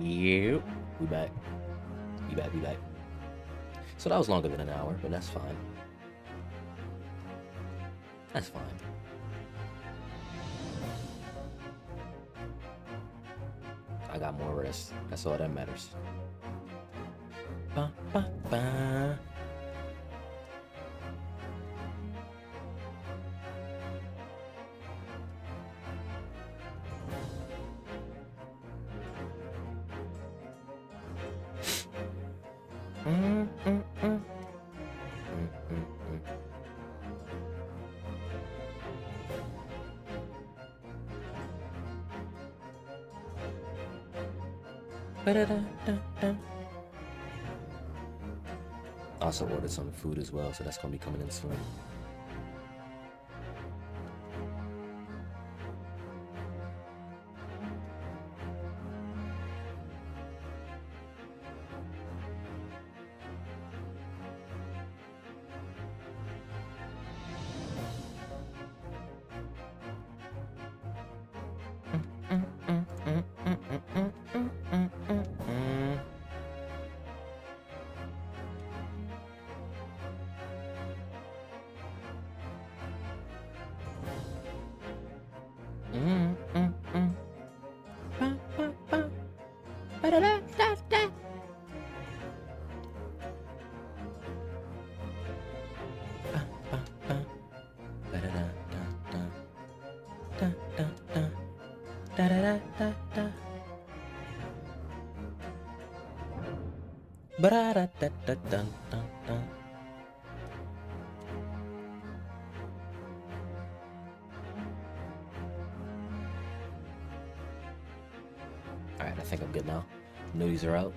Yep. We back. We back. So that was longer than an hour, but that's fine. That's fine. I got more rest. That's all that matters. Ba, ba, ba. Also ordered some food as well, so that's gonna be coming in soon. Alright, I think I'm good now. Nudies are out.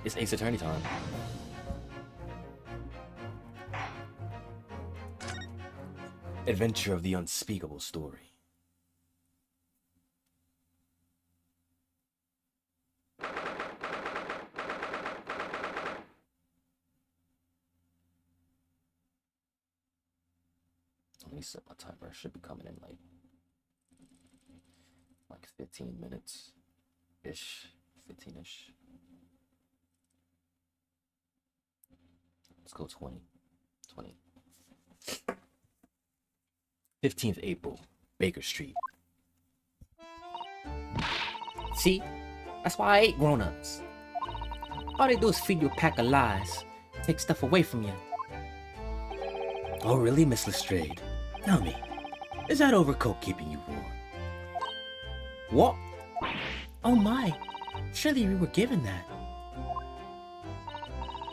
It's Ace Attorney time. Adventure of the Unspeakable Story. Let me set my timer. It should be coming in like 15 minutes ish. 15ish. Let's go 20. 15th April, Baker Street. See? That's why I hate grown-ups. All they do is feed you a pack of lies, take stuff away from you. Oh really, Miss Lestrade? Tell me, is that overcoat keeping you warm? What? Oh my, surely you were given that.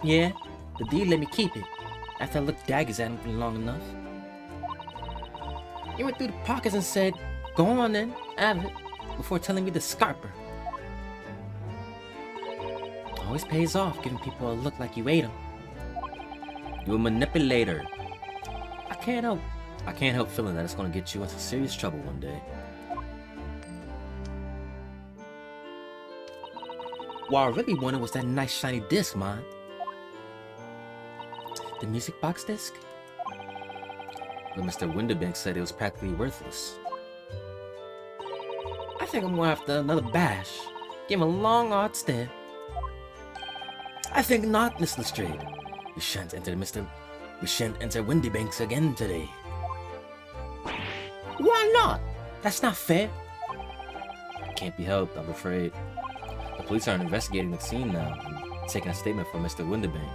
Yeah, the deed let me keep it, after I looked daggers at him for long enough. He went through the pockets and said, go on then, have it, before telling me to scarper. Always pays off giving people a look like you ate them. You a manipulator. I can't help feeling that it's gonna get you into serious trouble one day. What I really wanted was that nice shiny disc, man. The music box disc? But Mr. Winterbank said it was practically worthless. I think I'm going after another bash. Give him a long hard stare. I think not, Miss Lestrade. We shan't enter Windybanks again today. Why not? That's not fair. Can't be helped, I'm afraid. The police are investigating the scene now and taking a statement from Mr. Winterbank.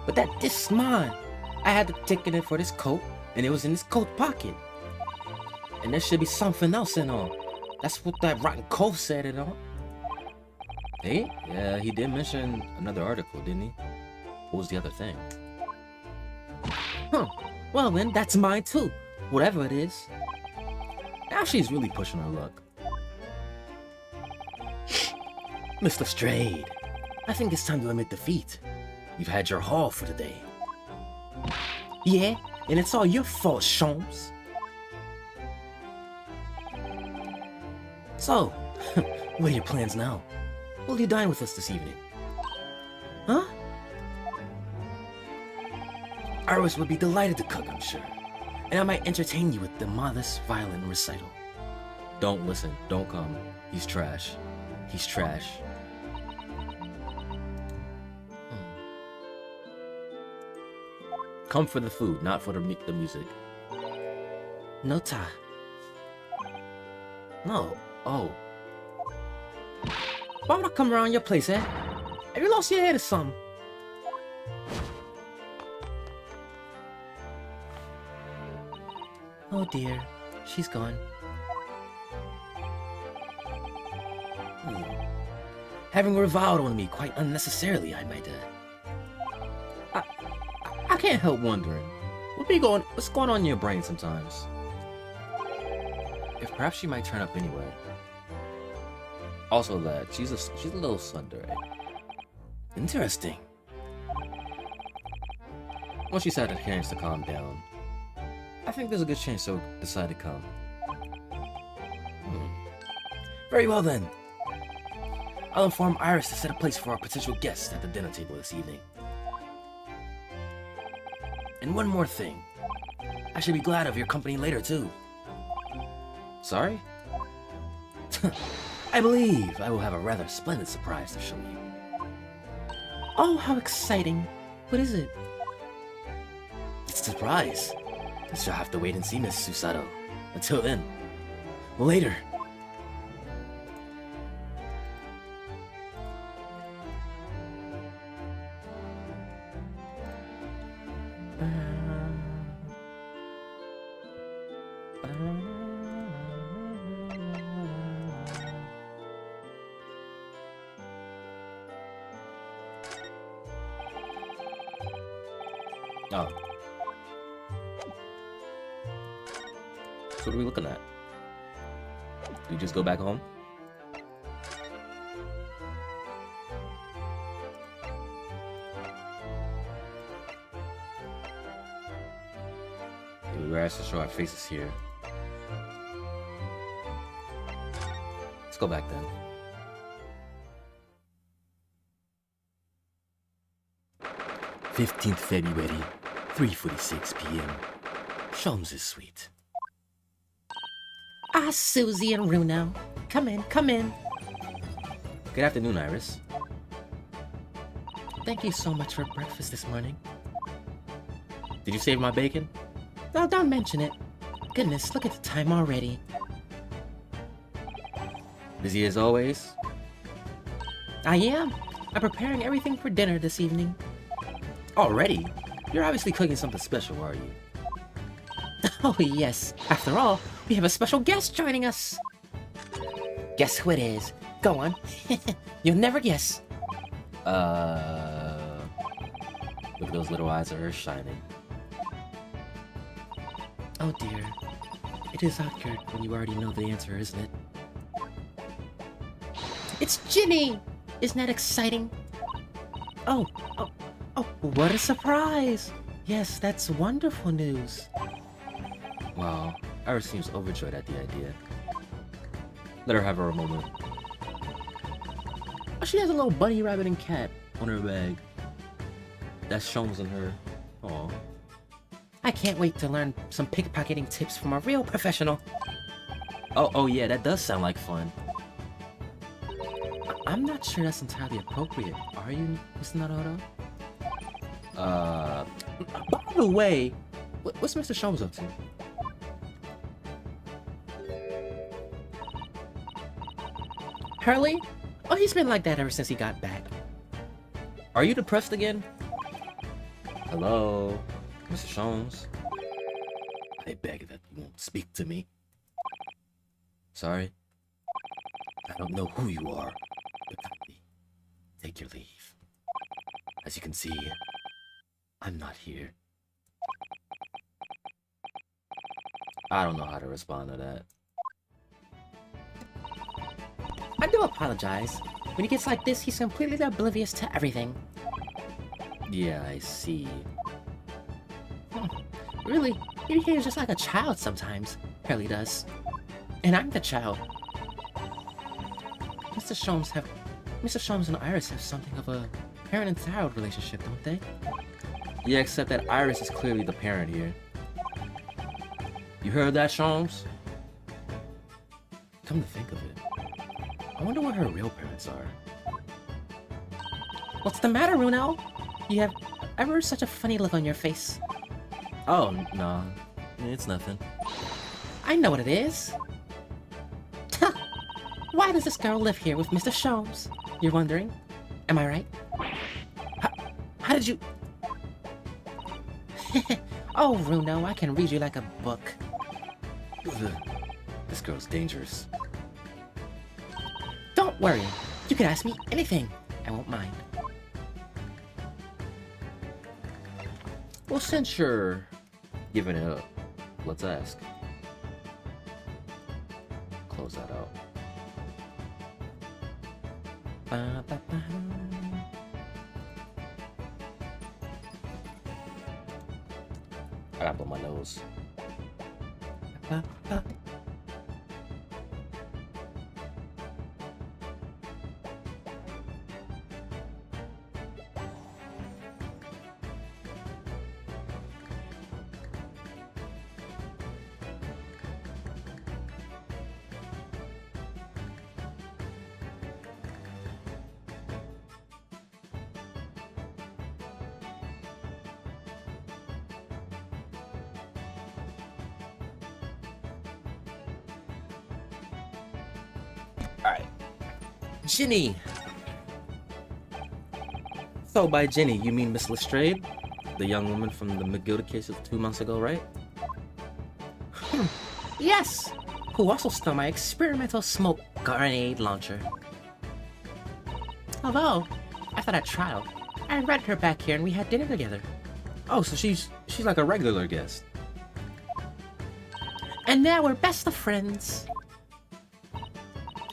But that disc's mine. I had the ticket in for this coat, and it was in his coat pocket. And there should be something else in on. That's what that rotten cove said it on. Hey? Yeah, he did mention another article, didn't he? What was the other thing? Huh. Well then, that's mine too. Whatever it is. Now she's really pushing her luck. Miss Lestrade, I think it's time to admit defeat. You've had your haul for the day. Yeah, and it's all your fault, Sholmes. So, what are your plans now? Will you dine with us this evening? Huh? Iris would be delighted to cook, I'm sure. And I might entertain you with the modest violin recital. Don't listen. Don't come. He's trash. He's trash. Come for the food, not for the music. Nota. No. Oh. Why would I come around your place, eh? Have you lost your head or something? Oh dear. She's gone. Having reviled on me quite unnecessarily, I might add. I can't help wondering, what's going on in your brain sometimes? If perhaps she might turn up anyway. Also, lad, she's a little slender. Interesting. Once she's had a chance to calm down, I think there's a good chance she'll decide to come. Very well then. I'll inform Iris to set a place for our potential guests at the dinner table this evening. And one more thing. I should be glad of your company later, too. Sorry? I believe I will have a rather splendid surprise to show you. Oh, how exciting. What is it? It's a surprise. You'll have to wait and see, Miss Susato. Until then, later. Oh. So what are we looking at? Do we just go back home? We were asked to show our faces here. Let's go back then. 15th February, 3:46 p.m. Sholmes' suite. Ah, Susie and Runo. Come in, come in. Good afternoon, Iris. Thank you so much for breakfast this morning. Did you save my bacon? No, don't mention it. Goodness, look at the time already. Busy as always? I am. I'm preparing everything for dinner this evening. Already? You're obviously cooking something special, are you? Oh yes. After all, we have a special guest joining us. Guess who it is? Go on. You'll never guess. Look at those little eyes of hers shining. Oh dear. It is awkward when you already know the answer, isn't it? It's Ginny! Isn't that exciting? Oh, what a surprise! Yes, that's wonderful news. Wow, Iris seems overjoyed at the idea. Let her have her a moment. Oh, she has a little bunny rabbit and cat on her bag. That's Sholmes and her. Aw. I can't wait to learn some pickpocketing tips from a real professional. Oh yeah, that does sound like fun. I'm not sure that's entirely appropriate. Are you, Mr. Naruto? By the way, what's Mr. Sholmes up to? Hurley? Oh, he's been like that ever since he got back. Are you depressed again? Hello, Mr. Sholmes? I beg that you won't speak to me. Sorry. I don't know who you are, but kindly take your leave. As you can see, I'm not here. I don't know how to respond to that. I do apologize. When he gets like this, he's completely oblivious to everything. Yeah, I see. Really? He behaves just like a child sometimes. Hurley does. And I'm the child. Mr. Sholmes and Iris have something of a parent and child relationship, don't they? Yeah, except that Iris is clearly the parent here. You heard that, Sholmes? Come to think of it, I wonder what her real parents are. What's the matter, Runo? You have ever such a funny look on your face. Oh, no. It's nothing. I know what it is. Why does this girl live here with Mr. Sholmes? You're wondering? Am I right? How did you... Oh, Runo, I can read you like a book. This girl's dangerous. Don't worry. You can ask me anything. I won't mind. Well, since you're giving it up, let's ask. Close that out. I gotta blow my nose. Alright. Ginny! So by Ginny, you mean Miss Lestrade? The young woman from the McGilda case of 2 months ago, right? Yes! Who also stole my experimental smoke grenade launcher. Although, after that trial, I rented her back here and we had dinner together. Oh, so she's like a regular guest. And now we're best of friends.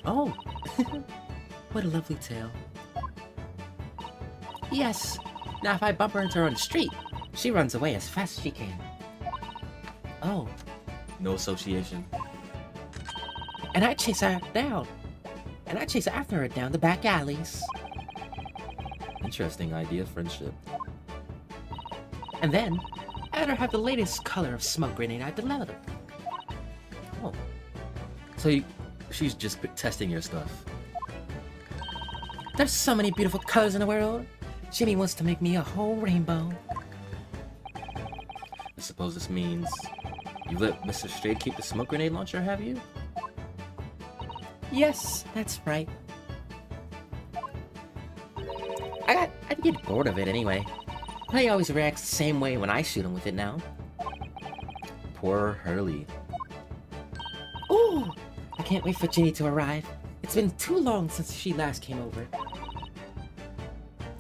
Oh, what a lovely tale. Yes, now if I bump into her on the street, she runs away as fast as she can. Oh. No association. And I chase her down. And I chase after her down the back alleys. Interesting idea, friendship. And then, I let her have the latest color of smoke grenade I developed. Oh. So she's just testing your stuff. There's so many beautiful colors in the world. Ginny wants to make me a whole rainbow. I suppose this means you let Mr. Straight keep the smoke grenade launcher, have you? Yes, that's right. I'd get bored of it anyway. He always reacts the same way when I shoot him with it now. Poor Hurley. Ooh! I can't wait for Ginny to arrive. It's been too long since she last came over.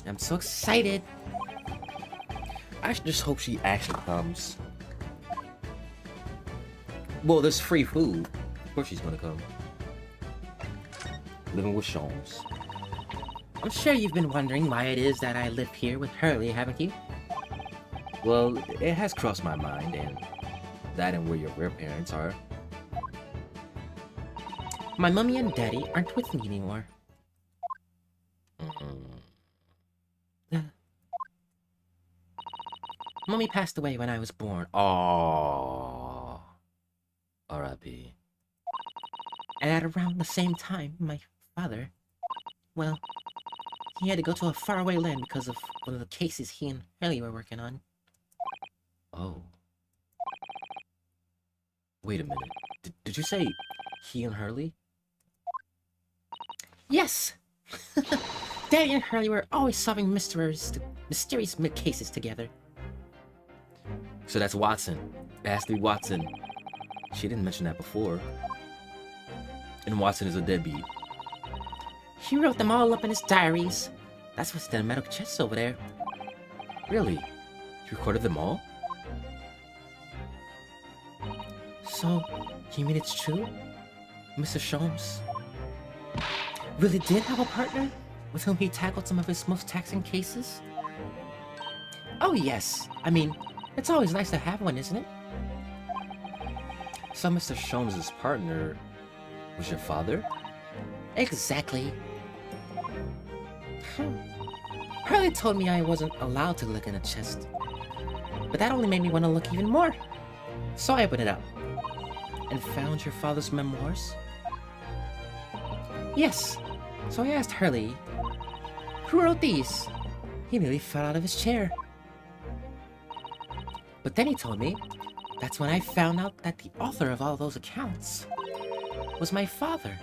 I'm so excited. I just hope she actually comes. Well, there's free food. Of course she's gonna come. Living with Sholmes. I'm sure you've been wondering why it is that I live here with Hurley, haven't you? Well, it has crossed my mind, and that and where your real parents are. My mummy and daddy aren't with me anymore. Mummy passed away when I was born. Aww. R.I.P. And at around the same time, my father, well, he had to go to a faraway land because of one of the cases he and Hurley were working on. Oh. Wait a minute. Did you say he and Hurley? Yes! Daddy and Hurley were always solving mysterious cases together. So that's Watson. It has to be Watson. She didn't mention that before. And Watson is a deadbeat. He wrote them all up in his diaries. That's what's in the metal chest over there. Really? He recorded them all? So, you mean it's true? Mr. Sholmes really did have a partner with whom he tackled some of his most taxing cases? Oh yes, I mean, it's always nice to have one, isn't it? So Mr. Sholmes' partner was your father? Exactly. Hurley told me I wasn't allowed to look in the chest. But that only made me want to look even more. So I opened it up and found your father's memoirs. Yes. So I asked Hurley, who wrote these? He nearly fell out of his chair. But then he told me, that's when I found out that the author of all those accounts was my father.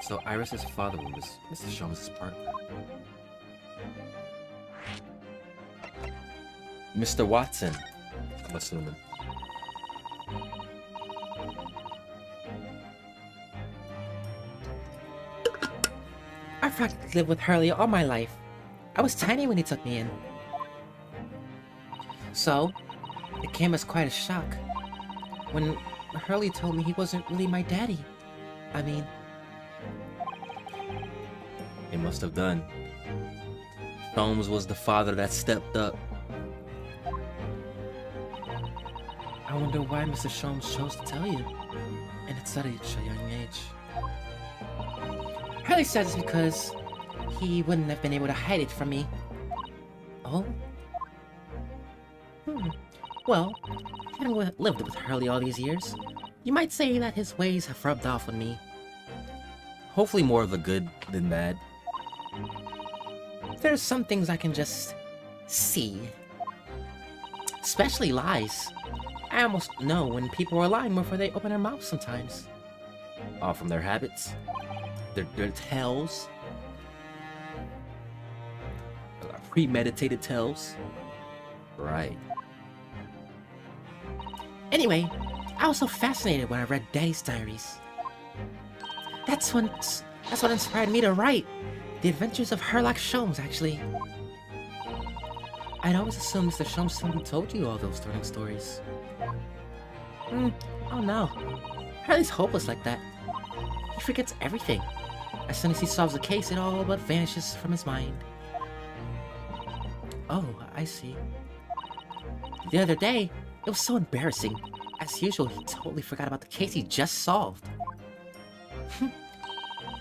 So Iris's father was Mr. Sholmes' partner. Mr. Watson, I'm assuming. I practically lived with Hurley all my life. I was tiny when he took me in. So, it came as quite a shock when Hurley told me he wasn't really my daddy. I mean, It must have done. Sholmes was the father that stepped up. I wonder why Mr. Sholmes chose to tell you, and at such a young age. Hurley says it's because he wouldn't have been able to hide it from me. Oh? Well, having lived with Hurley all these years, you might say that his ways have rubbed off on me. Hopefully more of the good than bad. There's some things I can just see. Especially lies. I almost know when people are lying before they open their mouths sometimes. All from their habits. Their tells. Premeditated tells. Right. Anyway, I was so fascinated when I read Daddy's diaries. That's what inspired me to write The Adventures of Herlock Sholmes, actually. I'd always assumed Mr. Sholmes simply told you all those thrilling stories. Oh no. Hurley's hopeless like that. He forgets everything. As soon as he solves a case, it all but vanishes from his mind. Oh, I see. The other day, it was so embarrassing. As usual, he totally forgot about the case he just solved.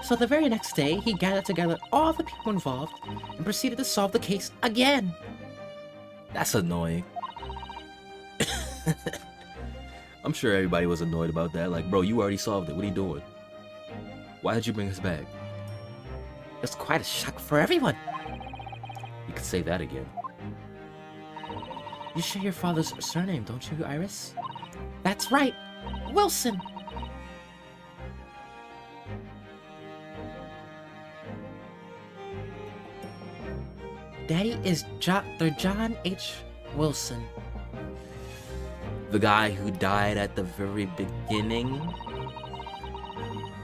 So the very next day, he gathered together all the people involved and proceeded to solve the case again. That's annoying. I'm sure everybody was annoyed about that. Like, bro, you already solved it. What are you doing? Why did you bring us back? It was quite a shock for everyone. You could say that again. You share your father's surname, don't you, Iris? That's right, Wilson. Daddy is Dr. John H. Wilson. The guy who died at the very beginning?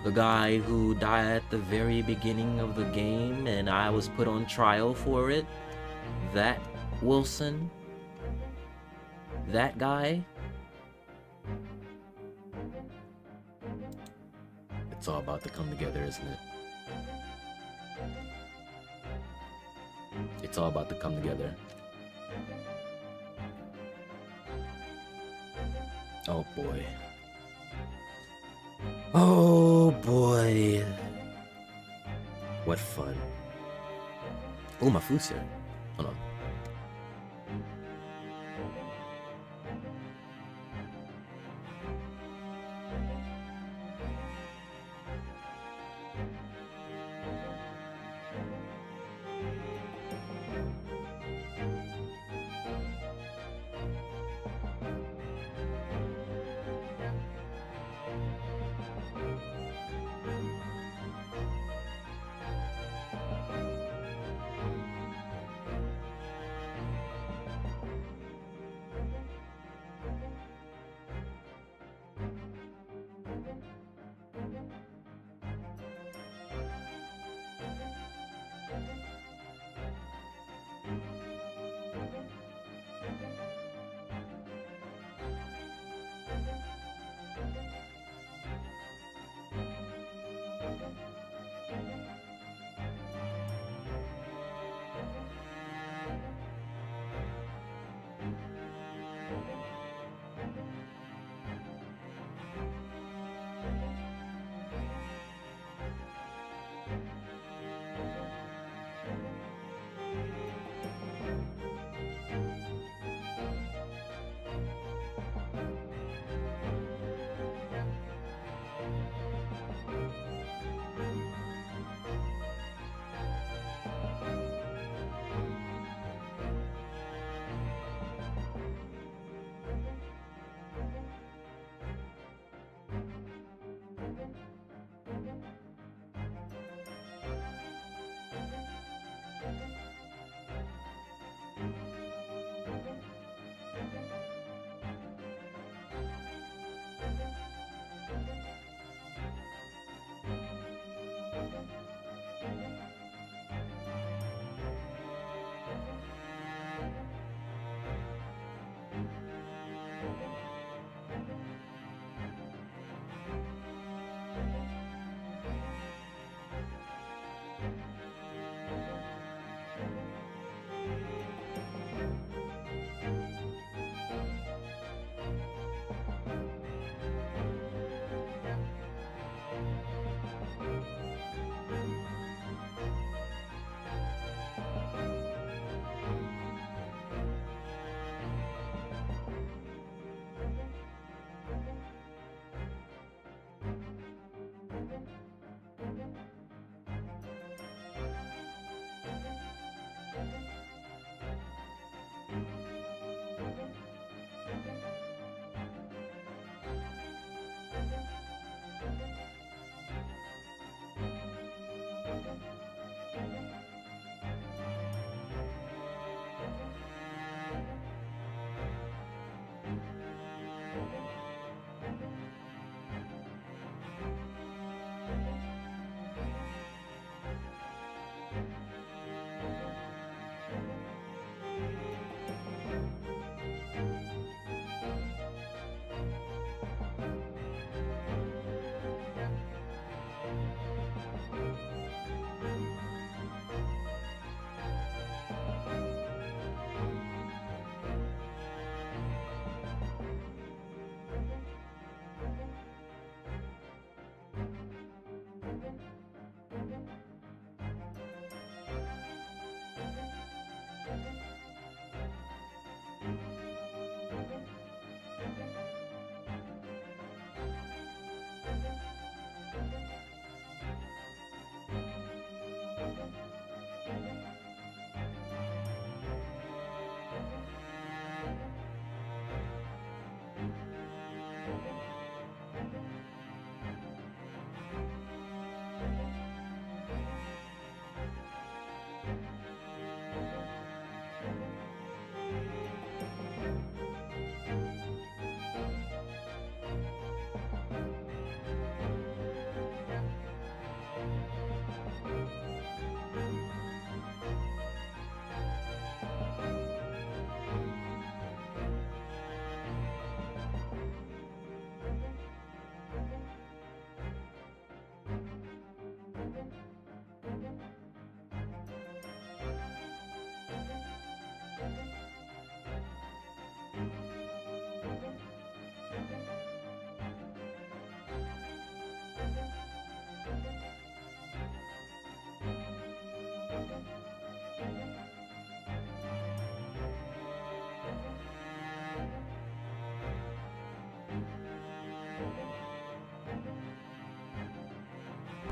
The guy who died at the very beginning of the game and I was put on trial for it? That Wilson? That guy? It's all about to come together, isn't it? It's all about to come together. Oh boy. Oh boy. What fun. Oh, my food's here. Hold on.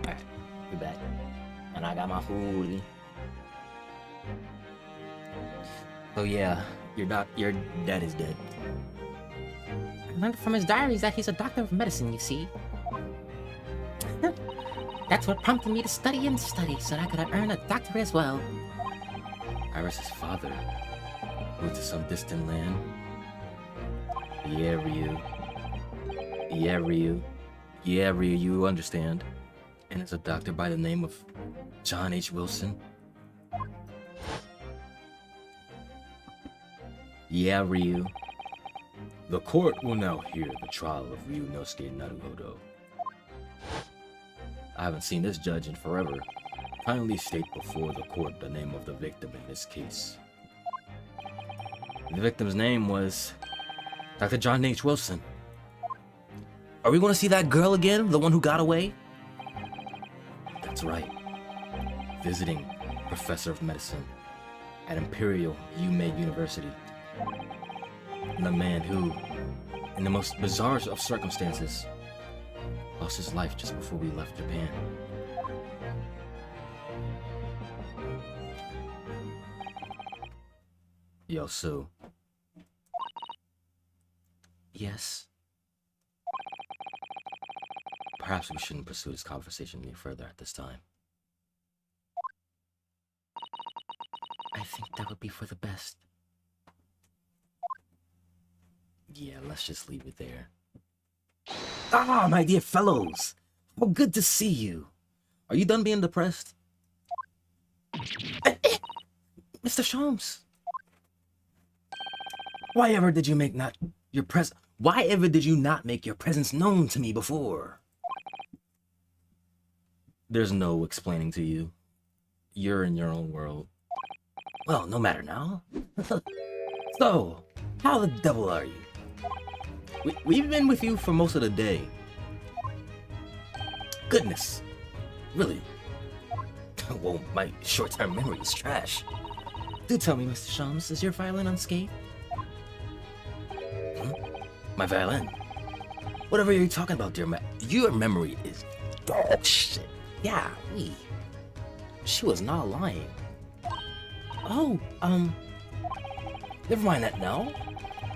Alright, we're back. And I got my food. So yeah, your dad is dead. I learned from his diaries that he's a doctor of medicine, you see. That's what prompted me to study and study so that I could earn a doctorate as well. Iris' father moved to some distant land. Yeah, Ryu. Yeah, Ryu. Yeah, Ryu, you understand. And it's a doctor by the name of John H. Wilson. Yeah, Ryu. The court will now hear the trial of Ryunosuke Naruhodo. I haven't seen this judge in forever. Kindly state before the court the name of the victim in this case. The victim's name was Dr. John H. Wilson. Are we going to see that girl again? The one who got away? That's right. Visiting professor of medicine at Imperial Yume University. And the man who, in the most bizarre of circumstances, lost his life just before we left Japan. Yo, Sue. Yes. Perhaps we shouldn't pursue this conversation any further at this time. I think that would be for the best. Yeah, let's just leave it there. Ah, my dear fellows! How good to see you! Are you done being depressed? Mr. Sholmes! Why ever did you not make your presence known to me before? There's no explaining to you. You're in your own world. Well, no matter now. So, how the devil are you? We've been with you for most of the day. Goodness. Really? Well, my short-term memory is trash. Do tell me, Mr. Sholmes, is your violin unscathed? My violin? Whatever you're talking about, dear your memory is dog shit. Yeah, she was not lying. Oh, never mind that now.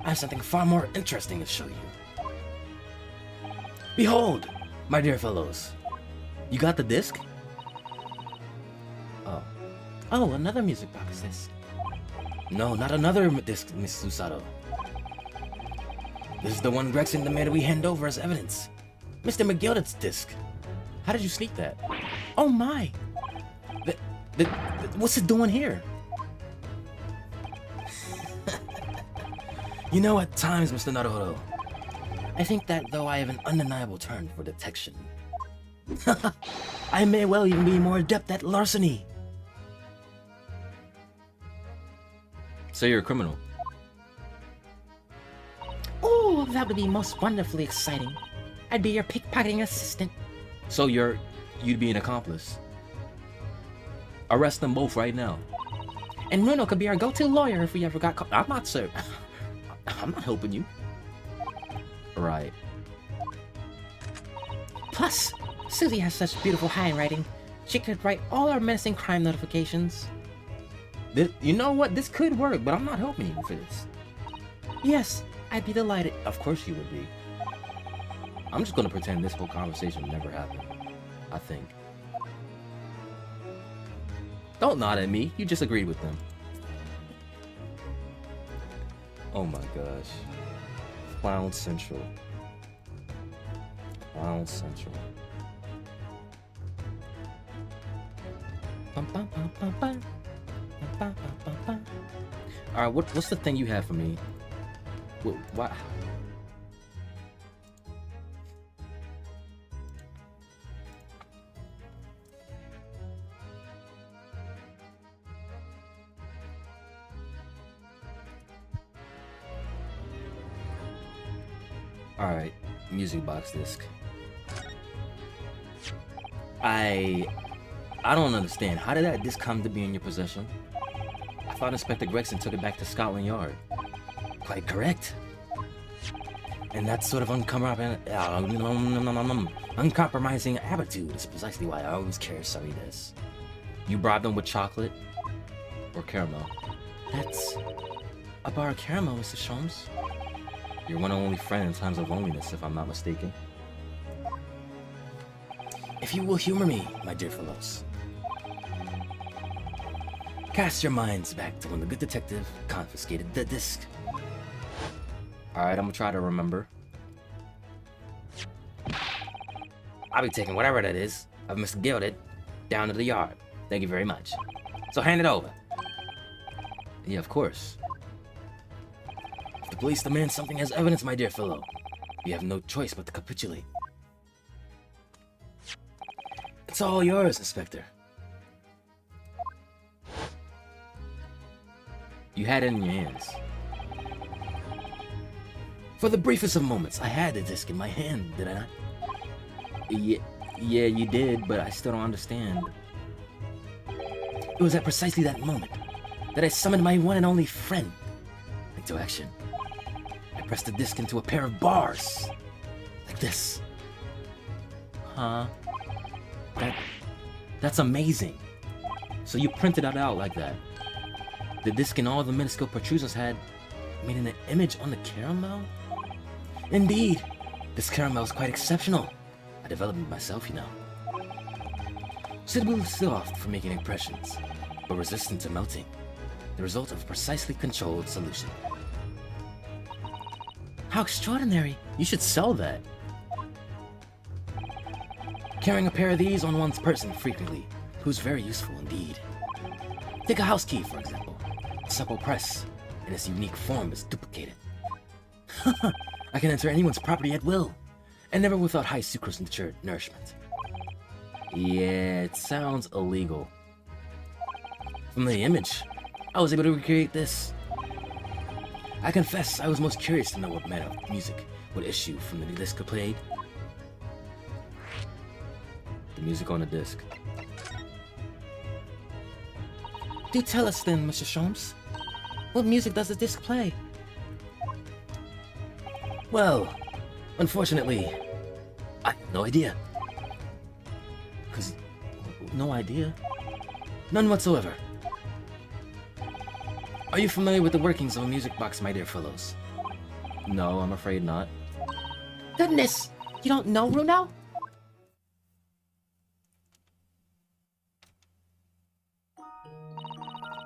I have something far more interesting to show you. Behold, my dear fellows. You got the disc? Oh, another music box disc. No, not another disc, Miss Susato. This is the one Gregson demanded we hand over as evidence. Mr. McGilded's disc. How did you sneak that? Oh my! What's it doing here? You know, at times, Mr. Naruhodo, I think that though I have an undeniable turn for detection, I may well even be more adept at larceny. So you're a criminal? Oh, that would be most wonderfully exciting. I'd be your pickpocketing assistant. So you'd be an accomplice? Arrest them both right now. And Runo could be our go-to lawyer if we ever got caught. I'm not, sir. I'm not helping you. Right. Plus, Susie has such beautiful handwriting. She could write all our menacing crime notifications. You know what? This could work, but I'm not helping you for this. Yes, I'd be delighted. Of course you would be. I'm just gonna pretend this whole conversation never happened. I think. Don't nod at me. You just agreed with them. Oh my gosh. Clown Central. Clown Central. Alright, what's the thing you have for me? What? Alright, music box disc. I don't understand. How did that disc come to be in your possession? I thought Inspector Gregson took it back to Scotland Yard. Quite correct. And that's sort of uncovered. Uncompromising attitude is precisely why I always carry this. You bribed them with chocolate or caramel? That's a bar of caramel, Mr. Sholmes. You're one and only friend in times of loneliness, if I'm not mistaken. If you will humor me, my dear fellows. Cast your minds back to when the good detective confiscated the disc. Alright, I'm gonna try to remember. I'll be taking whatever that is of Mr. Gilded down to the yard. Thank you very much. So hand it over. Yeah, of course. If the police demand something as evidence, my dear fellow, you have no choice but to capitulate. It's all yours, Inspector. You had it in your hands. For the briefest of moments, I had the disc in my hand, did I not? Yeah, you did, but I still don't understand. It was at precisely that moment that I summoned my one and only friend into action. I pressed the disc into a pair of bars, like this. Huh? That's amazing. So you printed it out like that. The disc and all the minuscule protrusions had made an image on the caramel? Indeed, this caramel is quite exceptional. I developed it myself, you know. Suitably soft for making impressions, but resistant to melting. The result of a precisely controlled solution. How extraordinary! You should sell that. Carrying a pair of these on one's person frequently proves very useful indeed. Take a house key, for example. A supple press, in its unique form, is duplicated. I can enter anyone's property at will, and never without high sucrose nourishment. Yeah, it sounds illegal. From the image, I was able to recreate this. I confess I was most curious to know what manner of music would issue from the disc played. The music on the disc. Do tell us then, Mr. Sholmes. What music does the disc play? Well, unfortunately, I have no idea. No idea? None whatsoever. Are you familiar with the workings of a music box, my dear fellows? No, I'm afraid not. Goodness! You don't know, Runo?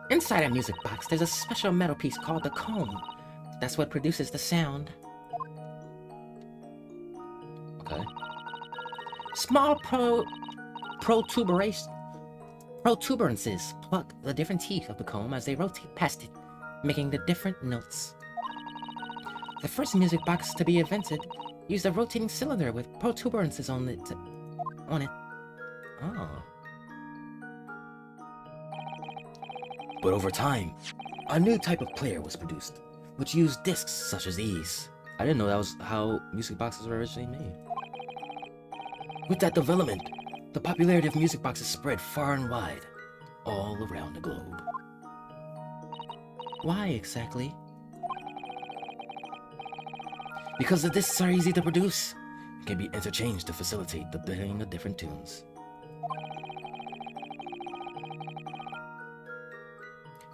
Inside a music box, there's a special metal piece called the comb. That's what produces the sound. Okay. Small protuberances pluck the different teeth of the comb as they rotate past it, making the different notes. The first music box to be invented used a rotating cylinder with protuberances on it. Oh. But over time, a new type of player was produced, which used discs such as these. I didn't know that was how music boxes were originally made. With that development, the popularity of music boxes spread far and wide, all around the globe. Why exactly? Because the discs are easy to produce and can be interchanged to facilitate the playing of different tunes.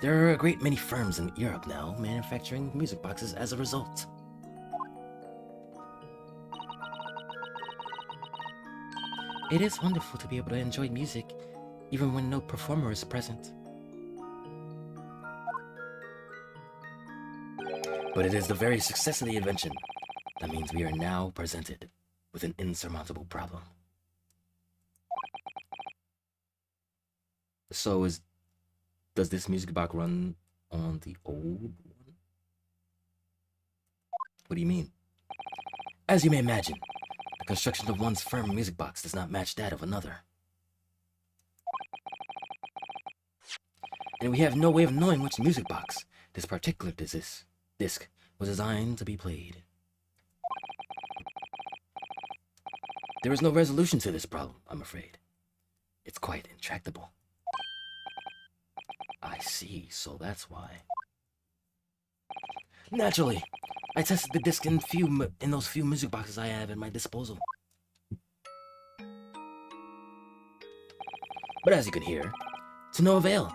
There are a great many firms in Europe now manufacturing music boxes as a result. It is wonderful to be able to enjoy music, even when no performer is present. But it is the very success of the invention that means we are now presented with an insurmountable problem. So does this music box run on the old one? What do you mean? As you may imagine, the construction of one's firm music box does not match that of another. And we have no way of knowing which music box this particular disc was designed to be played. There is no resolution to this problem, I'm afraid. It's quite intractable. I see, so that's why. Naturally, I tested the disc in those few music boxes I have at my disposal. But as you can hear, to no avail.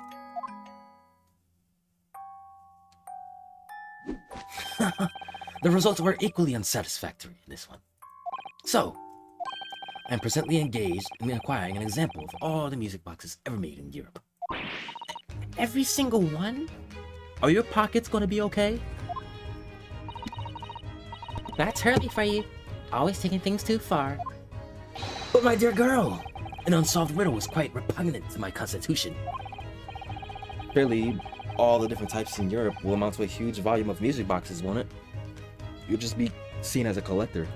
The results were equally unsatisfactory in this one. So, I am presently engaged in acquiring an example of all the music boxes ever made in Europe. Every single one? Are your pockets gonna be okay? That's Hurley for you. Always taking things too far. But my dear girl, an unsolved riddle was quite repugnant to my constitution. Surely, all the different types in Europe will amount to a huge volume of music boxes, won't it? You'll just be seen as a collector.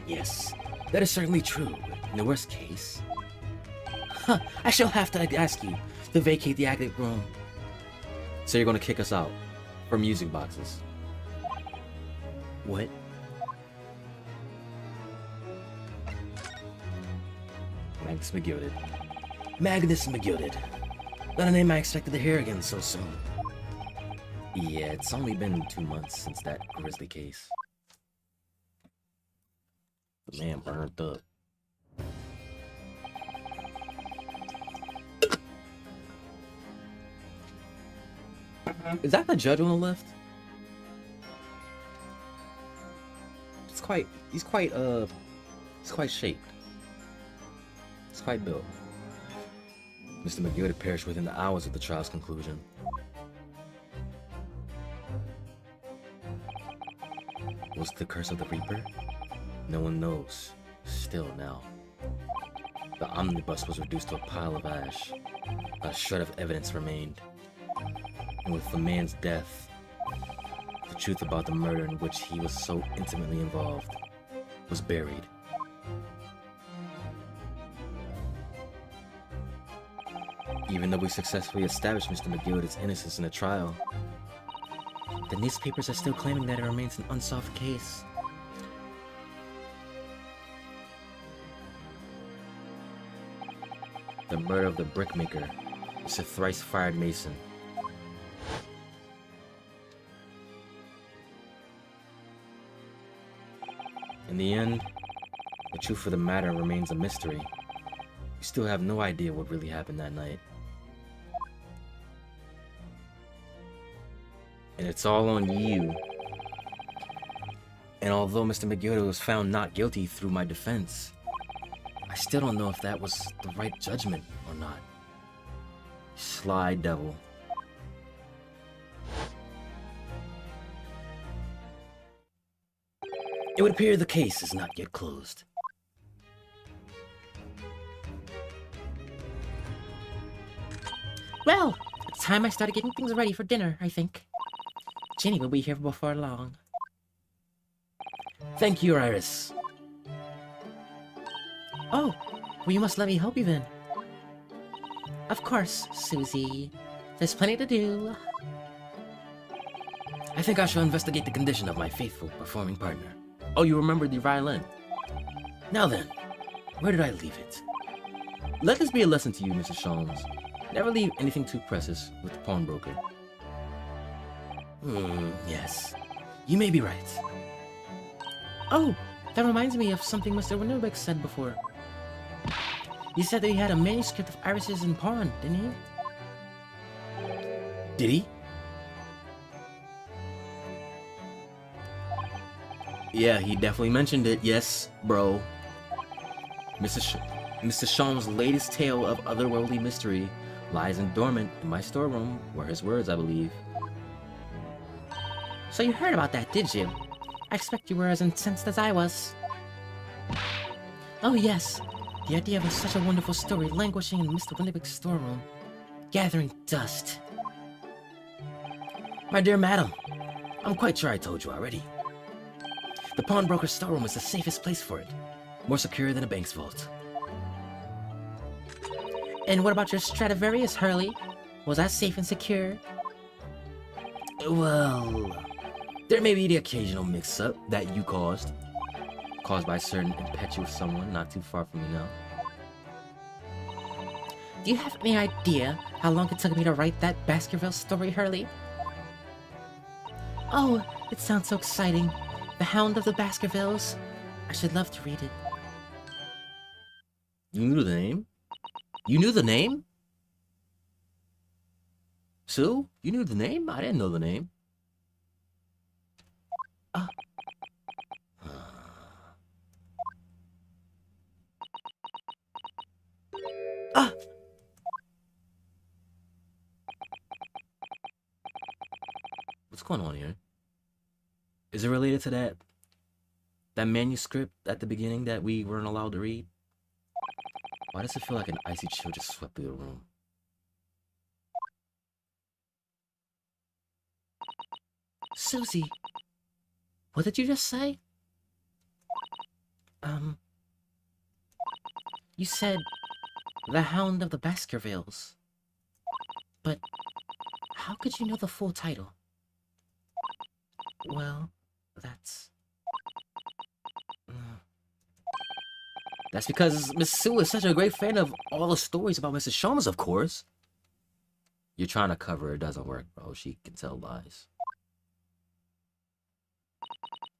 Yes, that is certainly true. In the worst case... I shall have to ask you to vacate the attic room. So you're gonna kick us out for music boxes? What? Magnus McGilded. Magnus McGilded. Not a name I expected to hear again so soon. Yeah, it's only been 2 months since that grisly case. The man burned up. Is that the judge on the left? He's quite shaped. It's quite built. Mr. McGill had perished within the hours of the trial's conclusion. Was it the curse of the Reaper? No one knows. Still now. The omnibus was reduced to a pile of ash. Not a shred of evidence remained. And with the man's death, the truth about the murder in which he was so intimately involved was buried. Even though we successfully established Mr. McGilded's innocence in the trial, the newspapers are still claiming that it remains an unsolved case. The murder of the brickmaker is a thrice-fired mason. In the end, the truth of the matter remains a mystery. We still have no idea what really happened that night. And it's all on you. And although Mr. McGill was found not guilty through my defense, I still don't know if that was the right judgment or not. Sly devil. It would appear the case is not yet closed. Well, it's time I started getting things ready for dinner, I think. Ginny will be here before long. Thank you, Iris. Oh, well, you must let me help you then. Of course, Susie. There's plenty to do. I think I shall investigate the condition of my faithful performing partner. Oh, you remembered the violin. Now then, where did I leave it? Let this be a lesson to you, Mrs. Sholmes. Never leave anything too precious with the pawnbroker. Yes. You may be right. Oh, that reminds me of something Mr. Winterbeck said before. He said that he had a manuscript of Iris's in pawn, didn't he? Did he? Yeah, he definitely mentioned it. Yes, bro. Mr. Sholmes' latest tale of otherworldly mystery lies in dormant in my storeroom, were his words, I believe. So you heard about that, did you? I expect you were as incensed as I was. Oh yes, the idea of such a wonderful story languishing in Mr. Winterbeck's storeroom, gathering dust. My dear madam, I'm quite sure I told you already. The pawnbroker's storeroom is the safest place for it. More secure than a bank's vault. And what about your Stradivarius, Hurley? Was that safe and secure? Well, there may be the occasional mix-up that you caused by a certain impetuous someone not too far from me now. Do you have any idea how long it took me to write that Baskerville story, Hurley? Oh, it sounds so exciting. The Hound of the Baskervilles. I should love to read it. You knew the name? You knew the name? Sue? You knew the name? I didn't know the name. Ah. Ah! What's going on here? Is it related to that manuscript at the beginning that we weren't allowed to read? Why does it feel like an icy chill just swept through the room? Susie, what did you just say? You said the Hound of the Baskervilles. But how could you know the full title? Well, that's... That's because Miss Sue is such a great fan of all the stories about Mrs. Sholmes, of course. You're trying to cover her, it doesn't work, bro. She can tell lies.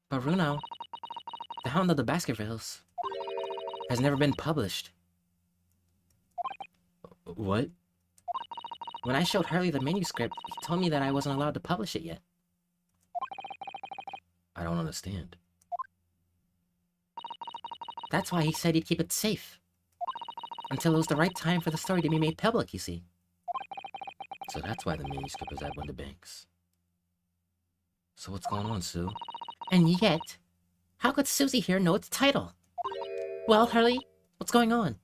But Bruno, the Hound of the Baskervilles has never been published. What? When I showed Hurley the manuscript, he told me that I wasn't allowed to publish it yet. I don't understand. That's why he said he'd keep it safe. Until it was the right time for the story to be made public, you see. So that's why the manuscript is at Winterbanks. So what's going on, Sue? And yet, how could Susie here know its title? Well, Hurley, what's going on?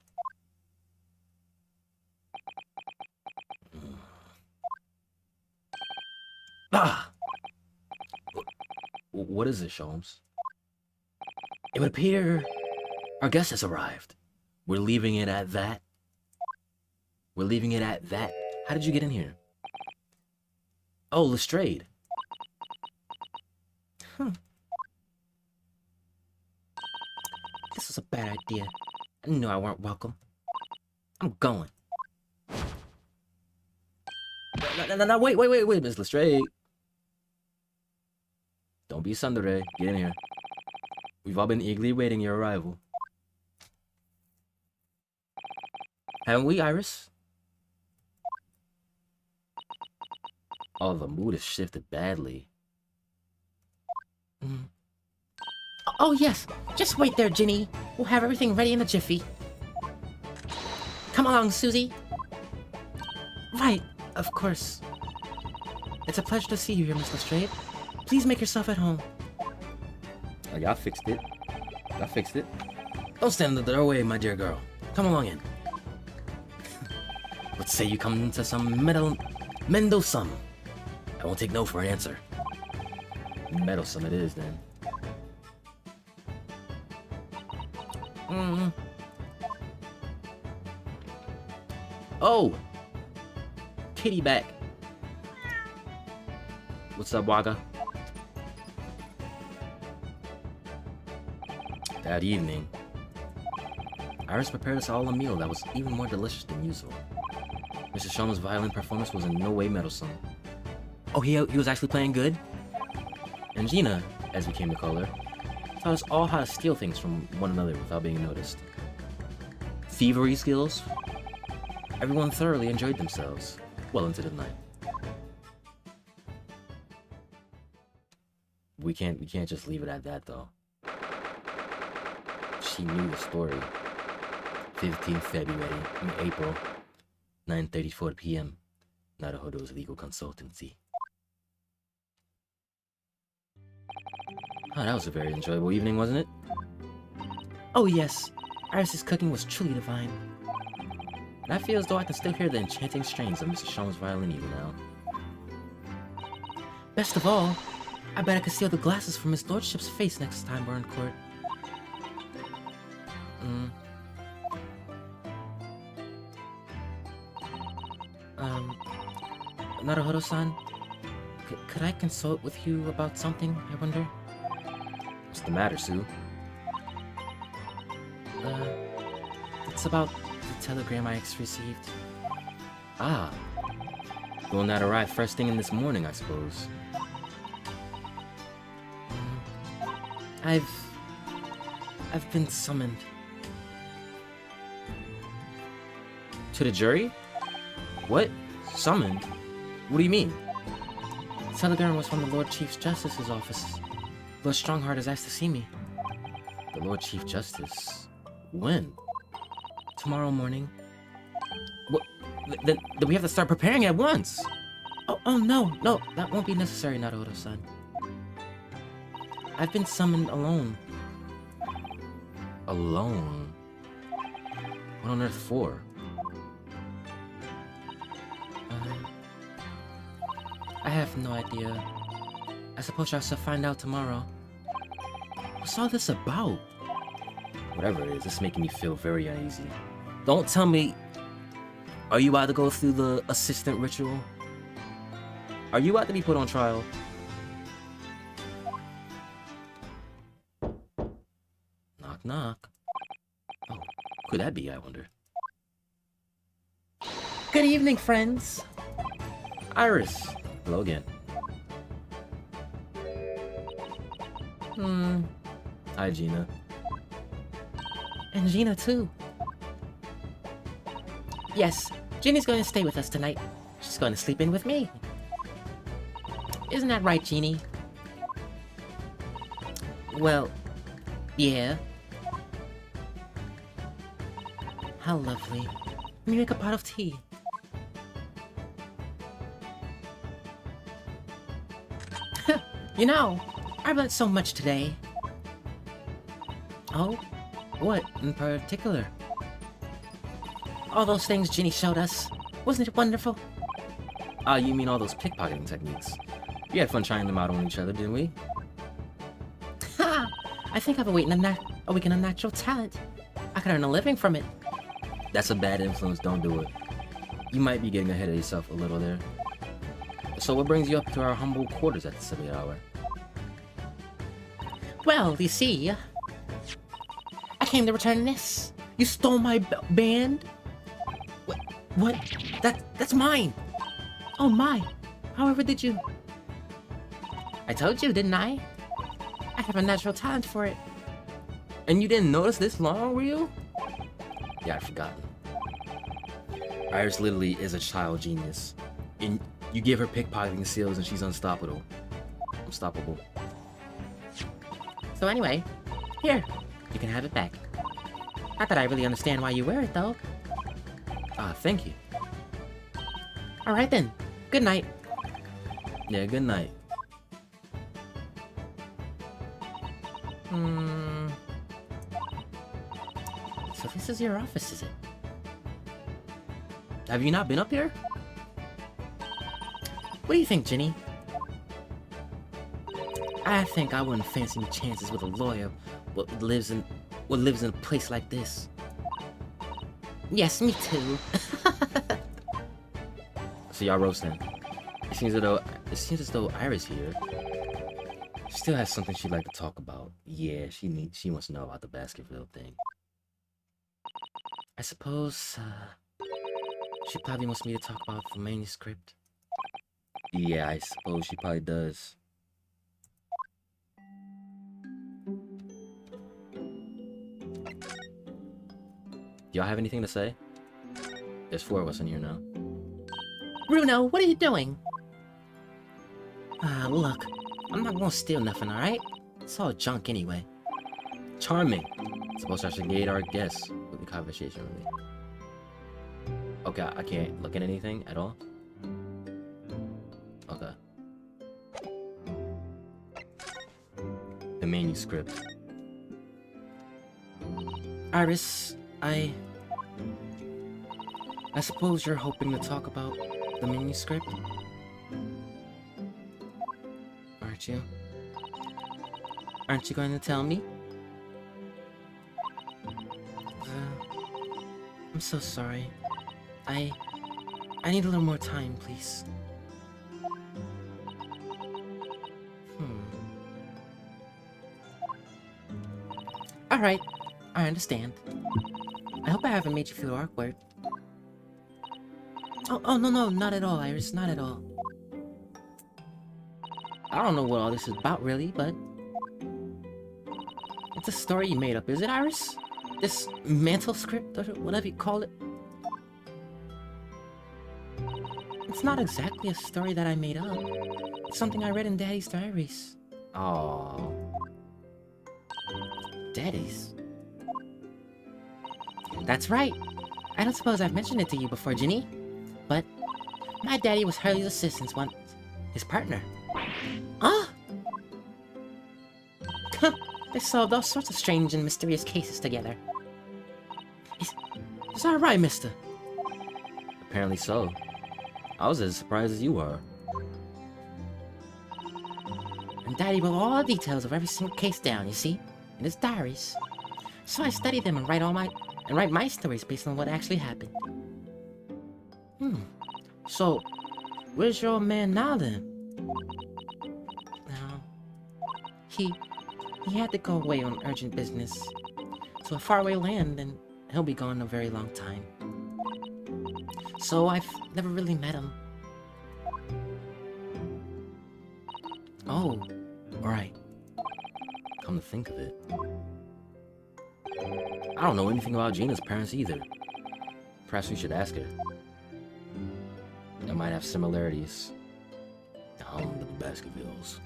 Ah! What is it, Sholmes? It would appear our guest has arrived. We're leaving it at that. We're leaving it at that. How did you get in here? Oh, Lestrade. This was a bad idea. I knew I weren't welcome. I'm going. No, wait, Miss Lestrade. Don't be tsundere. Get in here. We've all been eagerly waiting your arrival. Haven't we, Iris? Oh, the mood has shifted badly. Oh, yes. Just wait there, Ginny. We'll have everything ready in a jiffy. Come along, Susie. Right, of course. It's a pleasure to see you here, Miss Lestrade. Please make yourself at home. Oh, y'all fixed it. Y'all fixed it. Don't stand in the doorway, my dear girl. Come along in. Let's say you come into some meddlesome. I won't take no for an answer. Meddlesome it is, then. Oh! Kitty back. What's up, Waka? That evening, Iris prepared us all a meal that was even more delicious than usual. Mr. Sholmes' violin performance was in no way meddlesome. Oh, he was actually playing good? And Gina, as we came to call her, taught us all how to steal things from one another without being noticed. Thievery skills? Everyone thoroughly enjoyed themselves, well into the night. We can't just leave it at that, though. She knew the story. 15th February, April, 9:34 p.m. Naruhodo's legal consultancy. Oh, that was a very enjoyable evening, wasn't it? Oh, yes. Iris's cooking was truly divine. And I feel as though I can still hear the enchanting strains of Mrs. Sholmes' violin even now. Best of all, I bet I could steal the glasses from his lordship's face next time we're in court. Naruhodo-san, could I consult with you about something, I wonder? What's the matter, Sue? It's about the telegram I received. Ah. Will not arrive first thing in this morning, I suppose. I've been summoned. To the jury? What? Summoned? What do you mean? Telegram was from the Lord Chief Justice's office. Lord Strongheart has asked to see me. The Lord Chief Justice? When? Tomorrow morning. What? Then we have to start preparing at once. Oh no, that won't be necessary, Naruto-san. I've been summoned alone. Alone? What on earth for? I have no idea. I suppose I shall find out tomorrow. What's all this about? Whatever it is, it's making me feel very uneasy. Don't tell me... Are you about to go through the assistant ritual? Are you about to be put on trial? Knock, knock. Oh, could that be, I wonder? Good evening, friends. Iris. Hello again. Hi, Gina. And Gina, too. Yes, Ginny's going to stay with us tonight. She's going to sleep in with me. Isn't that right, Jeannie? Well, yeah. How lovely. Let me make a pot of tea. You know, I've learned so much today. Oh? What in particular? All those things Ginny showed us. Wasn't it wonderful? You mean all those pickpocketing techniques? We had fun trying them out on each other, didn't we? Ha! I think I've awakened a natural talent. I can earn a living from it. That's a bad influence, don't do it. You might be getting ahead of yourself a little there. So what brings you up to our humble quarters at the silly hour? Well, you see, I came to return this. You stole my band? What? That's mine! Oh my! However did you... I told you, didn't I? I have a natural talent for it. And you didn't notice this long, were you? Yeah, I'd forgotten. Iris literally is a child genius. And you give her pickpocketing skills and she's unstoppable. Unstoppable. So anyway, here, you can have it back. Not that I really understand why you wear it, though. Thank you. Alright then, good night. Yeah, good night. So this is your office, is it? Have you not been up here? What do you think, Ginny? I think I wouldn't fancy any chances with a lawyer what lives in a place like this. Yes, me too. So y'all roasting. It seems as though Iris here still has something she'd like to talk about. Yeah, she wants to know about the Baskerville thing. I suppose she probably wants me to talk about the manuscript. Yeah, I suppose she probably does. Y'all have anything to say? There's 4 of us in here now. Bruno, what are you doing? Look, I'm not gonna steal nothing, alright? It's all junk anyway. Charming. Suppose I should gauge our guests with the conversation with me. Okay, I can't look at anything at all. Okay. The manuscript. Iris, I suppose you're hoping to talk about the manuscript? Aren't you? Aren't you going to tell me? I'm so sorry. I need a little more time, please. Alright, I understand. I hope I haven't made you feel awkward. Oh, no, not at all, Iris, not at all. I don't know what all this is about, really, but... It's a story you made up, is it, Iris? This mantle script, or whatever you call it? It's not exactly a story that I made up. It's something I read in Daddy's diaries. Oh. Daddy's? That's right. I don't suppose I've mentioned it to you before, Ginny. But my daddy was Hurley's assistant once. His partner. Ah! They solved all sorts of strange and mysterious cases together. Is that right, mister? Apparently so. I was as surprised as you are. And Daddy wrote all the details of every single case down, you see, in his diaries. So I study them and write my stories based on what actually happened. So, where's your old man now then? Now, he had to go away on urgent business to a faraway land, and he'll be gone a very long time. So I've never really met him. Oh, alright. Come to think of it, I don't know anything about Gina's parents either. Perhaps we should ask her. They might have similarities. Down to the Baskervilles.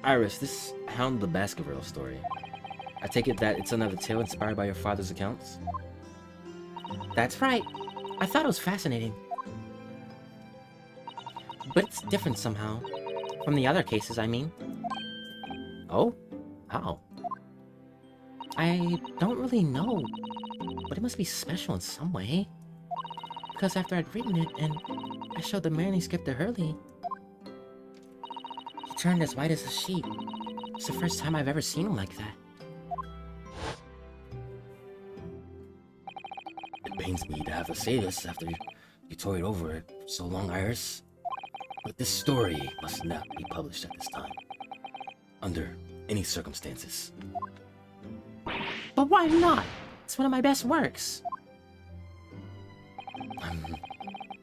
Iris, this Hound the Baskerville story. I take it that it's another tale inspired by your father's accounts? That's right. I thought it was fascinating. But it's different somehow. From the other cases, I mean. Oh? How? I don't really know. But it must be special in some way. Because after I'd written it and I showed the manuscript to Hurley, he turned as white as a sheet. It's the first time I've ever seen him like that. It pains me to have to say this after you toyed over it so long, Iris. But this story must not be published at this time. Under any circumstances. But why not? It's one of my best works.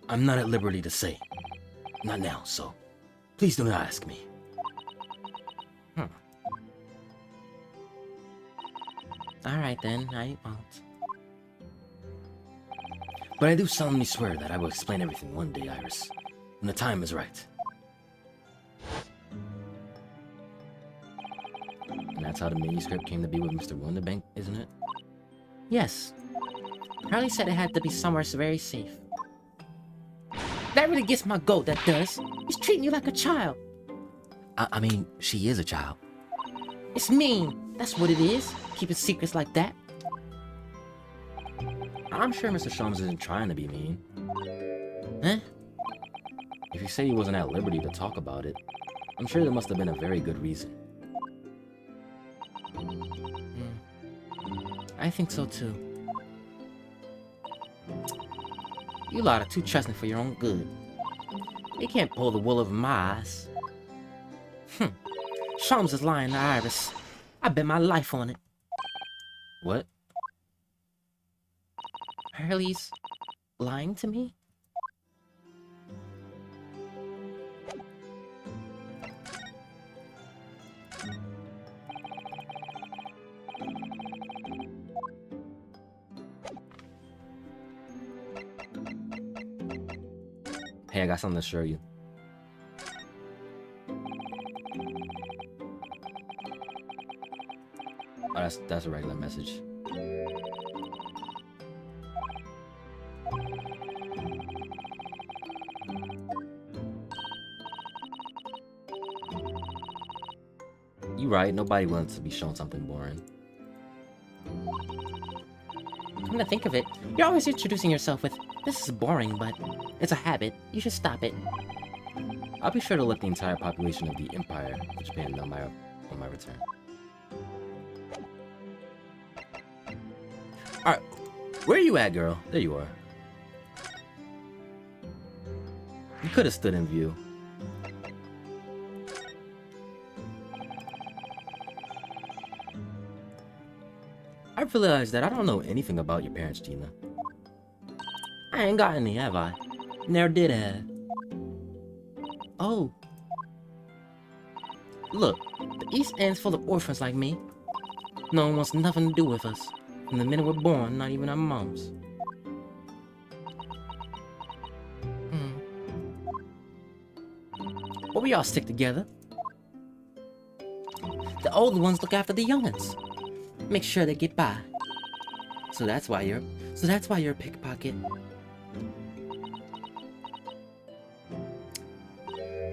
I'm not at liberty to say. Not now, so please do not ask me. Alright then, I won't. But I do solemnly swear that I will explain everything one day, Iris. When the time is right. And that's how the manuscript came to be with Mr. Wonderbank, isn't it? Yes. Harley said it had to be somewhere very safe. That really gets my goat, that does. He's treating you like a child. I mean, she is a child. It's mean. That's what it is. Keeping secrets like that. I'm sure Mr. Sholmes isn't trying to be mean. Huh? If you say he wasn't at liberty to talk about it, I'm sure there must have been a very good reason. I think so too. You lot are too trusting for your own good. You can't pull the wool over my eyes. Sholmes is lying to Iris. I bet my life on it. What? Hurley's lying to me? Hey, I got something to show you. Oh, that's a regular message. You right, nobody wants to be shown something boring. Come to think of it, you're always introducing yourself with, "This is boring, but it's a habit. You should stop it." I'll be sure to let the entire population of the Empire of Japan know on my return. Alright, where are you at, girl? There you are. You could have stood in view. I've realized that I don't know anything about your parents, Gina. I ain't got any, have I? Never did have. Oh. Look, the East End's full of orphans like me. No one wants nothing to do with us. From the minute we're born, not even our moms. But we all stick together. The older ones look after the youngins. Make sure they get by. So that's why you're a pickpocket.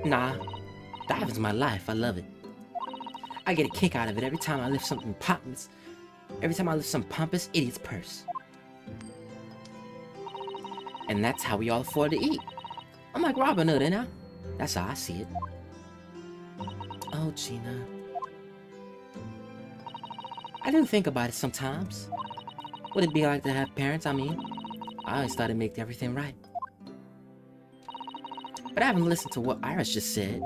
Nah, diving's my life. I love it. I get a kick out of it every time I lift some pompous idiot's purse. And that's how we all afford to eat. I'm like Robin Hood, now. That's how I see it. Oh, Gina. I do think about it sometimes. What it'd be like to have parents, I mean. I always thought it made everything right. But I haven't listened to what Iris just said.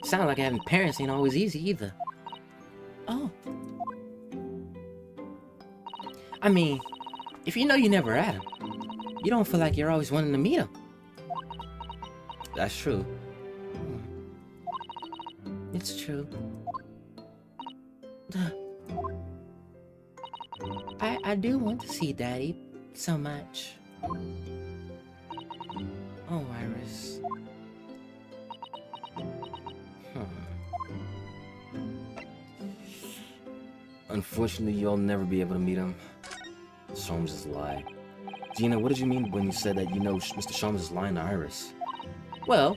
Sounds like having parents ain't always easy either. Oh. I mean, if you know you never had them, you don't feel like you're always wanting to meet them. That's true. It's true. I do want to see Daddy so much. Oh, Iris. Unfortunately, you'll never be able to meet him. Sholmes is lie. Gina, what did you mean when you said that you know Mr. Sholmes is lying to Iris? Well,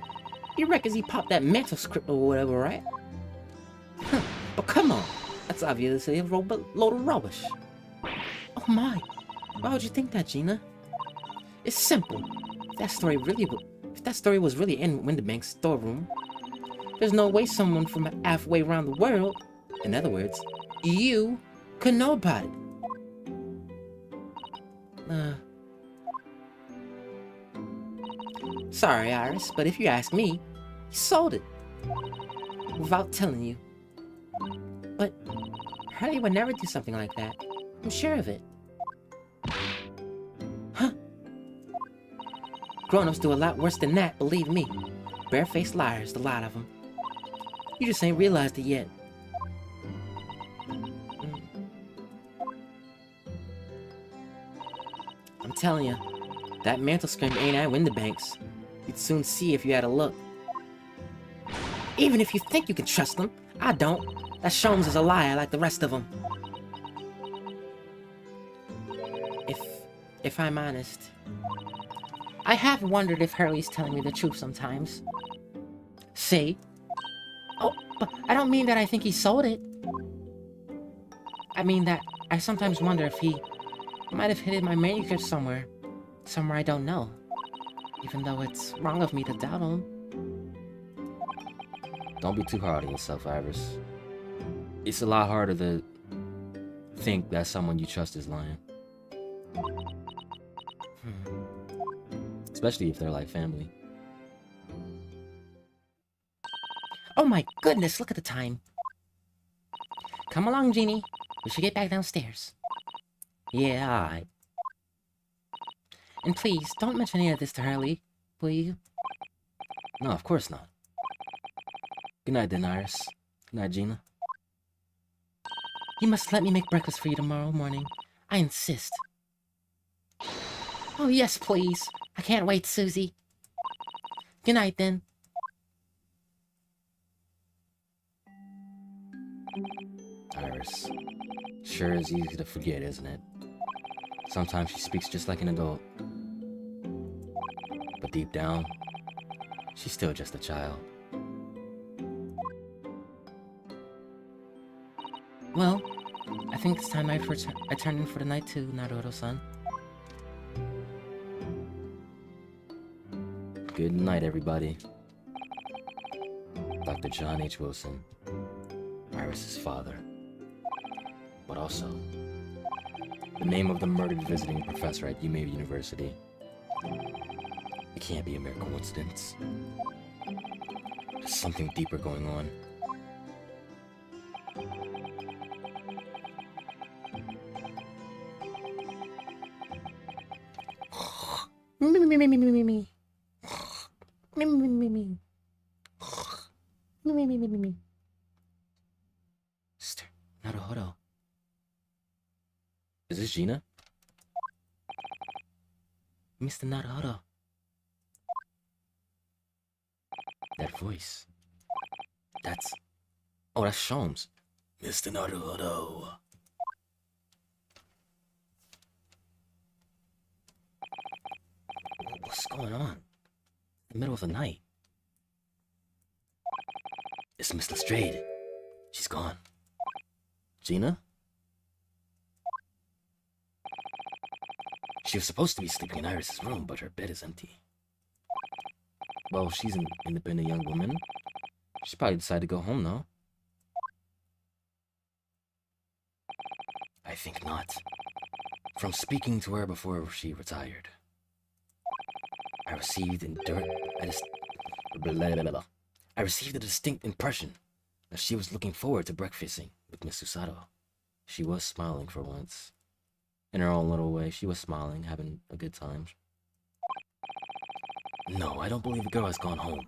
he reckons he popped that mental script or whatever, right? But come on, that's obviously a load of rubbish. Oh my, why would you think that, Gina? It's simple. If that story was really in Winterbank's storeroom, there's no way someone from halfway around the world, in other words, you, could know about it. Sorry, Iris, but if you ask me, he sold it. Without telling you. But Hurley would never do something like that. I'm sure of it. Huh? Grown-ups do a lot worse than that, believe me. Barefaced liars, the lot of them. You just ain't realized it yet. I'm telling you, that mantle screen ain't at Winterbank's. You'd soon see if you had a look. Even if you think you can trust them, I don't. That Sholmes is a liar like the rest of them. If I'm honest, I have wondered if Hurley's telling me the truth sometimes. See? Oh, but I don't mean that I think he sold it. I mean that I sometimes wonder if he might have hidden my manuscript somewhere I don't know. Even though it's wrong of me to doubt him. Don't be too hard on yourself, Iris. It's a lot harder to think that someone you trust is lying. Especially if they're like family. Oh my goodness, look at the time. Come along, Jeannie. We should get back downstairs. Yeah, alright. And please, don't mention any of this to Hurley, will you? No, of course not. Good night then, Iris. Good night, Gina. You must let me make breakfast for you tomorrow morning. I insist. Oh yes, please. I can't wait, Susie. Good night then. Iris. Sure is easy to forget, isn't it? Sometimes she speaks just like an adult. But deep down, she's still just a child. Well, I think it's time I turn in for the night too, Naruto-san. Good night, everybody. Dr. John H. Wilson, Iris' father. But also, the name of the murdered visiting professor at Yume University. It can't be a mere coincidence. There's something deeper going on. Naruhodo. Is this Gina? Mr. Naruhodo. That voice. That's... Oh, that's Sholmes. Mr. Naruhodo. What's going on? In the middle of the night. It's Miss Lestrade. She's gone. Gina? She was supposed to be sleeping in Iris's room, but her bed is empty. Well, she's an independent young woman. She probably decided to go home, though. I think not. From speaking to her before she retired, I received a distinct impression that she was looking forward to breakfasting with Miss Susato. She was smiling for once. In her own little way, she was smiling, having a good time. No, I don't believe the girl has gone home.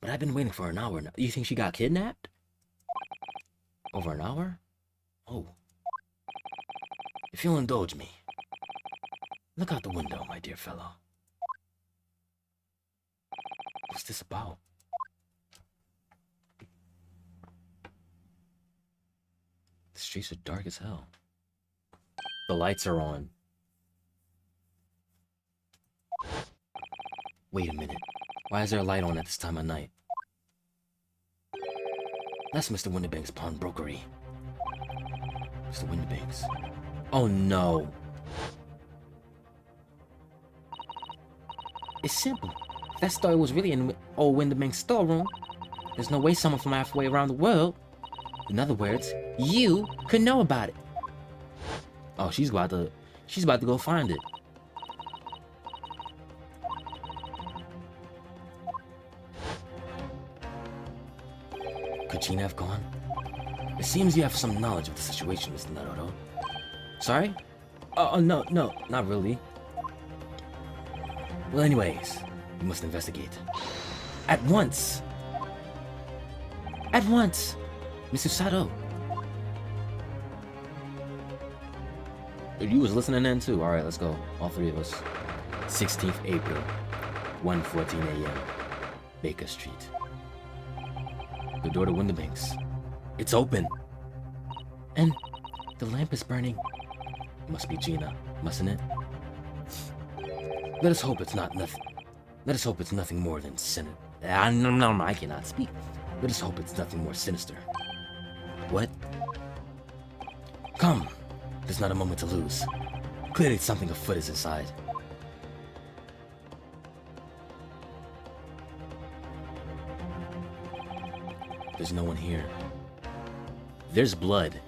But I've been waiting for an hour now. You think she got kidnapped? Over an hour? Oh. If you'll indulge me, look out the window, my dear fellow. What's this about? The streets are dark as hell. The lights are on. Wait a minute. Why is there a light on at this time of night? That's Mr. Windibank's pawnbrokery. Mr. Windibank's. Oh no. It's simple. If that story was really in old Windibank's storeroom, there's no way someone from halfway around the world, in other words, you, could know about it. Oh, she's about to go find it. Could Gina have gone? It seems you have some knowledge of the situation, Mr. Naruto. Sorry? Oh, no, not really. Well, anyways, we must investigate. At once! At once! Mr. Sato. You was listening then too. Alright, let's go. All three of us. 16th April, 1:14 a.m. Baker Street. The door to Windibank's. It's open! And the lamp is burning. Must be Gina, mustn't it? Let us hope it's not nothing. Let us hope it's nothing more than sinister. No, I cannot speak. Let us hope it's nothing more sinister. What? Come. There's not a moment to lose. Clearly something afoot is inside. There's no one here. There's blood.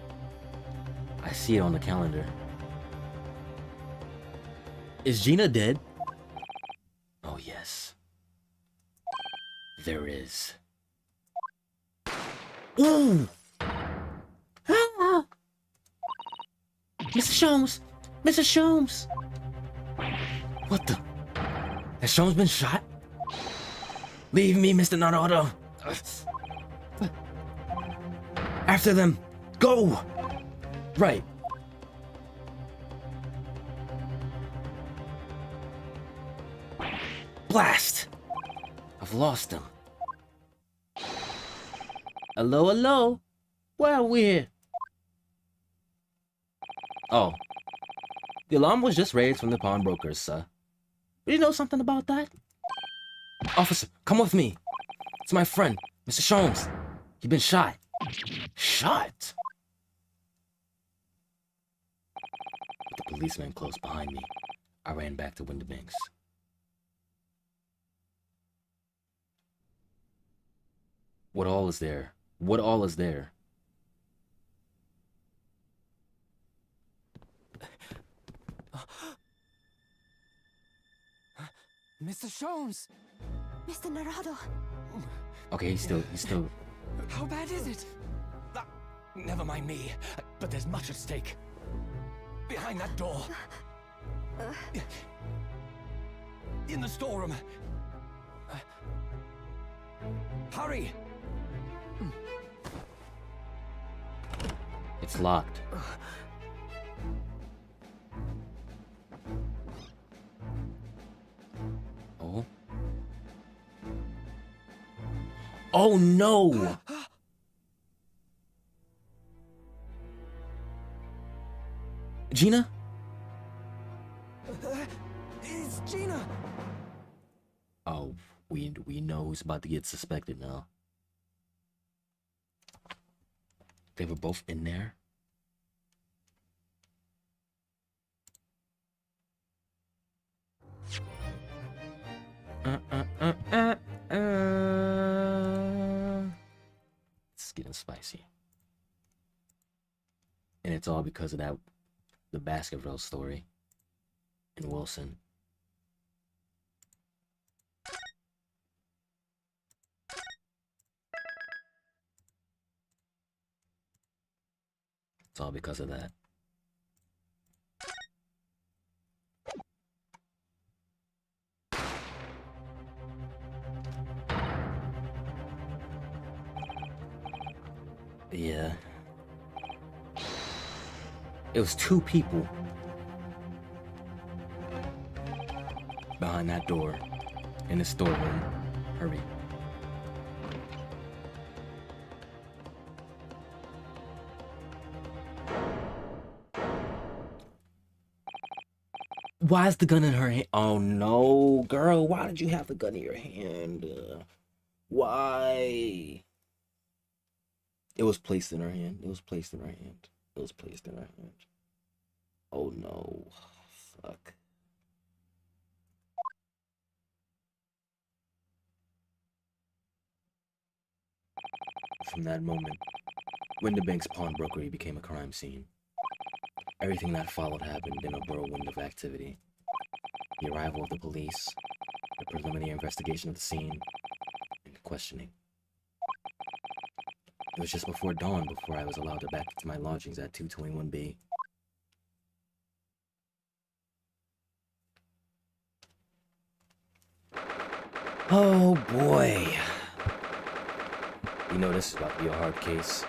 I see it on the calendar. Is Gina dead? Oh yes. There is. Ooh! Ah! Mr. Sholmes! Mr. Sholmes! What the? Has Sholmes been shot? Leave me, Mr. Naruto! After them! Go! Right. Blast! I've lost him. Hello, hello? Why are we here? Oh. The alarm was just raised from the pawnbrokers, sir. Do you know something about that? Officer, come with me. It's my friend, Mr. Sholmes. He's been shot. Shot? With the policeman close behind me, I ran back to Windibank's. What all is there? What all is there? Mr. Sholmes! Mr. Naruto! Okay, he's still... How bad is it? Never mind me, but there's much at stake. Behind that door. In the storeroom. Hurry! It's locked. Oh. Oh no! Gina? It's Gina! Oh, we know who's about to get suspected now. They were both in there. It's getting spicy. And it's all because of the Baskerville story in Wilson. It's all because of that. Yeah. It was two people behind that door in the storeroom. Hurry. Why is the gun in her hand? Oh no, girl, why did you have the gun in your hand? Why? It was placed in her hand. It was placed in her hand. It was placed in her hand. Oh no. Fuck. From that moment, Winterbank's pawnbrokery became a crime scene. Everything that followed happened in a whirlwind of activity. The arrival of the police, the preliminary investigation of the scene, and questioning. It was just before dawn before I was allowed to back to my lodgings at 221B. Oh boy. You know this is about to be a hard case.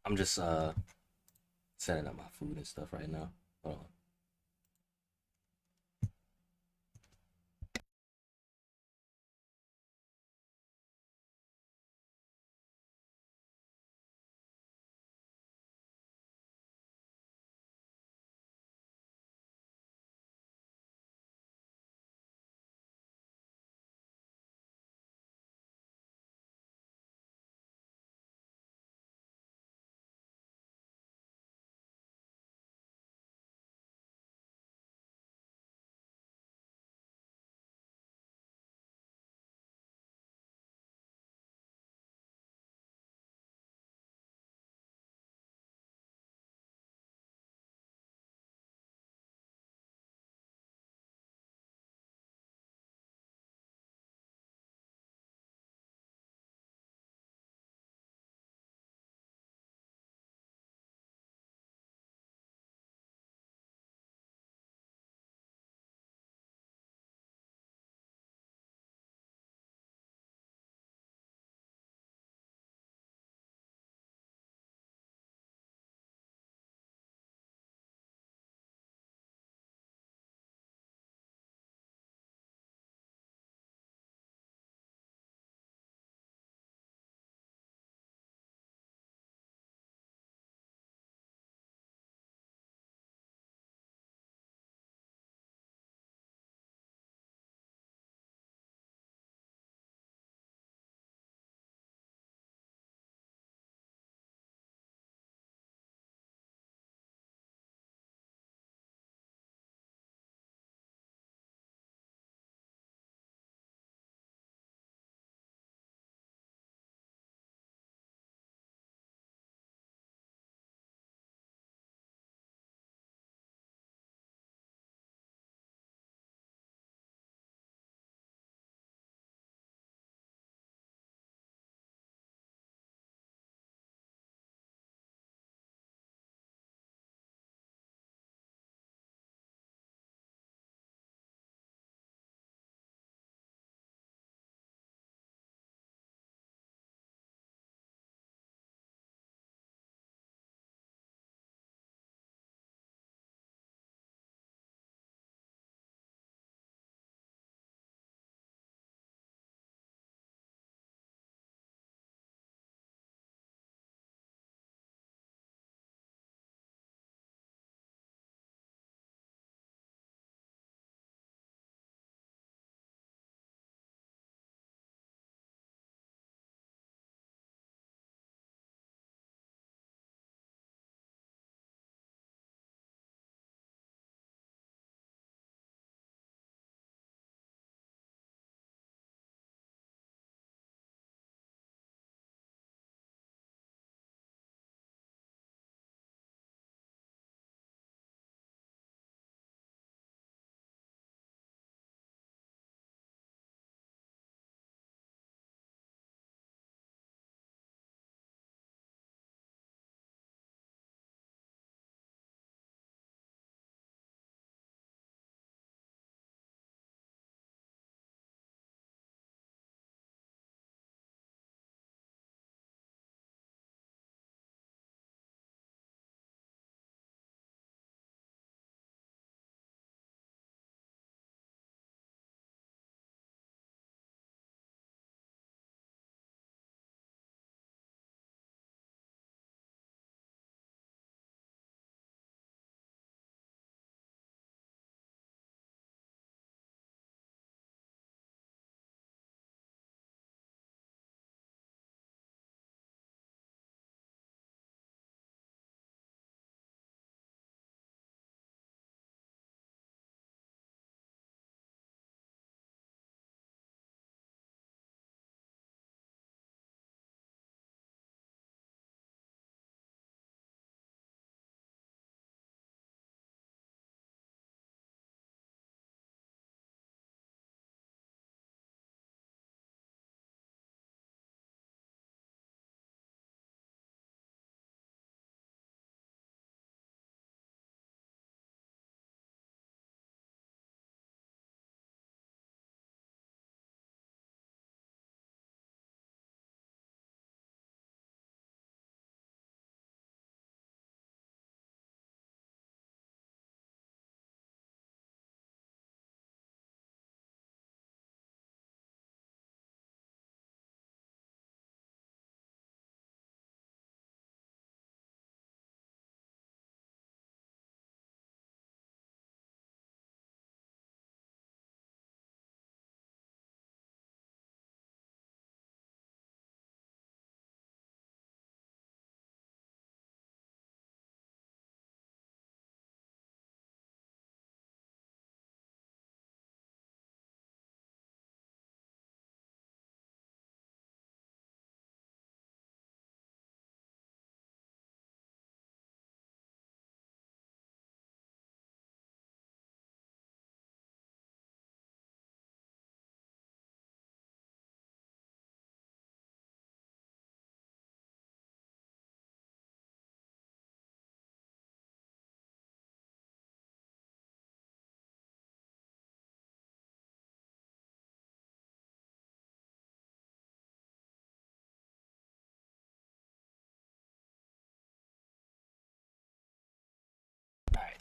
I'm just setting up my food and stuff right now. Hold on.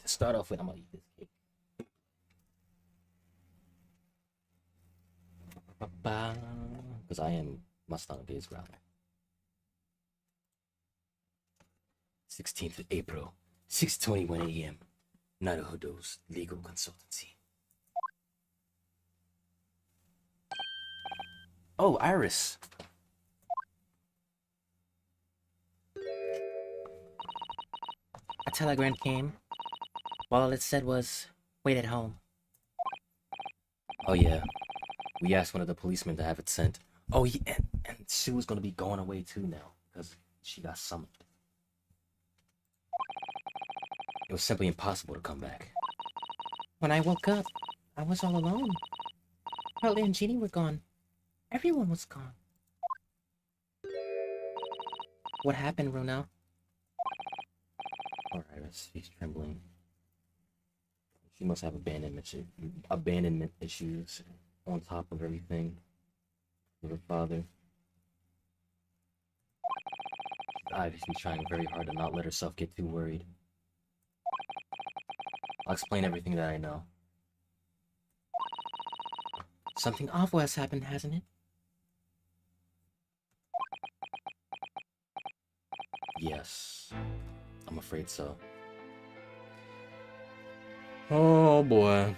To start off with, I'm gonna eat this cake. Because my stomach is growling. 16th of April, 6:21 a.m. Naruhodo's legal consultancy. Oh, Iris. A telegram came. All it said was, wait at home. Oh yeah, we asked one of the policemen to have it sent. Oh, and Sue was gonna be going away too now because she got summoned. It was simply impossible to come back. When I woke up, I was all alone. Hartley and Jeannie were gone. Everyone was gone. What happened, Ronel? Poor Iris, she's trembling. She must have abandonment issues on top of everything with her father. She's obviously trying very hard to not let herself get too worried. I'll explain everything that I know. Something awful has happened, hasn't it? Yes, I'm afraid so. Oh boy.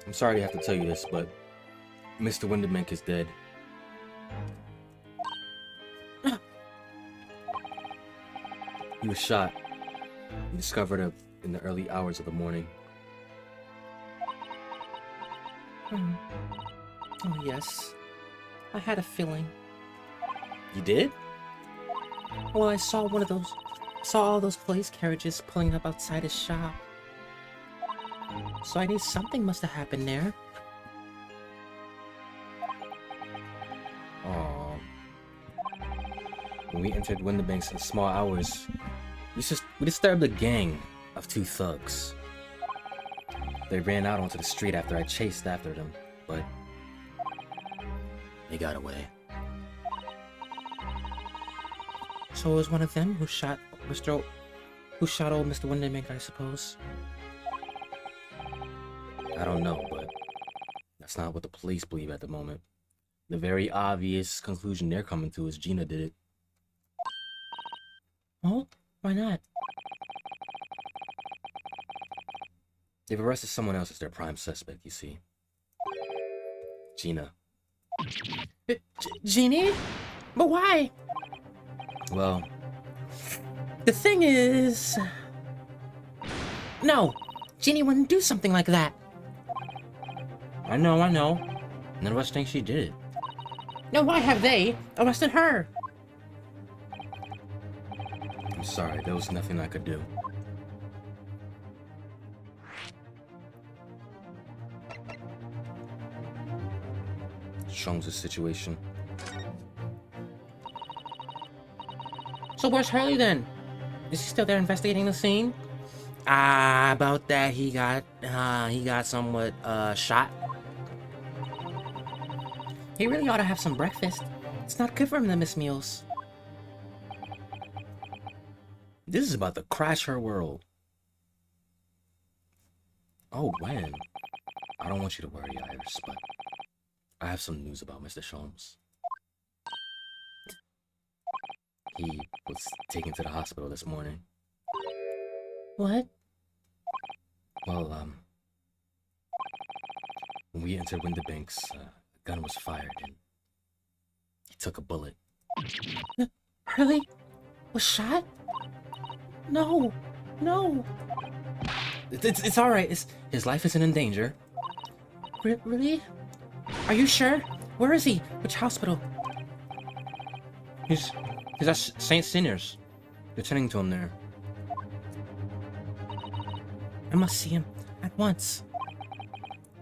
I'm sorry to have to tell you this, but Mr. Windermink is dead. He was shot and discovered in the early hours of the morning. Oh, yes. I had a feeling. You did? Well, I saw all those police carriages pulling up outside his shop. So I knew something must have happened there. Aww. When we entered Winderbank's in small hours, we disturbed a gang of 2 thugs. They ran out onto the street after I chased after them, but they got away. So it was one of them who shot old Mr. Windermink, I suppose. I don't know, but that's not what the police believe at the moment. The very obvious conclusion they're coming to is Gina did it. Oh? Why not? They've arrested someone else as their prime suspect, you see. Gina. Jeannie? But why? Well, The thing is... No! Jeannie wouldn't do something like that. I know. None of us think she did it. Now why have they arrested her? I'm sorry, there was nothing I could do. Sholmes' situation. So where's Hurley then? Is he still there investigating the scene? About that he got somewhat shot. He really ought to have some breakfast. It's not good for him to miss meals. This is about to crash her world. Oh, when? I don't want you to worry, Iris, but I have some news about Mr. Sholmes. He was taken to the hospital this morning. What? Well, when we entered Winderbank's, a gun was fired and he took a bullet. Hurley was shot? No. It's all right. His life isn't in danger. Really? Are you sure? Where is he? Which hospital? He's at St. Sinner's. They're tending to him there. I must see him at once.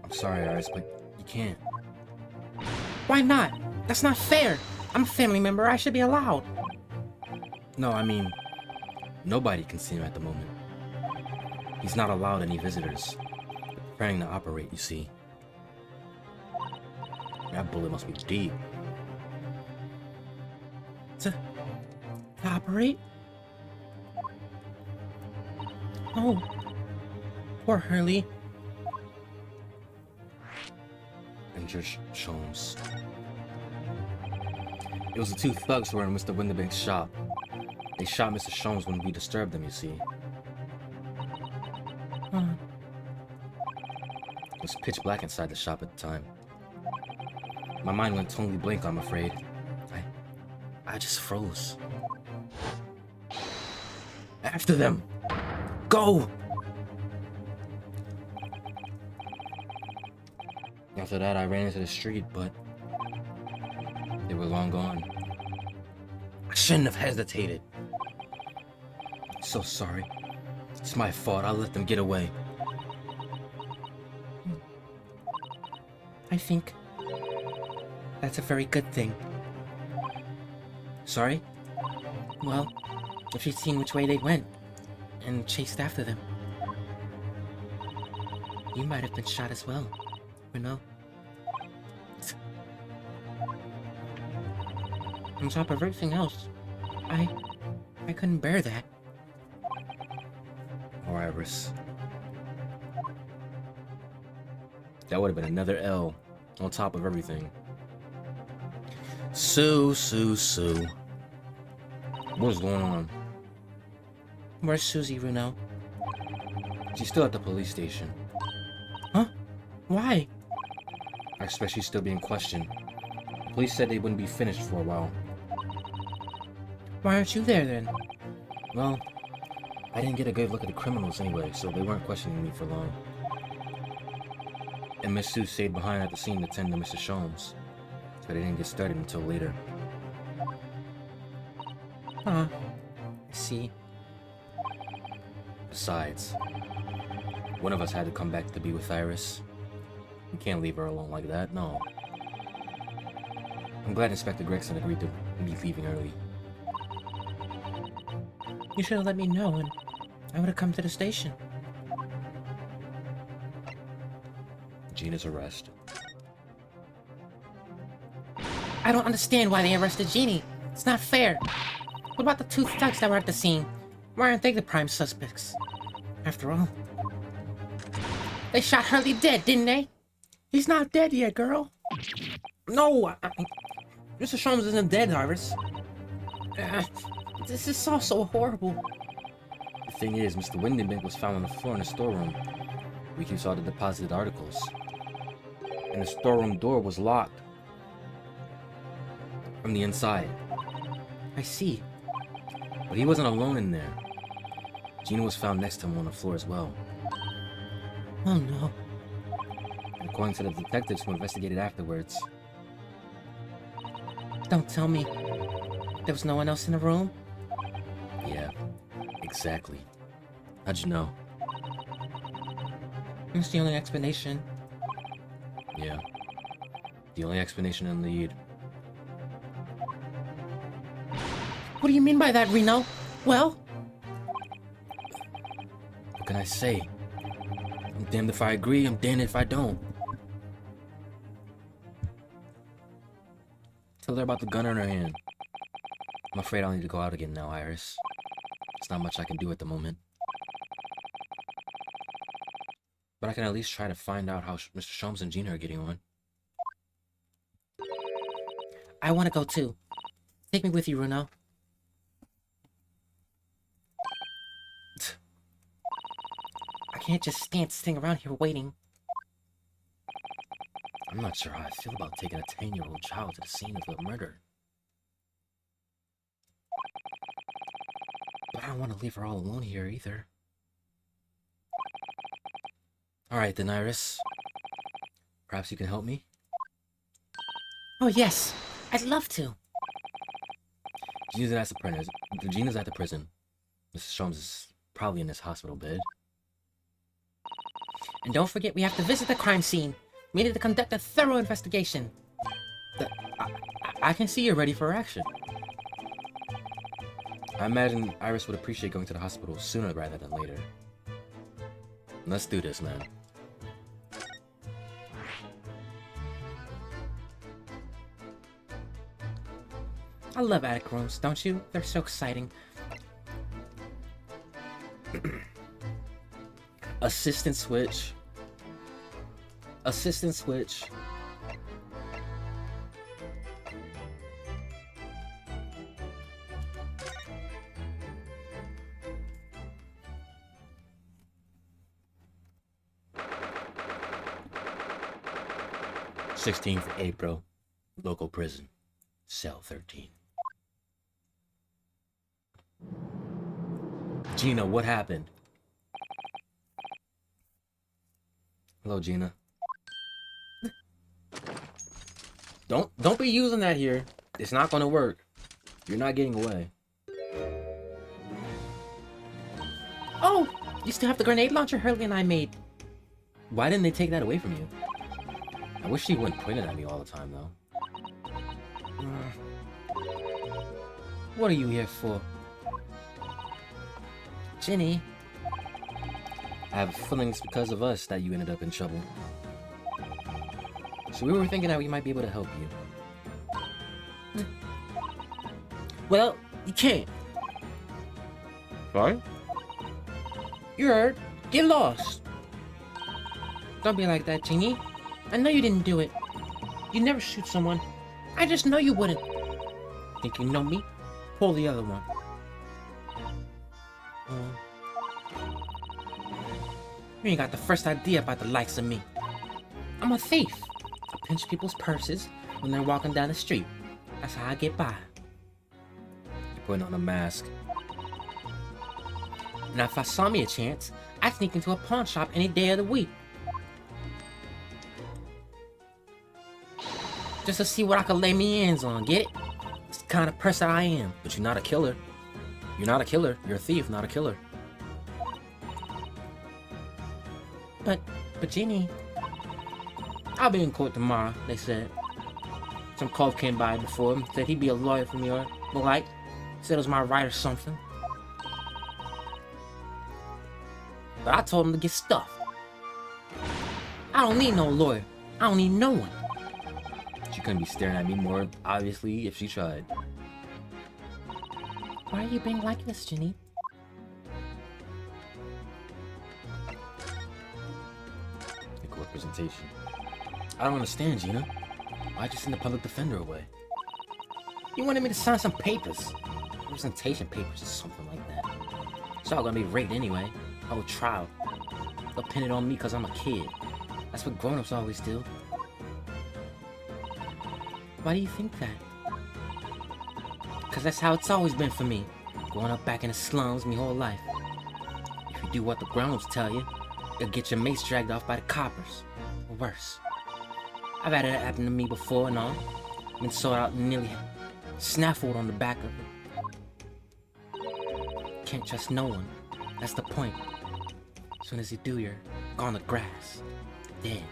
I'm sorry, Iris, but you can't. Why not? That's not fair. I'm a family member. I should be allowed. No, I mean, nobody can see him at the moment. He's not allowed any visitors. They're preparing to operate, you see. That bullet must be deep. To operate? Oh, poor Hurley. Injured Sholmes. It was the two thugs who were in Mr. Winterbank's shop. They shot Mr. Sholmes when we disturbed them, you see. Huh. It was pitch black inside the shop at the time. My mind went totally blank, I'm afraid. I just froze. After them! Go! After that, I ran into the street, but they were long gone. I shouldn't have hesitated. I'm so sorry. It's my fault. I let them get away. I think that's a very good thing. Sorry? Well, if you'd seen which way they went and chased after them, you might have been shot as well, you know? On top of everything else, I couldn't bear that. Or Iris. That would have been another L on top of everything. Sue. What's going on? Where's Susie, Runo? She's still at the police station. Huh? Why? I expect she's still being questioned. The police said they wouldn't be finished for a while. Why aren't you there then? Well, I didn't get a good look at the criminals anyway, so they weren't questioning me for long. And Miss Sue stayed behind at the scene to tend to Mr. Sholmes, so they didn't get started until later. Huh. I see. Besides, one of us had to come back to be with Iris. We can't leave her alone like that, no. I'm glad Inspector Gregson agreed to me leaving early. You should have let me know and I would have come to the station. Gina's arrest. I don't understand why they arrested Jeannie. It's not fair. What about the two thugs that were at the scene? Why aren't they the prime suspects? After all, they shot Hurley dead, didn't they? He's not dead yet, girl. No, Mr. Sholmes isn't dead, Iris. This is all so horrible. The thing is, Mr. Windenbank was found on the floor in the storeroom. We saw the deposited articles. And the storeroom door was locked from the inside. I see. But he wasn't alone in there. Gina was found next to him on the floor as well. Oh no. And according to the detectives who investigated afterwards, Don't tell me. There was no one else in the room? yeah, exactly. How'd you know? That's the only explanation. Yeah. The only explanation in the lead. What do you mean by that, Reno? Well? What can I say? I'm damned if I agree, I'm damned if I don't. Tell her about the gun in her hand. I'm afraid I'll need to go out again now, Iris. There's not much I can do at the moment. But I can at least try to find out how Mr. Sholmes and Gina are getting on. I want to go too. Take me with you, Reno. I can't just stand sitting around here waiting. I'm not sure how I feel about taking a 10-year-old child to the scene of the murder. But I don't want to leave her all alone here either. Alright then, Iris. Perhaps you can help me? Oh yes, I'd love to. Gina's at the prison. Mrs. Sholmes is probably in this hospital bed. And don't forget we have to visit the crime scene. We need to conduct a thorough investigation. I can see you're ready for action. I imagine Iris would appreciate going to the hospital sooner rather than later. Let's do this, man. I love attic rooms, don't you? They're so exciting. Assistant switch. Assistant switch. April, local prison, cell 13. Gina, what happened? Hello, Gina. Don't be using that here. It's not gonna work. You're not getting away. Oh, you still have the grenade launcher Hurley and I made. Why didn't they take that away from you? I wish she wouldn't point it at me all the time, though. What are you here for? Ginny. I have feelings because of us that you ended up in trouble. So we were thinking that we might be able to help you. Well, you can't. Sorry? You heard. Get lost. Don't be like that, Ginny. I know you didn't do it. You never shoot someone. I just know you wouldn't. Think you know me? Pull the other one. You ain't got the first idea about the likes of me. I'm a thief. I pinch people's purses when they're walking down the street. That's how I get by. You're putting on a mask. Now if I saw me a chance, I'd sneak into a pawn shop any day of the week. Just to see what I could lay me hands on, get it? It's the kind of person I am. But you're not a killer. You're not a killer. You're a thief, not a killer. But Ginny, I'll be in court tomorrow, they said. Some cove came by before him, said he'd be a lawyer for me or the like. Said it was my right or something. But I told him to get stuffed. I don't need no lawyer. I don't need no one. She couldn't be staring at me more, obviously, if she tried. Why are you being like this, Ginny? Equal representation. I don't understand, Gina. Why'd you send the public defender away? You wanted me to sign some papers. Representation papers or something like that. It's all gonna be raped anyway. Whole trial. They'll pin it on me because I'm a kid. That's what grown-ups always do. Why do you think that? Because that's how it's always been for me. Growing up back in the slums my whole life. If you do what the grown-ups tell you, you'll get your mates dragged off by the coppers. Or worse. I've had it happen to me before and all. Been sold out and nearly snaffled on the back of it. Can't trust no one. That's the point. As soon as you do, you're on the grass. Dead.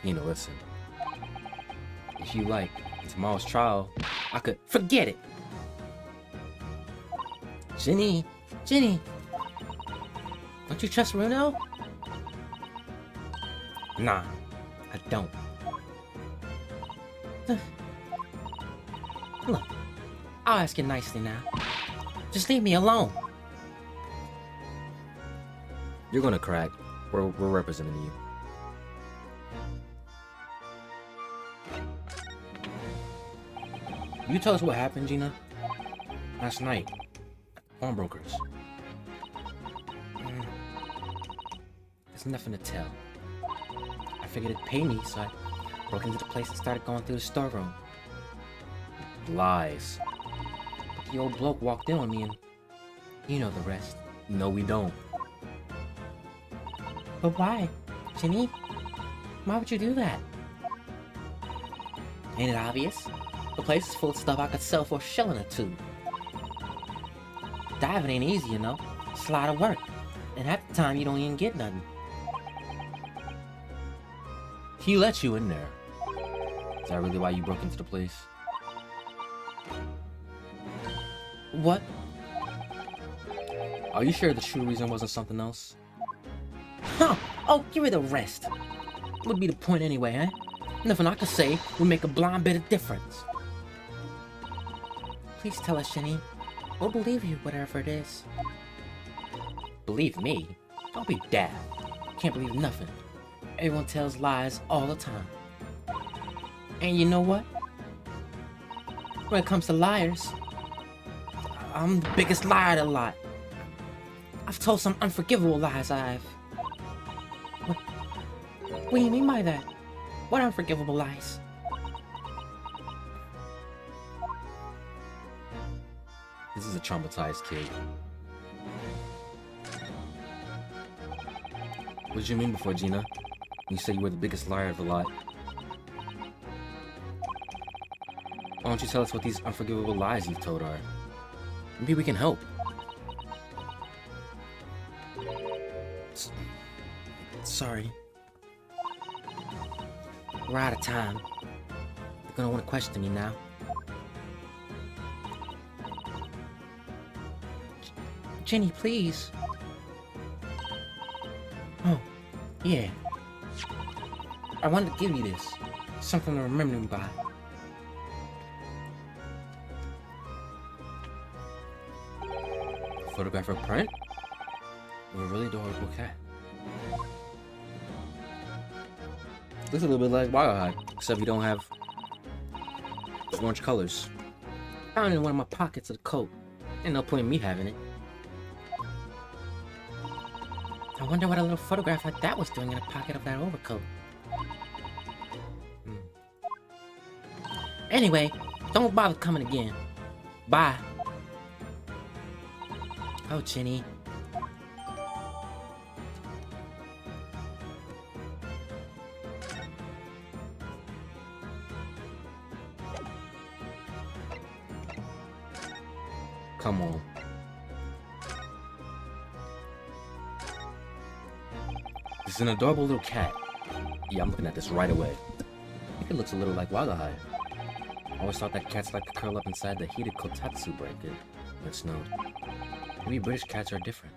Nina, listen. If you like, in tomorrow's trial, I could... Forget it! Ginny! Ginny! Don't you trust Bruno? Nah, I don't. Look, I'll ask you nicely now. Just leave me alone. You're gonna crack. We're representing you. You tell us what happened, Gina? Last night. Pawnbrokers. There's nothing to tell. I figured it'd pay me, so I broke into the place and started going through the storeroom. Lies. But the old bloke walked in on me and you know the rest. No, we don't. But why? Ginny? Why would you do that? Ain't it obvious? The place is full of stuff I could sell for a shilling or two. Diving ain't easy, you know. It's a lot of work. And half the time you don't even get nothing. He let you in there. Is that really why you broke into the place? What? Are you sure the true reason wasn't something else? Huh! Oh, give me the rest. What would be the point anyway, huh? Nothing I could say would make a blind bit of difference. Please tell us, Jenny. We'll believe you, whatever it is. Believe me? Don't be daft. Can't believe nothing. Everyone tells lies all the time. And you know what? When it comes to liars, I'm the biggest liar of the lot. I've told some unforgivable lies. What do you mean by that? What unforgivable lies? This is a traumatized kid. What did you mean before, Gina? You said you were the biggest liar of the lot. Why don't you tell us what these unforgivable lies you've told are? Maybe we can help. Sorry. We're out of time. You're gonna want to question me now. Jenny, please. Oh, yeah. I wanted to give you this. Something to remember me by. Photograph or print? Of a really adorable cat. Looks a little bit like Wild, except you don't have orange colors. Found it in one of my pockets of the coat. Ain't no point in me having it. I wonder what a little photograph like that was doing in the pocket of that overcoat. Anyway, don't bother coming again. Bye. Oh, Jenny. Come on. This is an adorable little cat. Yeah, I'm looking at this right away. I think it looks a little like Wild. I always thought that cats like to curl up inside the heated kotatsu blanket when it snowed. Maybe British cats are different.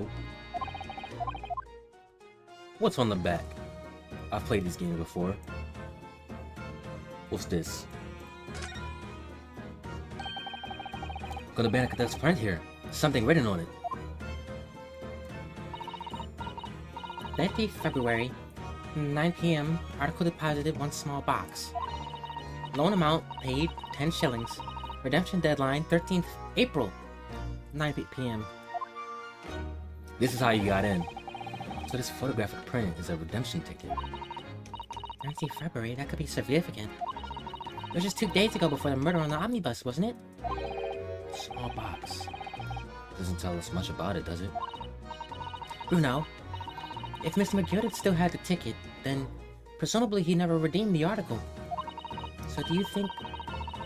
Oh. What's on the back? I've played this game before. What's this? Got a banner that's print here. Something written on it. 19th February, 9 p.m. Article deposited 1 small box. Loan amount paid 10 shillings. Redemption deadline 13th April, 9 p.m. This is how you got in. So this photographic print is a redemption ticket. 19th February, that could be significant. It was just 2 days ago before the murder on the omnibus, wasn't it? Small box. Doesn't tell us much about it, does it? Bruno, if Mr. McGilden still had the ticket, then presumably he never redeemed the article. So do you think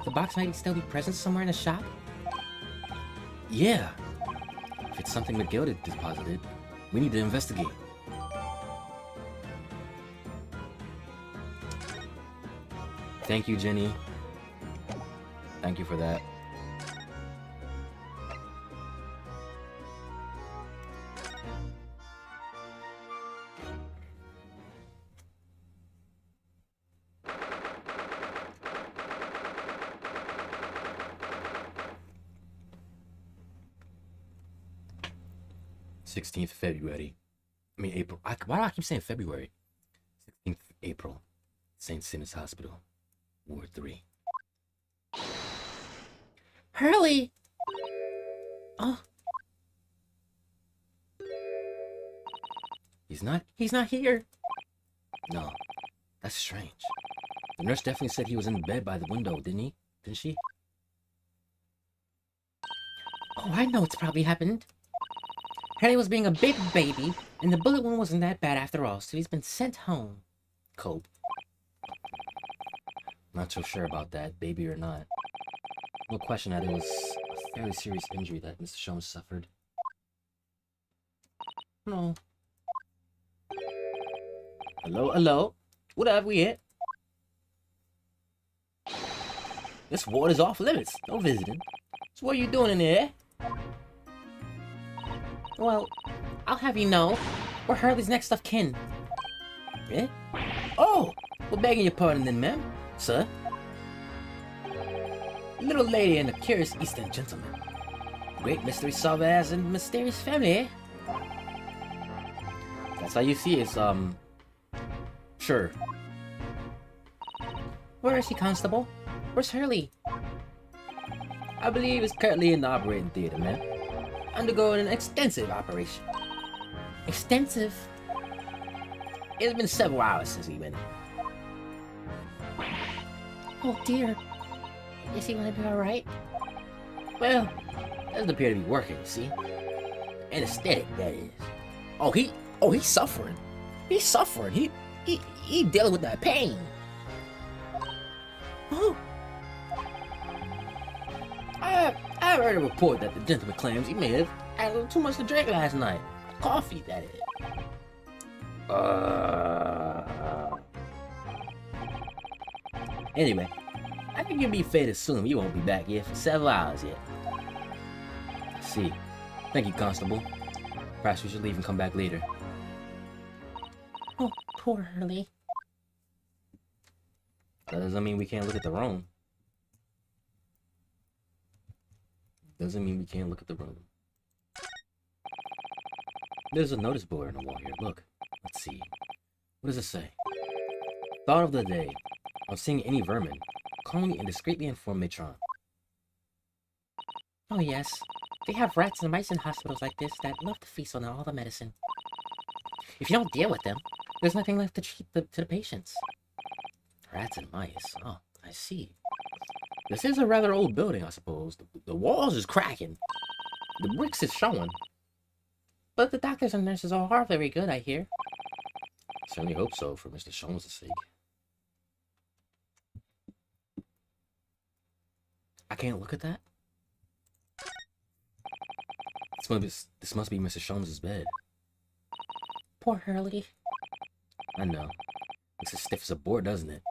the box might still be present somewhere in the shop? Yeah. If it's something McGilden deposited, we need to investigate. Thank you, Jenny. Thank you for that. February. I mean April. Why do I keep saying February? 16th April. St. Simon's Hospital. Ward 3. Hurley! Oh. He's not here. No. That's strange. The nurse definitely said he was in bed by the window, didn't she? Oh, I know what's probably happened. Hurley was being a big baby, and the bullet wound wasn't that bad after all, so he's been sent home. Cope. Not so sure about that, baby or not. No question that it was a fairly serious injury that Mr. Sholmes suffered. No. Hello? What have we hit? This ward is off limits. No visiting. So what are you doing in there? Well, I'll have you know, we're Hurley's next of kin. Eh? Oh! Well, begging your pardon then, ma'am. Sir? Little lady and a curious Eastern gentleman. Great mystery solver as in mysterious family, eh? That's how you see it, sure. Where is he, Constable? Where's Hurley? I believe it's currently in the operating theater, ma'am. Undergoing an extensive operation. Extensive? It's been several hours since he went in. Oh dear. Is he gonna be alright? Well, doesn't appear to be working, you see. Anesthetic, that is. He's suffering. He's suffering. He dealing with that pain. Oh, I heard a report that the gentleman claims he may have had a little too much to drink last night. Coffee, that is. Anyway, I think it'd be fair to assume he won't be back here for several hours yet. I see. Thank you, Constable. Perhaps we should leave and come back later. oh, poor Hurley. That doesn't mean we can't look at the room. Doesn't mean we can't look at the room. There's a notice board on the wall here. Look. Let's see. What does it say? Thought of the day. On seeing any vermin, call me and discreetly inform Matron. Oh yes, they have rats and mice in hospitals like this that love to feast on all the medicine. If you don't deal with them, there's nothing left to treat to the patients. Rats and mice. Oh, I see. This is a rather old building, I suppose. The walls is cracking. The bricks is showing. But the doctors and nurses are very good, I hear. Certainly hope so, for Mr. Sholmes' sake. I can't look at that? This must be Mr. Sholmes' bed. Poor Hurley. I know. Looks as stiff as a board, doesn't it?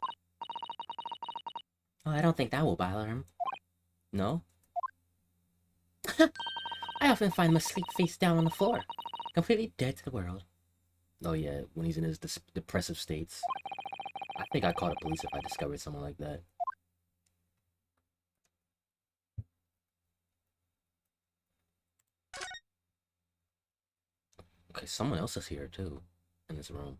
Oh, I don't think that will bother him. No? I often find him asleep face down on the floor, completely dead to the world. Oh yeah, when he's in his depressive states. I think I'd call the police if I discovered someone like that. Okay, someone else is here too, in this room.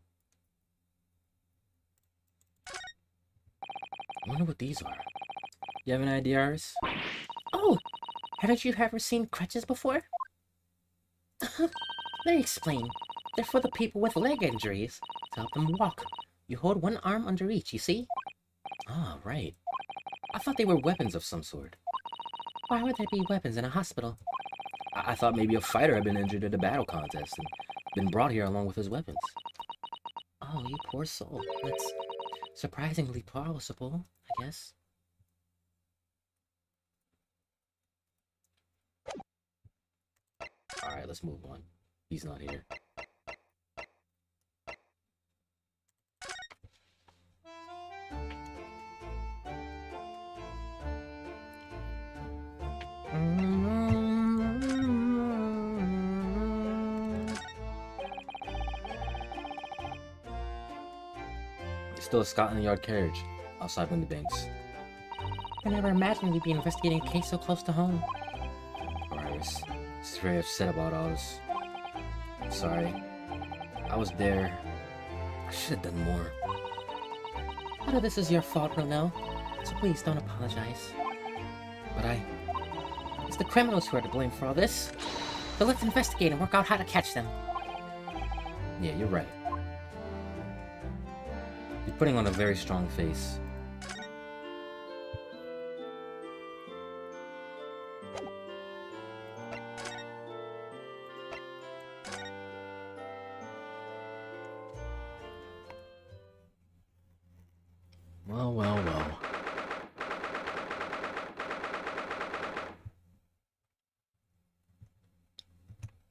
I wonder what these are. You have an idea, Iris? Oh, haven't you ever seen crutches before? Let me explain. They're for the people with leg injuries, to help them walk. You hold one arm under each, you see? Ah, right. I thought they were weapons of some sort. Why would there be weapons in a hospital? I thought maybe a fighter had been injured at a battle contest and been brought here along with his weapons. Oh, you poor soul. That's surprisingly plausible, I guess. Alright, let's move on. He's not here. Still a Scotland Yard carriage outside Windybanks. I never imagined you'd be investigating a case so close to home. Iris, she's very upset about all this. I'm sorry. I was there. I should have done more. None of this is your fault, Ronell, so please don't apologize. But It's the criminals who are to blame for all this. So let's investigate and work out how to catch them. yeah, you're right. You're putting on a very strong face. Well, well, well.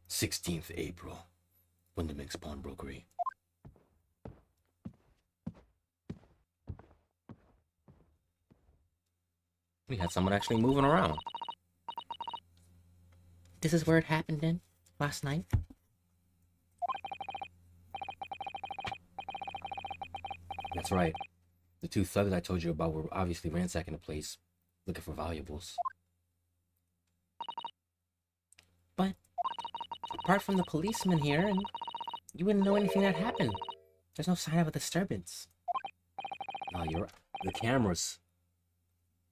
"16th April, Windybanks Pawnbrokery. We had someone actually moving around. This is where it happened then? last night? That's right. The two thugs I told you about were obviously ransacking the place, looking for valuables. But apart from the policeman here, and you wouldn't know anything that happened. There's no sign of a disturbance. No, you're right. The cameras.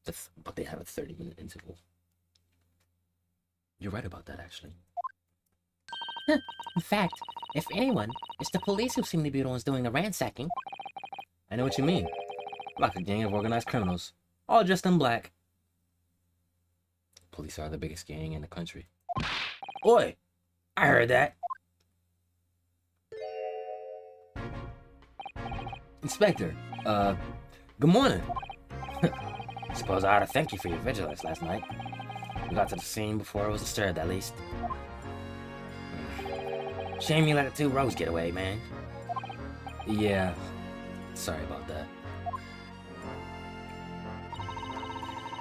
But they have a 30-minute interval. You're right about that, actually. In fact, if anyone, it's the police who seem to be the ones doing the ransacking. I know what you mean. Like a gang of organized criminals, all dressed in black. Police are the biggest gang in the country. Oi! I heard that. Inspector, good morning. Suppose I ought to thank you for your vigilance last night. We got to the scene before it was disturbed, at least. Shame you let the two rogues get away, man. Yeah, sorry about that.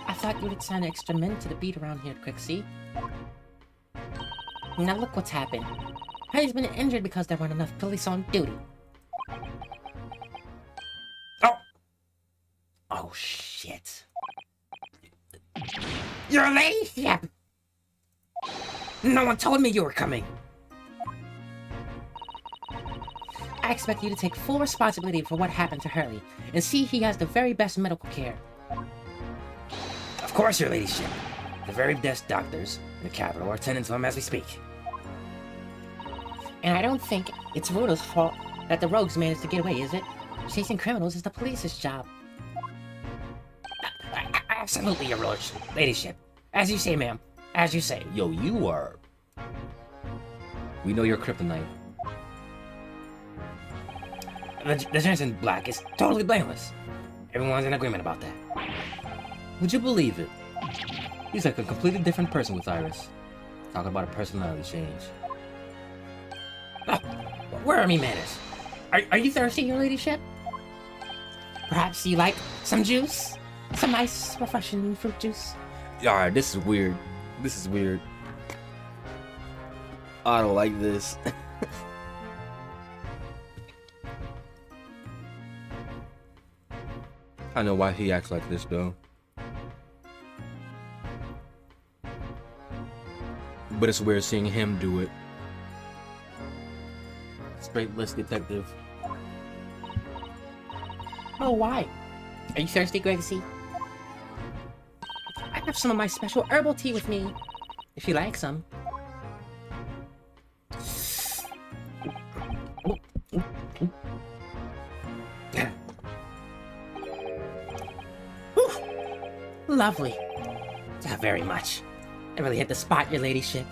I thought you'd assign extra men to the beat around here, Quixie. Now look what's happened. Harry's been injured because there weren't enough police on duty. Oh, shit. Your ladyship! No one told me you were coming! I expect you to take full responsibility for what happened to Hurley, and see he has the very best medical care. Of course, your ladyship. The very best doctors in the capital are attending to him as we speak. And I don't think it's Rudo's fault that the rogues managed to get away, is it? Chasing criminals is the police's job. Absolutely, your ladyship. As you say, ma'am. As you say. Yo, you are... We know you're kryptonite. The gents in black is totally blameless. Everyone's in agreement about that. Would you believe it? He's like a completely different person with Iris. Talking about a personality change. Oh, where are me manners? Are you thirsty, your ladyship? Perhaps you like some juice? Some nice, refreshing fruit juice? Alright, this is weird. This is weird. I don't like this. I know why he acts like this, though. But it's weird seeing him do it. Straight list detective. Oh, why? Are you thirsty, Gracie? I have some of my special herbal tea with me, if you like some. Lovely. Very much. I really hit the spot, your ladyship.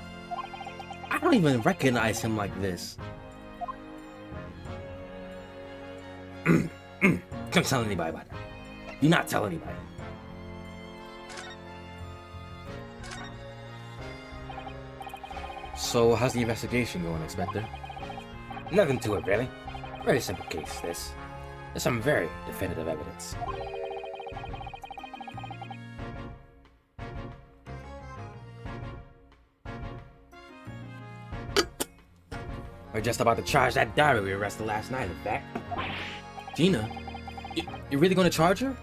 I don't even recognize him like this. Don't tell anybody about that. Do not tell anybody. So, how's the investigation going, Inspector? Nothing to it, really. Very simple case, this. There's some very definitive evidence. We're just about to charge that diary we arrested last night, in fact. Gina? You're really gonna charge her?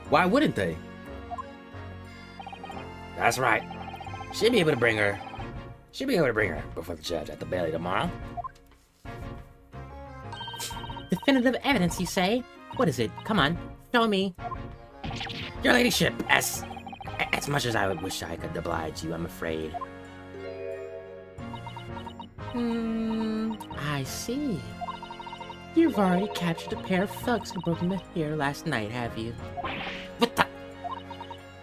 Why wouldn't they? That's right. She'll be able to bring her before the judge at the Bailey tomorrow. Definitive evidence, you say? What is it? Come on, show me. Your ladyship, as much as I would wish I could oblige you, I'm afraid. I see. You've already captured a pair of thugs who broke into here last night, have you? What the?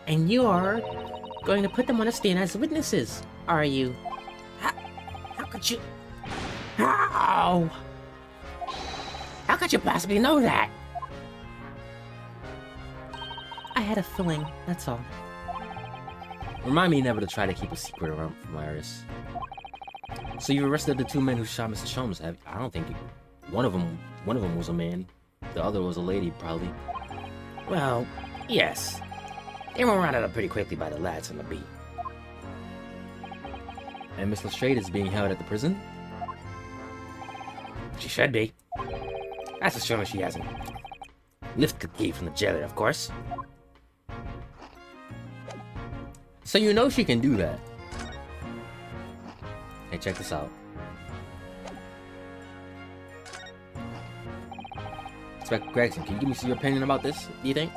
And you're going to put them on a stand as witnesses, are you? How could you? How? How could you possibly know that? I had a feeling, that's all. Remind me never to try to keep a secret around from Iris. So you arrested the two men who shot Mr. Sholmes. I don't think one of them was a man. The other was a lady, probably. Well, yes. They were rounded up pretty quickly by the lads on the beat. And Miss Lestrade is being held at the prison? She should be. That's assuming she hasn't lifted the key from the jailer, of course. So you know she can do that. Hey, check this out. Inspector Gregson, can you give me your opinion about this, do you think?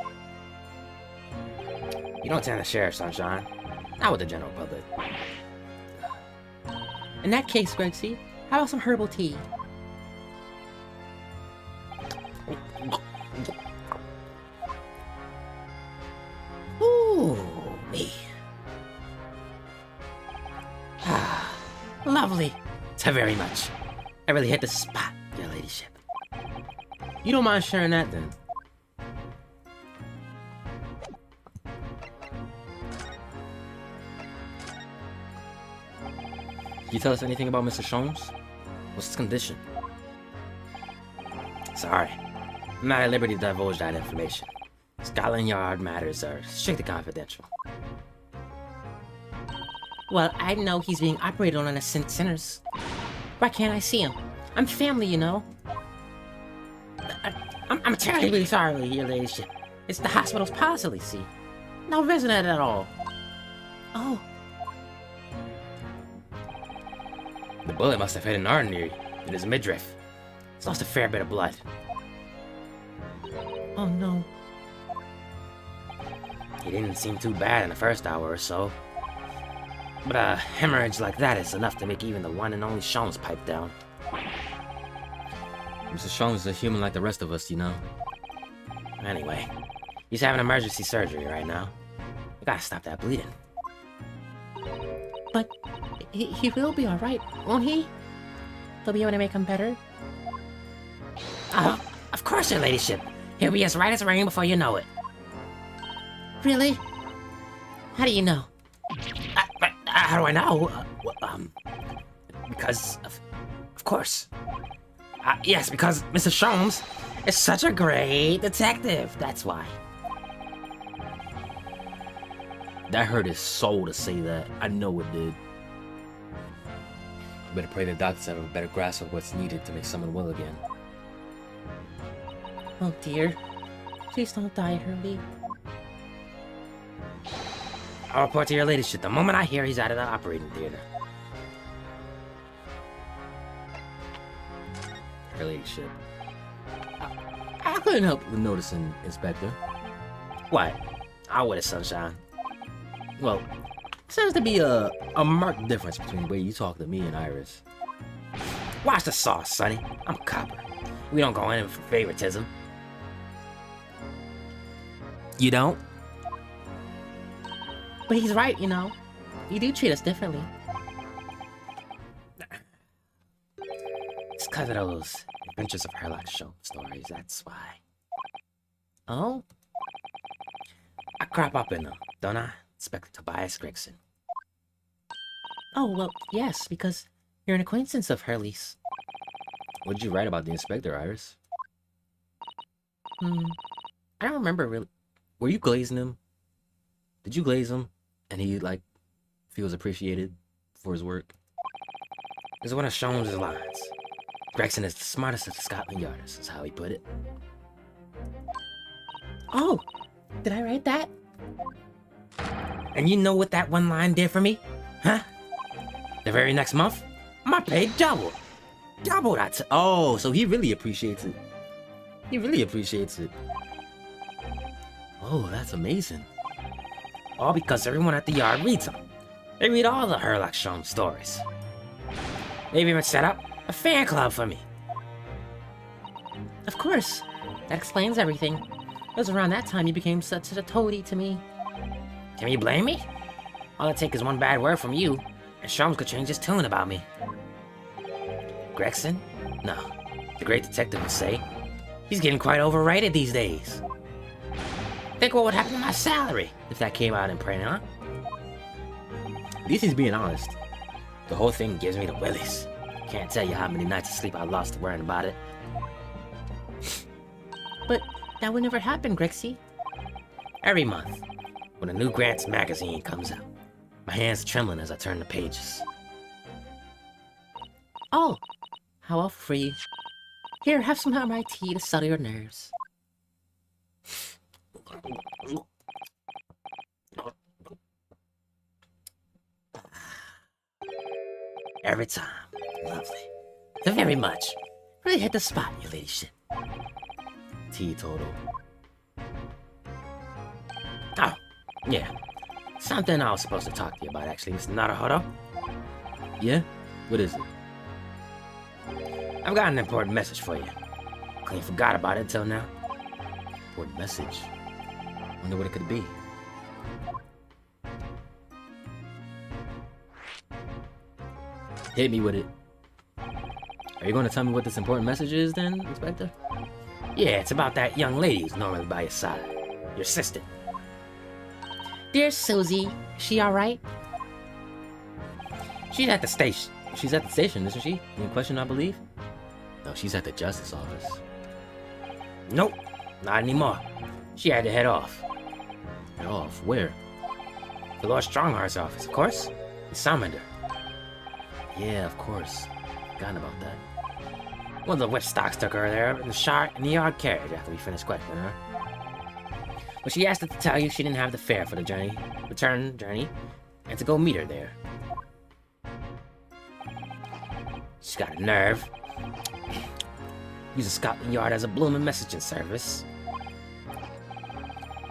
You don't tend to share, Sunshine. Not with the general public. In that case, Gregsy, how about some herbal tea? Ooh, me. Lovely. So very much. I really hit the spot, your ladyship. You don't mind sharing that then? Can you tell us anything about Mr. Sholmes? What's his condition? Sorry. I'm not at liberty to divulge that information. Scotland Yard matters are strictly confidential. Well, I know he's being operated on as sinners. Why can't I see him? I'm family, you know. I'm terribly sorry, your ladyship. It's the hospital's policy, see. No resonant at all. Oh, The bullet must have hit an artery in his midriff. He's lost a fair bit of blood. oh no. He didn't seem too bad in the first hour or so. But a hemorrhage like that is enough to make even the one and only Sholmes pipe down. Mr. Sholmes is a human like the rest of us, you know. Anyway, he's having emergency surgery right now. We gotta stop that bleeding. But he will be alright, won't he? They'll be able to make him better. Of course, your ladyship. He'll be as right as rain before you know it. Really? How do you know? How do I know? Because of course. Yes, because Mr. Sholmes is such a great detective. That's why. That hurt his soul to say that. I know it did. Better pray the doctors have a better grasp of what's needed to make someone well again. Oh dear. Please don't die, Hurley. I'll report to your ladyship the moment I hear he's out of the operating theater. Her ladyship. I couldn't help but noticing, Inspector. What? I'll with it, Sunshine. Well, seems to be a marked difference between the way you talk to me and Iris. Watch the sauce, Sonny. I'm a copper. We don't go in for favoritism. You don't? But he's right, you know. You do treat us differently. It's because of those Adventures of Sherlock Holmes stories, that's why. Oh? I crop up in them, don't I, Inspector Tobias Gregson? Oh, well, yes, because you're an acquaintance of Hurley's. What did you write about the inspector, Iris? I don't remember really. Were you glazing him? Did you glaze him? And he, like, feels appreciated for his work? It's one of Sholmes' lines. Gregson is the smartest of the Scotland Yarders, is how he put it. Oh, did I write that? And you know what that one line did for me? Huh? The very next month, my pay doubled. Doubled, Oh, so he really appreciates it. He really appreciates it. Oh, that's amazing. all because everyone at the yard reads them. They read all the Sherlock Holmes stories. They've even set up a fan club for me. Of course. That explains everything. It was around that time you became such a toady to me. Can you blame me? All it takes is one bad word from you, and Sholmes could change his tune about me. Gregson? No. The great detective would say. He's getting quite overrated these days. Think what would happen to my salary if that came out in print, huh? At least he's being honest. The whole thing gives me the willies. Can't tell you how many nights of sleep I lost worrying about it. But that would never happen, Grexy. Every month, when a new Grants magazine comes out, my hands are trembling as I turn the pages. Oh, how awful for you. Here, have some of my tea to settle your nerves. Every time. Lovely. Very much. Really hit the spot, your ladyship. Teetotal. Oh, yeah. Something I was supposed to talk to you about, actually, Mr. Naruhodo. Yeah? What is it? I've got an important message for you. Clean forgot about it till now. Important message. Wonder what it could be. Hit me with it. Are you going to tell me what this important message is then, Inspector? Yeah, it's about that young lady who's normally by your side. Your sister. Dear Susie, she alright? She's at the station. She's at the station, isn't she? In question, I believe? No, she's at the justice office. Nope, not anymore. She had to head off. Head off? Where? The Lord Strongheart's office, of course. He summoned her. Yeah, of course. Forgotten about that. One of the Whipstocks took her there in the yard carriage after we finished questioning her. But she asked us to tell you she didn't have the fare for the return journey, and to go meet her there. She's got a nerve. Use a Scotland Yard as a blooming messaging service.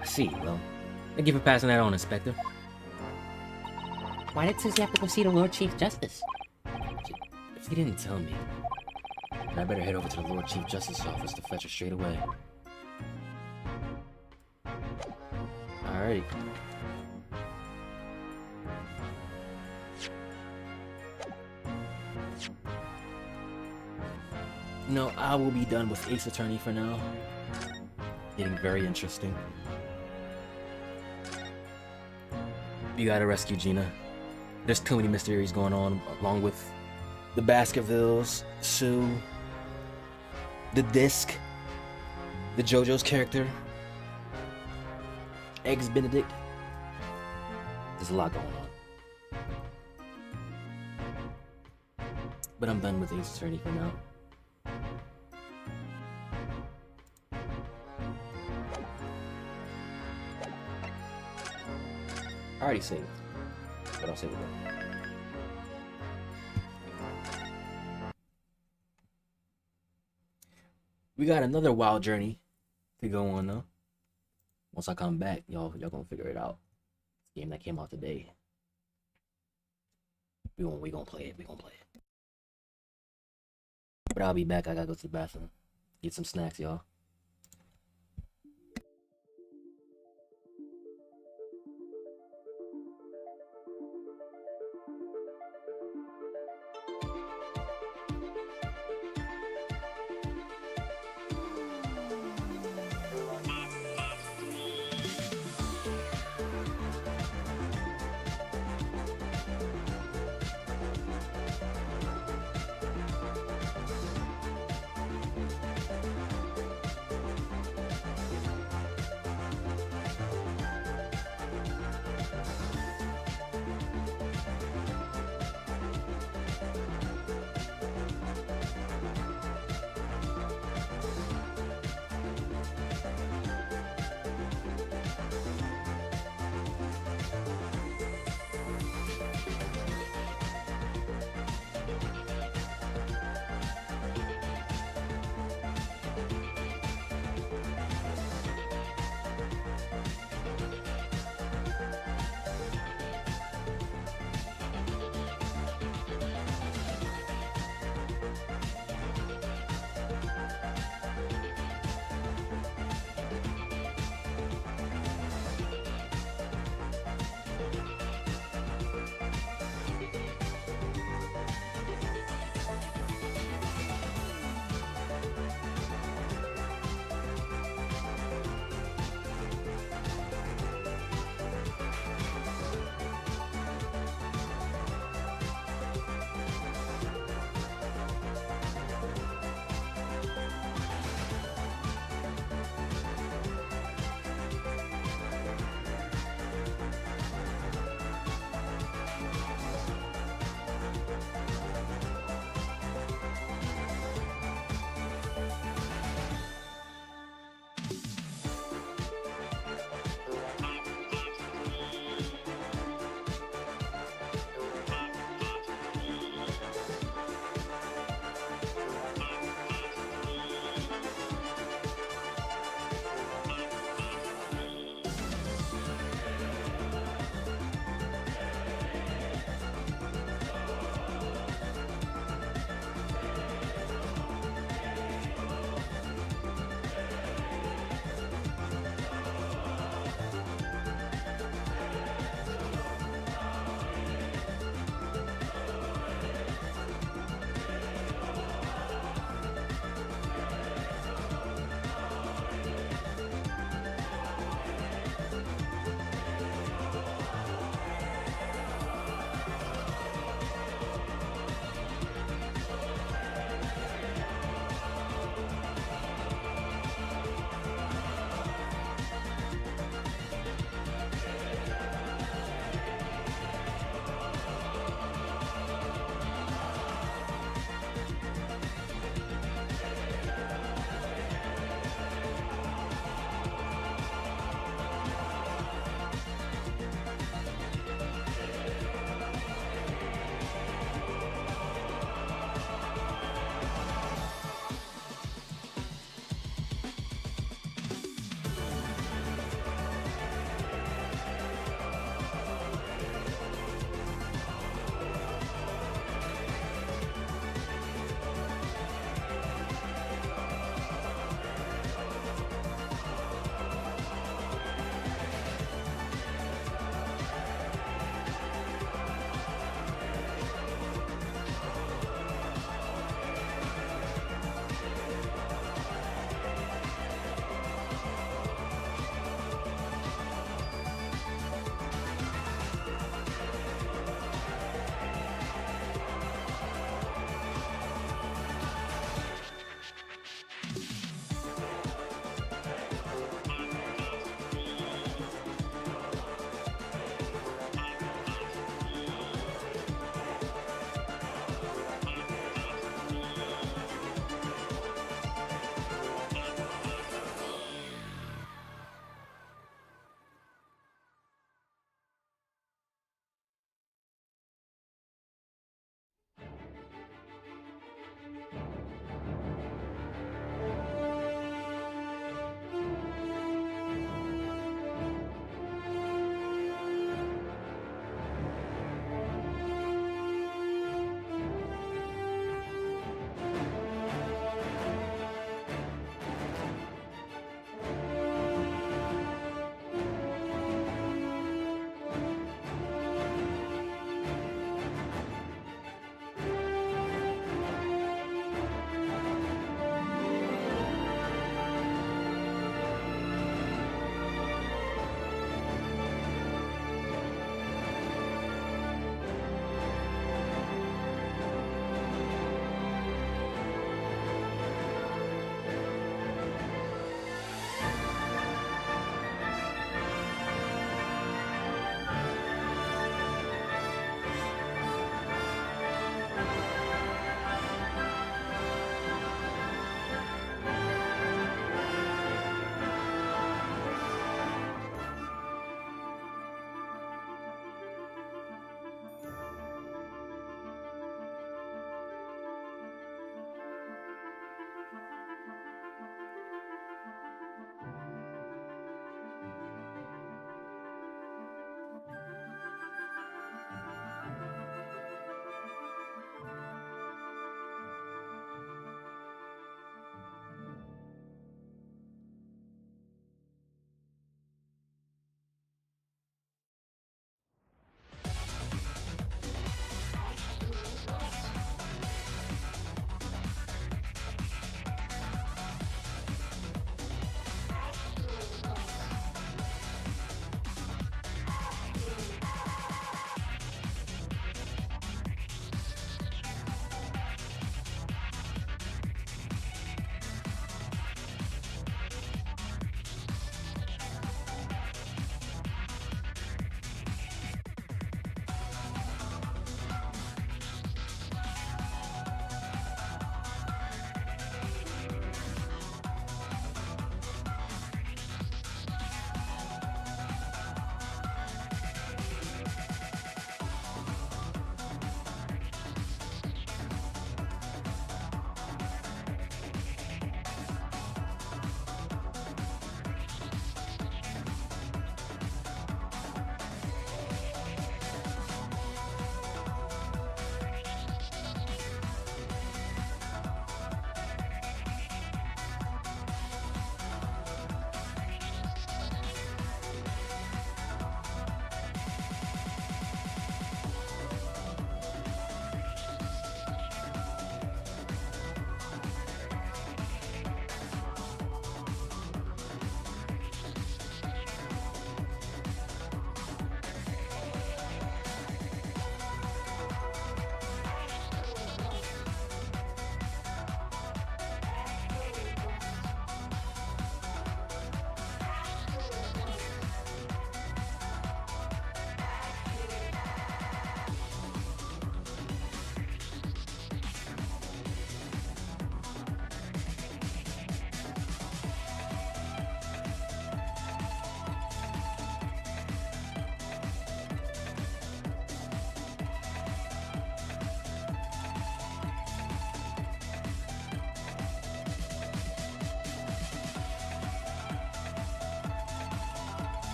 I see, well, thank you for passing that on, Inspector. Why did Susie have to go see the Lord Chief Justice? If you didn't tell me, then I better head over to the Lord Chief Justice office to fetch her straight away. Alrighty. No, I will be done with Ace Attorney for now. Getting very interesting. You gotta rescue Gina. There's too many mysteries going on, along with the Baskervilles, Sue, the disc, the JoJo's character, Eggs Benedict. There's a lot going on. But I'm done with Ace Attorney for now. I already saved, but I'll save it again. We got another wild journey to go on though. Once I come back, y'all gonna figure it out. Game that came out today. We gonna play it. But I'll be back. I gotta go to the bathroom. Get some snacks, y'all.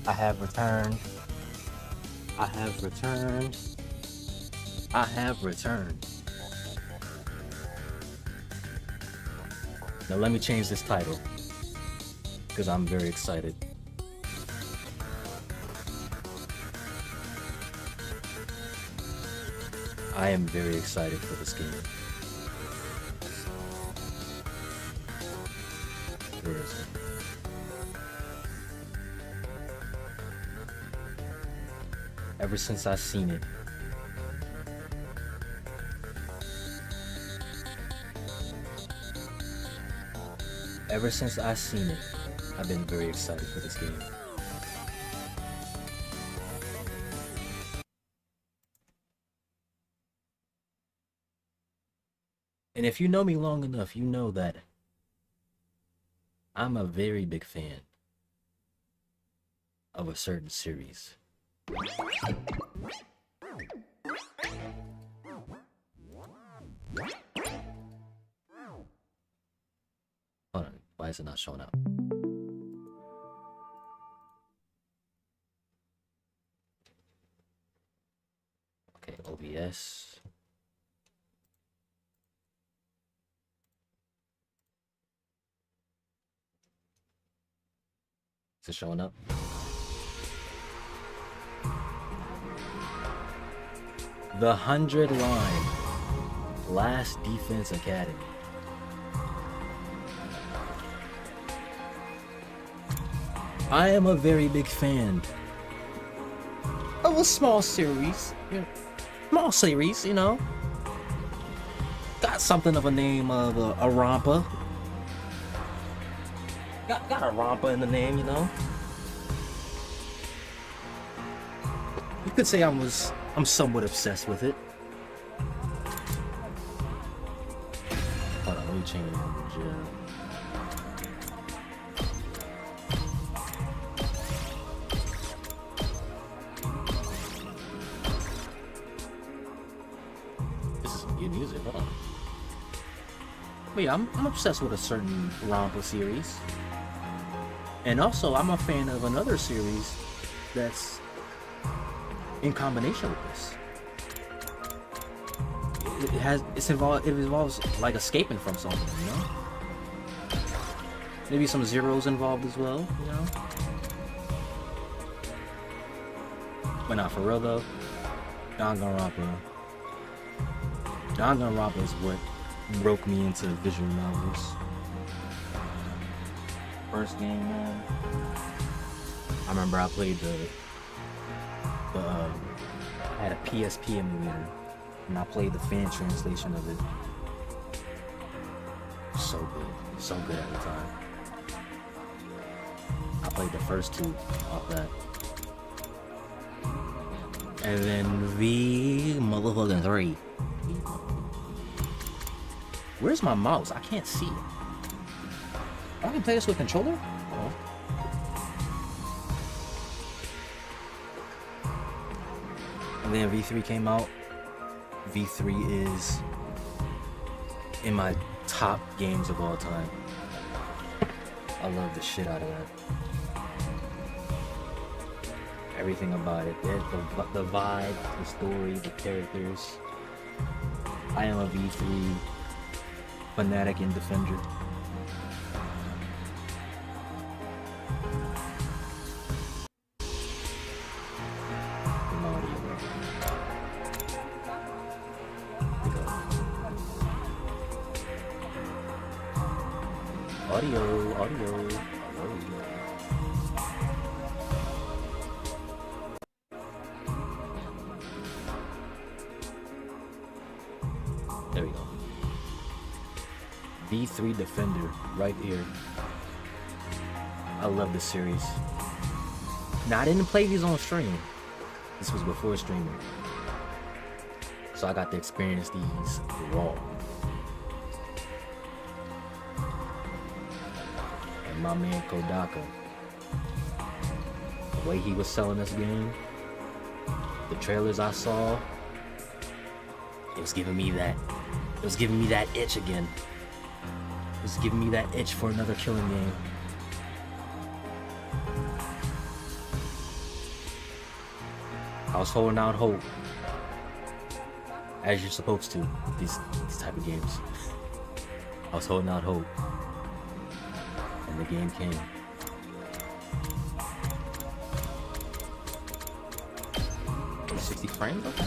I have returned. I have returned. I have returned. Now let me change this title, because I'm very excited. I am very excited for this game. Where is it? Ever since I seen it, I've been very excited for this game. And if you know me long enough, you know that I'm a very big fan of a certain series. Hold on, why is it not showing up? Okay, OBS. Is it showing up? The 100 line. Last Defense Academy. I am a very big fan of a small series. Small series, you know. Got something of a name of a rompa. Got a rompa in the name, you know. You could say I'm somewhat obsessed with it. Hold on, let me change it. This is some good music, huh? But yeah, I'm obsessed with a certain Rompa series. And also, I'm a fan of another series that's in combination with this. It involves like escaping from something, you know? Maybe some zeros involved as well, you know? But not for real though. Danganronpa is what broke me into visual novels. First game, man. I remember I played I had a PSP emulator, and I played the fan translation of it. So good at the time. I played the first two off that. And then the motherfucking 3. Where's my mouse? I can't see it. I can play this with controller? Oh. And then V3 came out. V3 is in my top games of all time. I love the shit out of that. Everything about it. The vibe, the story, the characters. I am a V3 fanatic and defender. Audio. There we go. V3 Defender, right here. I love this series. Now, I didn't play these on stream. This was before streaming. So I got to experience these raw. And my man Kodaka, the way he was selling this game, the trailers I saw, it was giving me that itch again. It was giving me that itch for another killing game. I was holding out hope, as you're supposed to with these type of games. I was holding out hope, and the game came. Oh, 60 frames? Okay.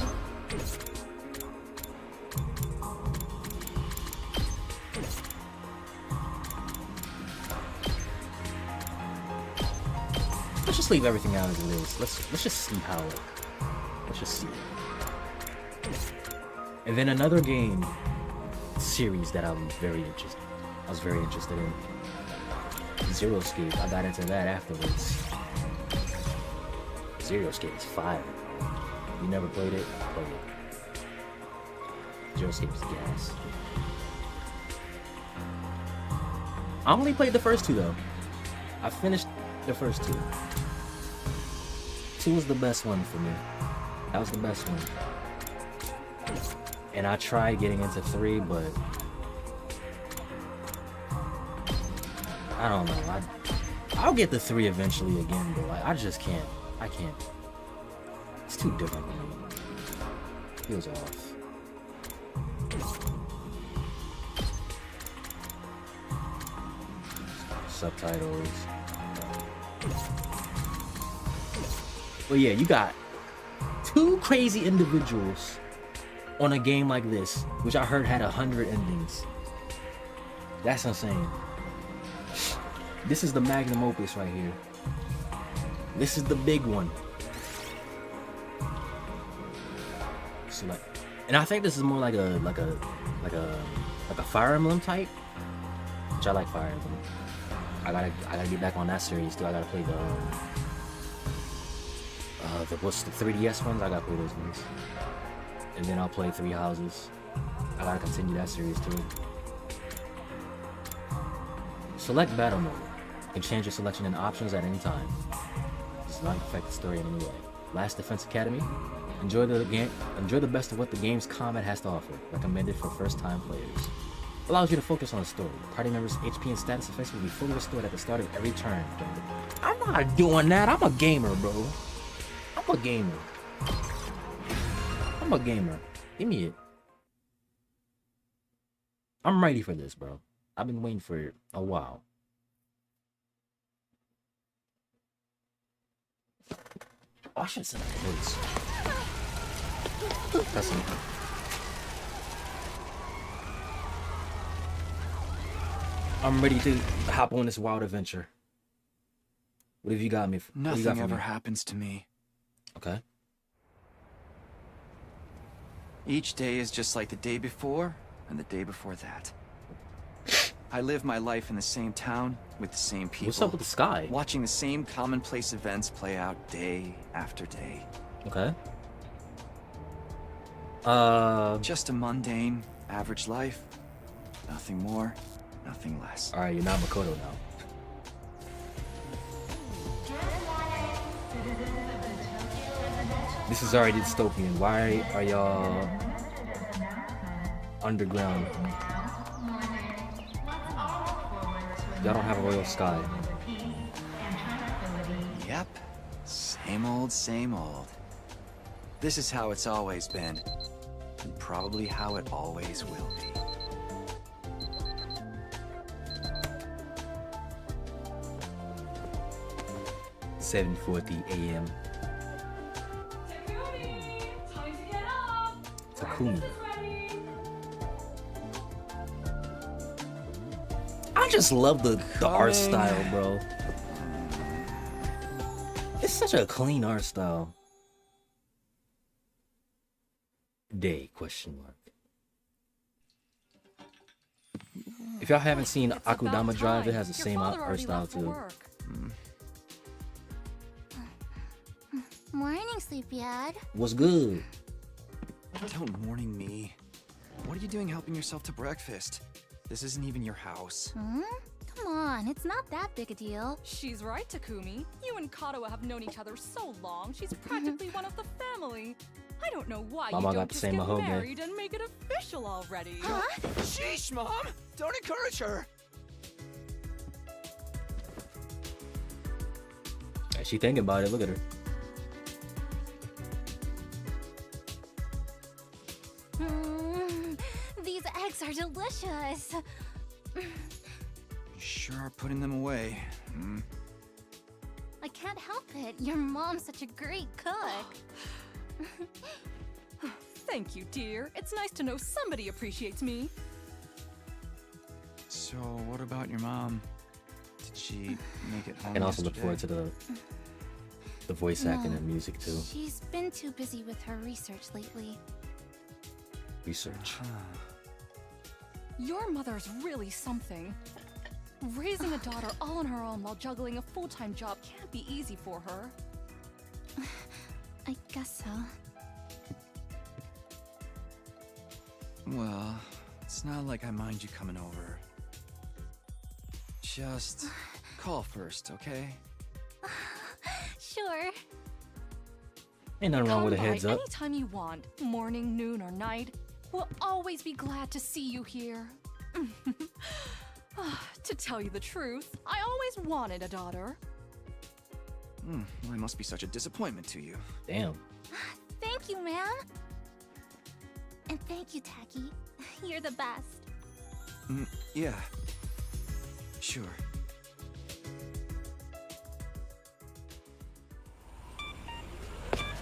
Let's just leave everything out as it is. Let's just see how it. Let's just see. And then another game series that I was very interested in. Zero Escape. I got into that afterwards. Zero Escape is fire. You never played it? Play it. Zero Escape is gas. I only played the first two though. I finished the first two. 2 was the best one for me. That was the best one. And I tried getting into 3, but I don't know. I'll get to 3 eventually again, but like, I just can't. I can't. It's too different for me. Feels off. Subtitles. Well, yeah, you got 2 crazy individuals on a game like this, which I heard had 100 endings. That's insane. This is the Magnum Opus right here. This is the big one. So like, and I think this is more like a Fire Emblem type, which I like Fire Emblem. I gotta get back on that series too. I gotta play the what's the 3DS ones? I gotta play those ones. And then I'll play Three Houses. I gotta continue that series too. Select battle mode. You can change your selection and options at any time. This does not affect the story in any way. Last Defense Academy. Enjoy the best of what the game's combat has to offer. Recommended for first-time players. Allows you to focus on the story. Party members' HP and status effects will be fully restored at the start of every turn. I'm not doing that. I'm a gamer, bro. I'm a gamer. I'm a gamer. Give me it. I'm ready for this, bro. I've been waiting for it a while. Oh, I should have said that voice. That's it. I'm ready to hop on this wild adventure. What have you got me? Nothing ever happens to me. Okay. Each day is just like the day before and the day before that. I live my life in the same town with the same people. What's up with the sky? Watching the same commonplace events play out day after day. Okay. Just a mundane, average life. Nothing more, nothing less. Alright, you're not Makoto now. This is already dystopian. Why are y'all underground? Y'all don't have a royal sky. Yep. Same old, same old. This is how it's always been. And probably how it always will be. (7:40 a.m.) Takumi. I just love the art style, bro. It's such a clean art style. Day ? If y'all haven't seen Akudama Drive, it has the same art style too. Morning, Sleepyhead. What's good? Don't morning me. What are you doing helping yourself to breakfast? This isn't even your house. Come on, it's not that big a deal. She's right, Takumi. You and Katawa have known each other so long, she's practically one of the family. I don't know why Mama you got don't the just same get Mahobe. married and make it official already. Huh? Sheesh, Mom! Don't encourage her! She thinking about it. Look at her. These eggs are delicious. You sure are putting them away. Hmm. I can't help it. Your mom's such a great cook. Thank you, dear. It's nice to know somebody appreciates me. So, what about your mom? Did she make it home And also look yesterday? forward to the voice acting and music too. She's been too busy with her research lately. Research. Your mother's really something. Raising a daughter all on her own while juggling a full-time job can't be easy for her. I guess so. Well, it's not like I mind you coming over. Just call first, okay? Sure. Ain't nothing wrong with a Come by heads up. anytime you want, morning, noon, or night. We'll always be glad to see you here. To tell you the truth, I always wanted a daughter. Well, I must be such a disappointment to you. Damn. Thank you, ma'am. And thank you, Tacky. You're the best. Yeah. Sure.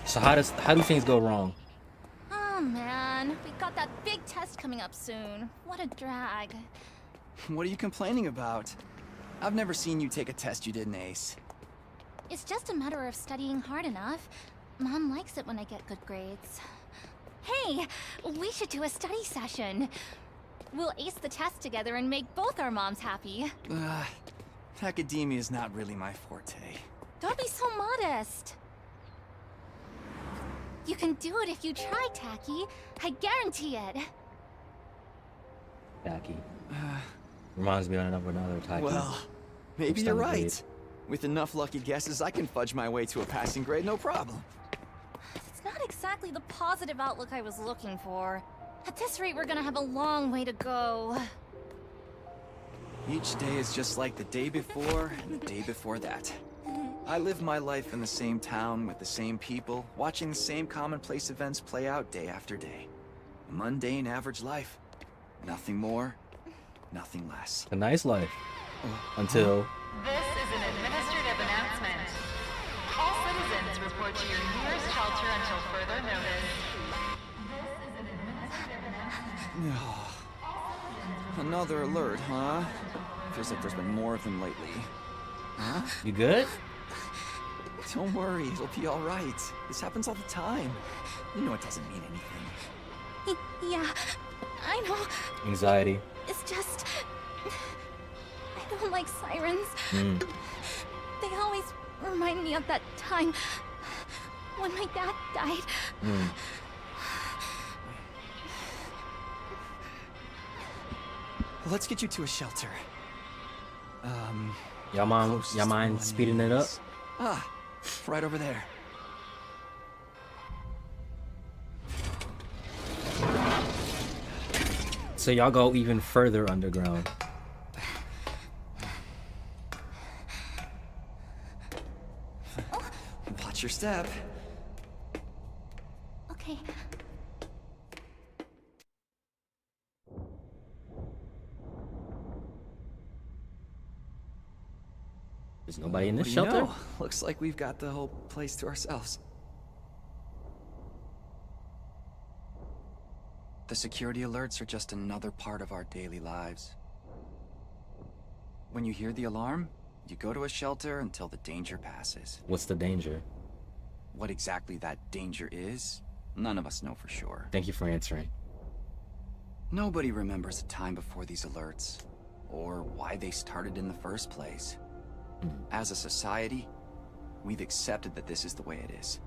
So how do things go wrong? Oh man, we got that big test coming up soon. What a drag. What are you complaining about? I've never seen you take a test you didn't ace. It's just a matter of studying hard enough. Mom likes it when I get good grades. Hey, we should do a study session. We'll ace the test together and make both our moms happy. Academia is not really my forte. Don't be so modest. You can do it if you try, Tacky. I guarantee it. Tacky. Reminds me of another Tacky. Well, maybe Looks you're kinda right. great. With enough lucky guesses, I can fudge my way to a passing grade, no problem. It's not exactly the positive outlook I was looking for. At this rate, we're gonna have a long way to go. Each day is just like the day before and the day before that. I live my life in the same town with the same people, watching the same commonplace events play out day after day. A mundane, average life. Nothing more, nothing less. A nice life. Until This is an administrative announcement. All citizens report to your nearest shelter until further notice. This is an administrative announcement. Another alert, huh? Feels like there's been more of them lately. Huh? you good? Don't worry, it'll be all right. This happens all the time. You know it doesn't mean anything. Yeah, I know. Anxiety. It's just... I don't like sirens. They always remind me of that time when my dad died. Let's get you to a shelter. Y'all mind Closest one speeding it up? is- right over there. So y'all go even further underground. Watch your step. Okay. There's nobody in What this do you shelter? know? Looks like we've got the whole place to ourselves. The security alerts are just another part of our daily lives. When you hear the alarm, you go to a shelter until the danger passes. What's the danger? What exactly that danger is, none of us know for sure. Thank you for answering. Nobody remembers a time before these alerts, or why they started in the first place. As a society, we've accepted that this is the way it is,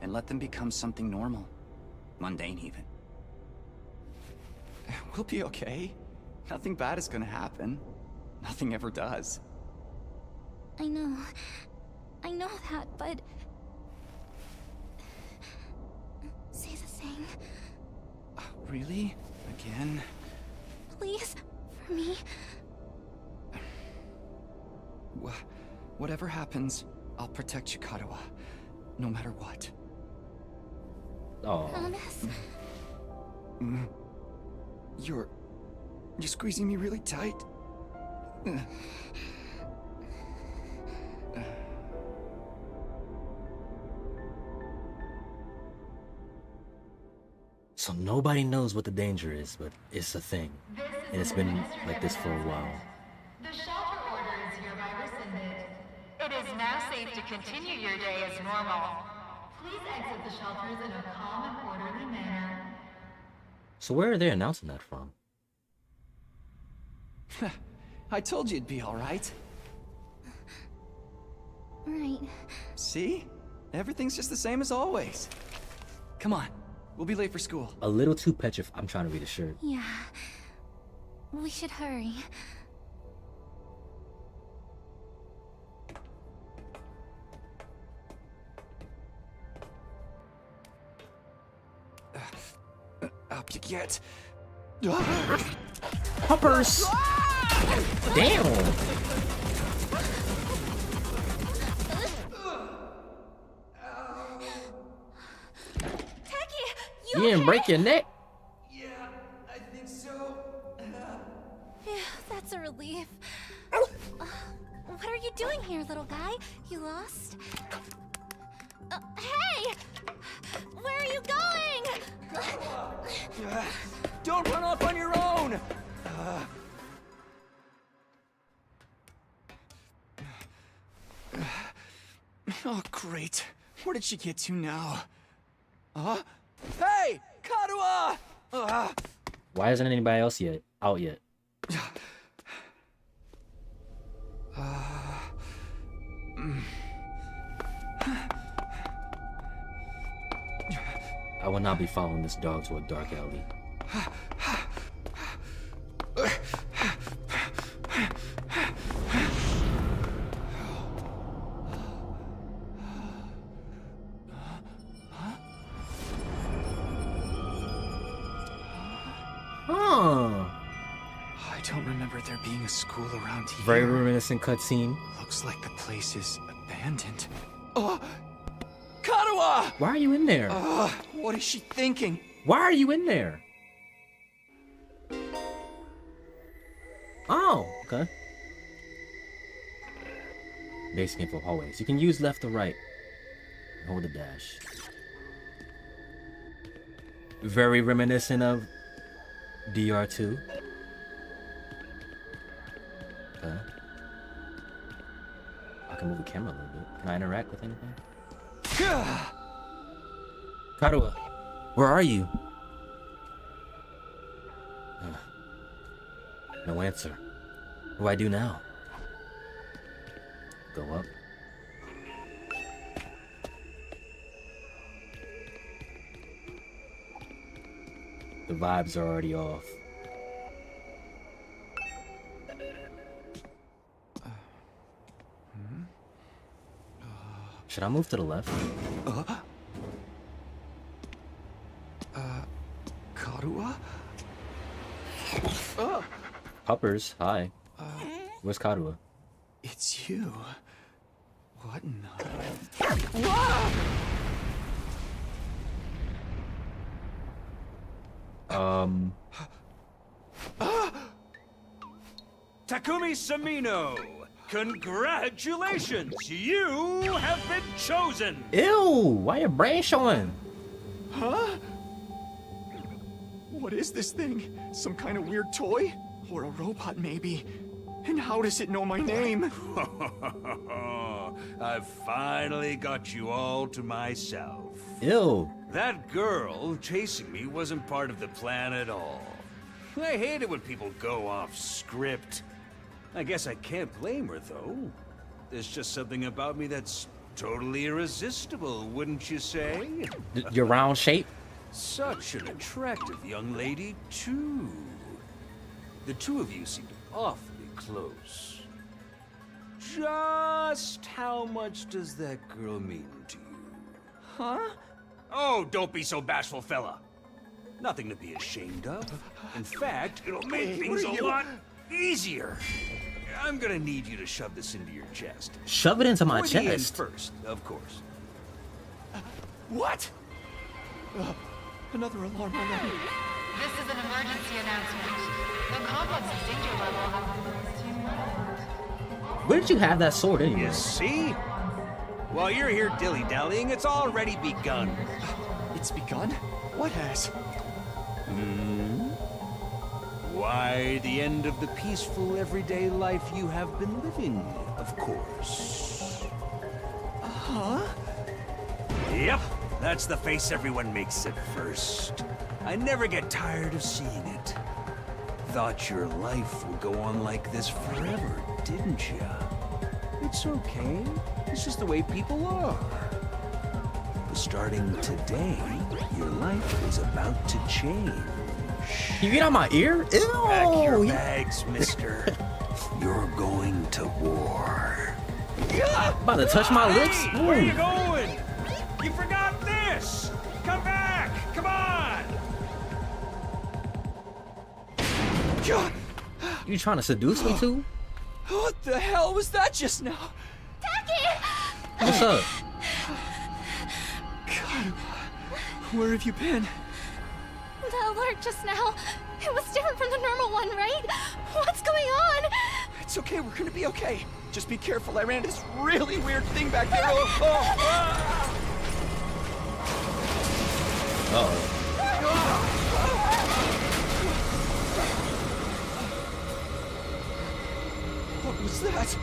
and let them become something normal, mundane even. We'll be okay. Nothing bad is gonna happen. Nothing ever does. I know that, but... Say the thing, Really? Again? please, for me. Whatever happens, I'll protect Chikarawa, no matter what. Oh, Promise? You're squeezing me really tight. So nobody knows what the danger is, but it's a thing. And it's been like this for a while. The shelter order is hereby rescinded. It is now safe to continue your day as normal. Please exit the shelters in a calm and orderly manner. So where are they announcing that from? I told you it'd be all right. Right. See? Everything's just the same as always. Come on. We'll be late for school. A little too petrified. I'm trying to read a shirt. Yeah. We should hurry. Up you get. Puppers! Damn! You didn't break your neck? Yeah, I think so. Phew, that's a relief. What are you doing here, little guy? You lost? Hey! Where are you going? Don't run off on your own! Oh, great. Where did she get to now? Huh? Hey! Karuha! Why isn't anybody else out yet? I will not be following this dog to a dark alley. I don't remember there being a school around here. Very reminiscent cutscene. Looks like the place is abandoned. Karuha! Why are you in there? What is she thinking? Why are you in there? Oh, okay. Basic info hallways. You can use left or right. Hold the dash. Very reminiscent of DR2. Okay. I can move the camera a little bit. Can I interact with anything? Karuha, where are you? No answer. What do I do now? Go up. The vibes are already off. Should I move to the left? Karuha? Puppers, hi. Where's Karuha? It's you. What in Takumi Samino, congratulations! You have been chosen! Ew! Why your brain showing? Huh? What is this thing? Some kind of weird toy? Or a robot, maybe? And how does it know my name? I've finally got you all to myself. Ew. That girl chasing me wasn't part of the plan at all. I hate it when people go off script. I guess I can't blame her, though. There's just something about me that's totally irresistible, wouldn't you say? Your round shape? Such an attractive young lady, too. The two of you seem awfully close. Just how much does that girl mean to you? Huh? Oh, don't be so bashful, fella. Nothing to be ashamed of. In fact, it'll make Hey, things what are a you- lot easier. I'm gonna need you to shove this into your chest. Shove it into my For the end chest. first, of course. What? Another alarm already. announcement. The complex's danger level has been raised to 1. Where did you have that sword anyway? You see? While you're here dilly-dallying, it's already begun. It's begun? What has? Why, the end of the peaceful, everyday life you have been living, of course. Huh? Yep, that's the face everyone makes at first. I never get tired of seeing it. Thought your life would go on like this forever, didn't ya? It's okay. It's just the way people are. But starting today, your life is about to change. You get out my ear? Pack your Ew! bags, mister. You're going to war. About to touch my lips? Hey, where Ooh. you going? You forgot this! Come back! Come on! You trying to seduce me too? What the hell was that just now? What's up? God, where have you been? The alert just now. It was different from the normal one, right? What's going on? It's okay, we're gonna be okay. Just be careful, I ran into this really weird thing back there. Oh. Uh-oh. What was that?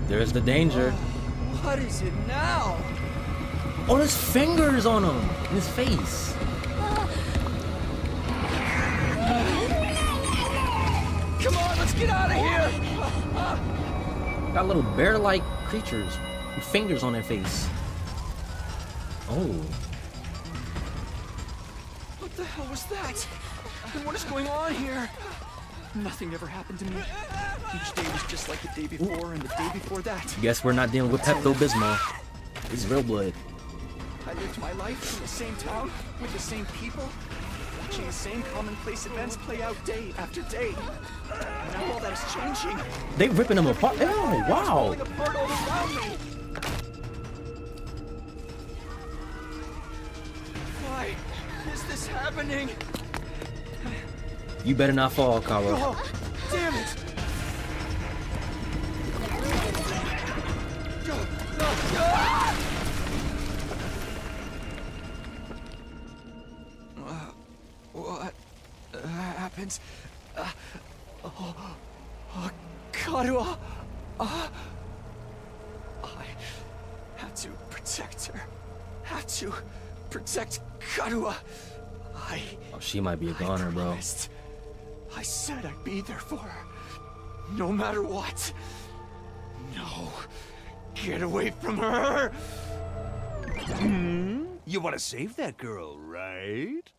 There's the danger. What is it now? Oh, there's fingers on him. In his face. Come on, let's get out of here! Got little bear-like creatures with fingers on their face. Oh. What the hell was that? And what is going on here? Nothing ever happened to me. Each day was just like the day before and the day before that. Guess we're not dealing with Pepto-Bismol. It's real blood. I lived my life in the same town, with the same people, watching the same commonplace events play out day after day. Now all that is changing. They ripping them apart. Oh, wow. Falling apart all around me. Why is this happening? You better not fall, Karo. Oh, damn it! What happened? Karua! I had to protect her. Had to protect Karua. Oh, she might be a goner, bro. Promised. I said I'd be there for her. No matter what. No. Get away from her! You want to save that girl, right?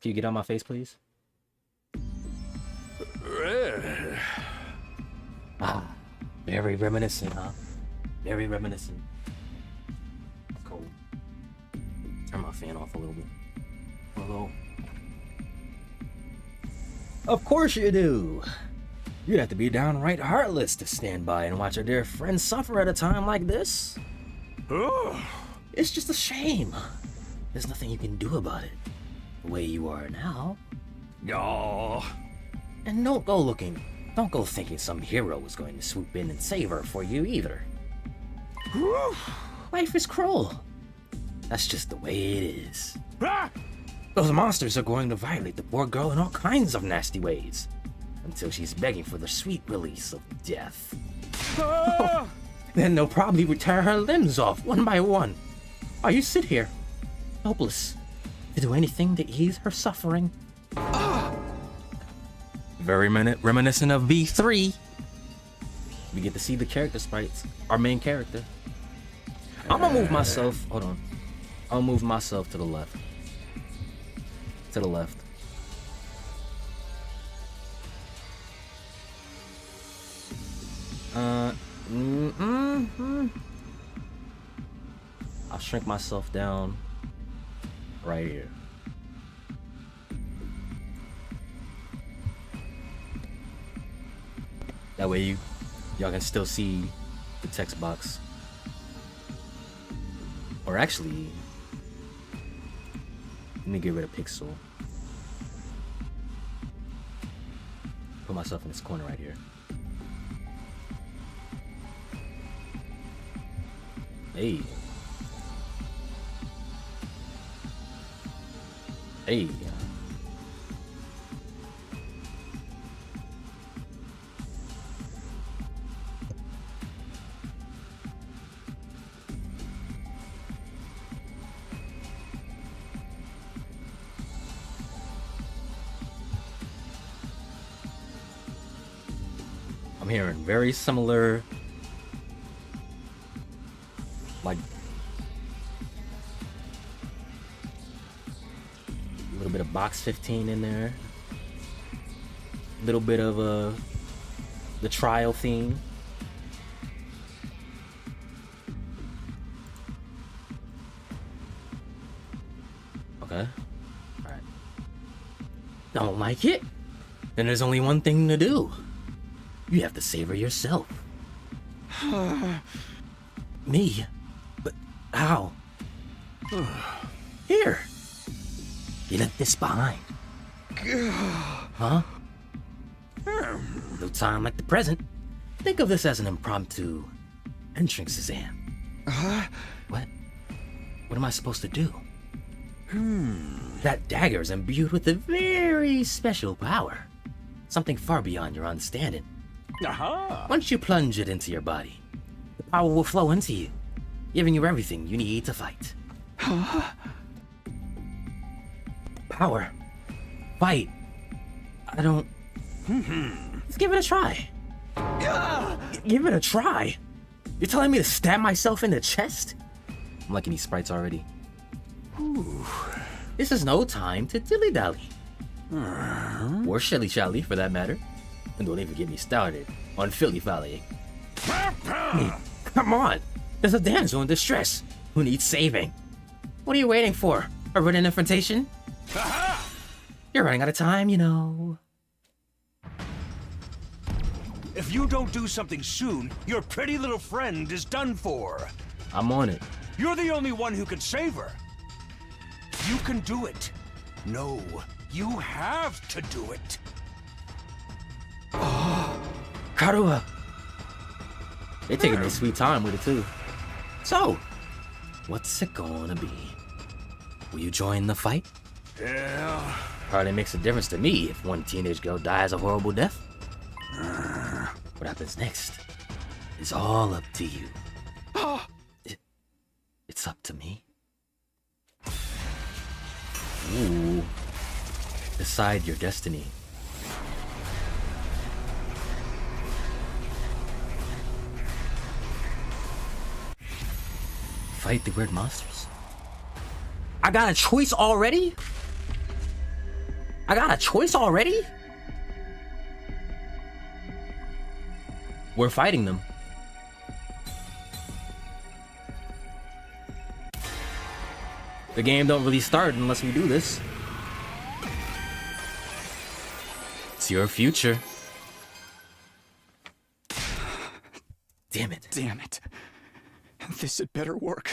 Can you get out my face, please? Ah, very reminiscent, huh? Very reminiscent. It's cold. Turn my fan off a little bit. Hello. Of course you do. You'd have to be downright heartless to stand by and watch a dear friend suffer at a time like this. It's just a shame. There's nothing you can do about it. The way you are now. Oh. And don't go looking. Don't go thinking some hero is going to swoop in and save her for you either. Life is cruel. That's just the way it is. Those monsters are going to violate the poor girl in all kinds of nasty ways. Until she's begging for the sweet release of death. Then they'll probably tear her limbs off one by one. While you sit here, helpless, to do anything to ease her suffering. Very reminiscent of V3. We get to see the character sprites, our main character. I'm gonna move myself, hold on. I'll move myself to the left. To the left. I'll shrink myself down right here. That way y'all can still see the text box. Or actually, me get rid of Pixel. Put myself in this corner right here. Hey. Hey. I'm hearing very similar, like a little bit of box 15 in there, a little bit of the trial theme. Okay, all right. Don't like it? Then there's only one thing to do. You have to save her yourself. Me? But how? Here. You left this behind. Huh? No time like the present. Think of this as an impromptu entrance exam. What? What am I supposed to do? That dagger is imbued with a very special power. Something far beyond your understanding. Once you plunge it into your body, the power will flow into you, giving you everything you need to fight. Power. Fight. I don't... Let's give it a try. Give it a try? You're telling me to stab myself in the chest? I'm liking these sprites already. Ooh. This is no time to dilly-dally. Or shilly-shally, for that matter. And don't even get me started on filly-follying. Come on! There's a damsel in distress who needs saving. What are you waiting for? A written invitation? You're running out of time, you know. If you don't do something soon, your pretty little friend is done for. I'm on it. You're the only one who can save her. You can do it. No, you have to do it. Karua! They're taking their sweet time with it too. So, what's it gonna be? Will you join the fight? Yeah. Hardly makes a difference to me if one teenage girl dies a horrible death. What happens next is all up to you. It's up to me. Ooh. Decide your destiny. Fight the weird monsters. I got a choice already? I got a choice already? We're fighting them. The game don't really start unless we do this. It's your future. Damn it. Damn it. This had better work.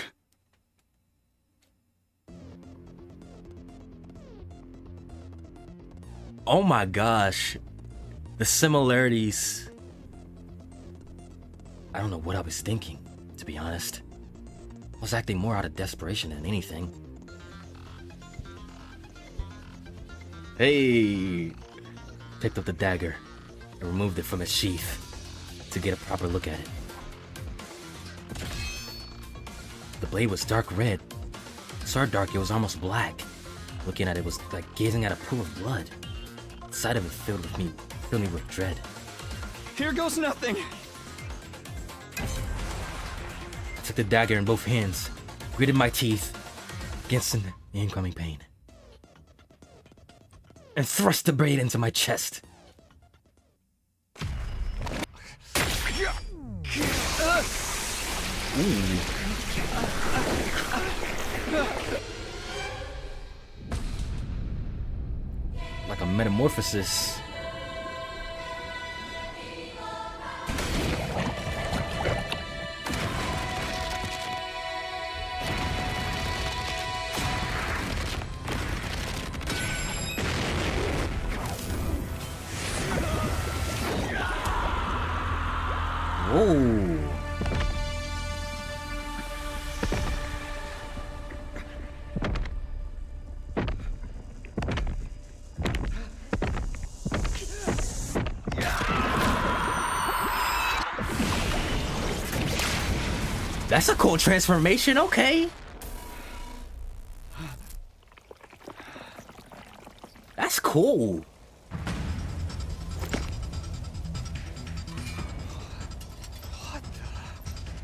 Oh my gosh. The similarities. I don't know what I was thinking, to be honest. I was acting more out of desperation than anything. Hey! Picked up the dagger and removed it from its sheath to get a proper look at it. The blade was dark red. So dark it was almost black. Looking at it was like gazing at a pool of blood. The sight of it filled me with dread. Here goes nothing. I took the dagger in both hands, gritted my teeth against the incoming pain, and thrust the blade into my chest. Ooh. Like a metamorphosis. Oh. That's a cool transformation, okay. That's cool.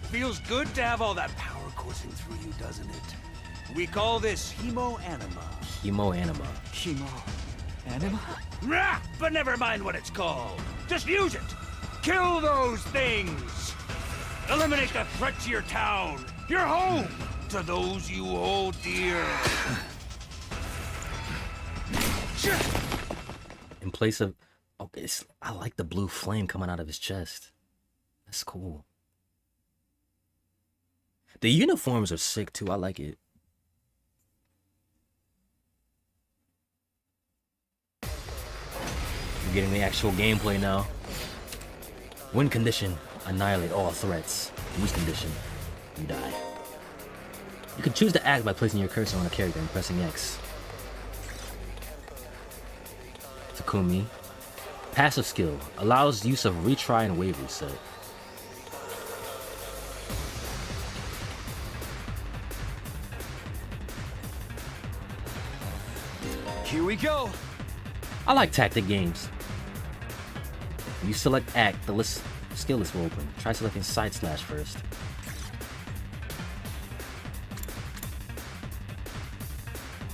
Feels good to have all that power coursing through you, doesn't it? We call this hemo-anima. Hemo-anima. Hemo-anima? Rah! But never mind what it's called. Just use it. Kill those things. Eliminate the threat to your town, your home, to those you hold dear. In place of, okay, I like the blue flame coming out of his chest. That's cool. The uniforms are sick too. I like it. We're getting the actual gameplay now. Win condition, annihilate all threats. Lose condition, you die. You can choose to act by placing your cursor on a character and pressing X. Takumi. Passive skill, allows use of retry and wave reset. Here we go. I like tactic games. When you select act, the skill list will open. Try selecting side slash first.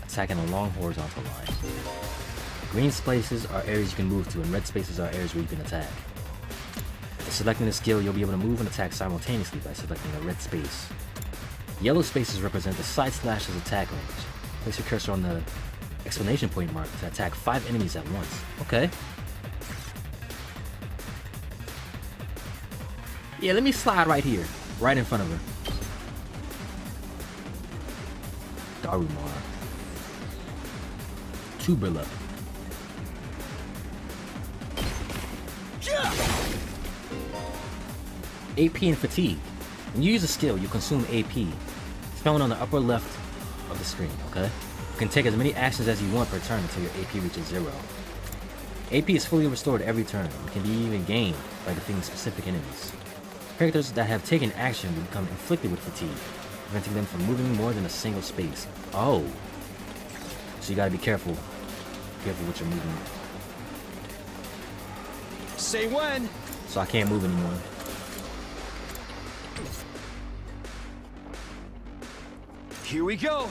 Attacking a long horizontal line. Green spaces are areas you can move to, and red spaces are areas where you can attack. By selecting the skill, you'll be able to move and attack simultaneously by selecting a red space. Yellow spaces represent the side slash's attack range. Place your cursor on the exclamation point mark to attack 5 enemies at once. Okay. Yeah, let me slide right here. Right in front of her. Darumar. Tuberla. AP and fatigue. When you use a skill, you consume AP. It's found on the upper left of the screen, okay? You can take as many actions as you want per turn until your AP reaches 0. AP is fully restored every turn and can be even gained by defeating specific enemies. Characters that have taken action will become inflicted with fatigue, preventing them from moving more than a single space. Oh. So you gotta be careful. Careful with your movement. Say when. So I can't move anymore. Here we go.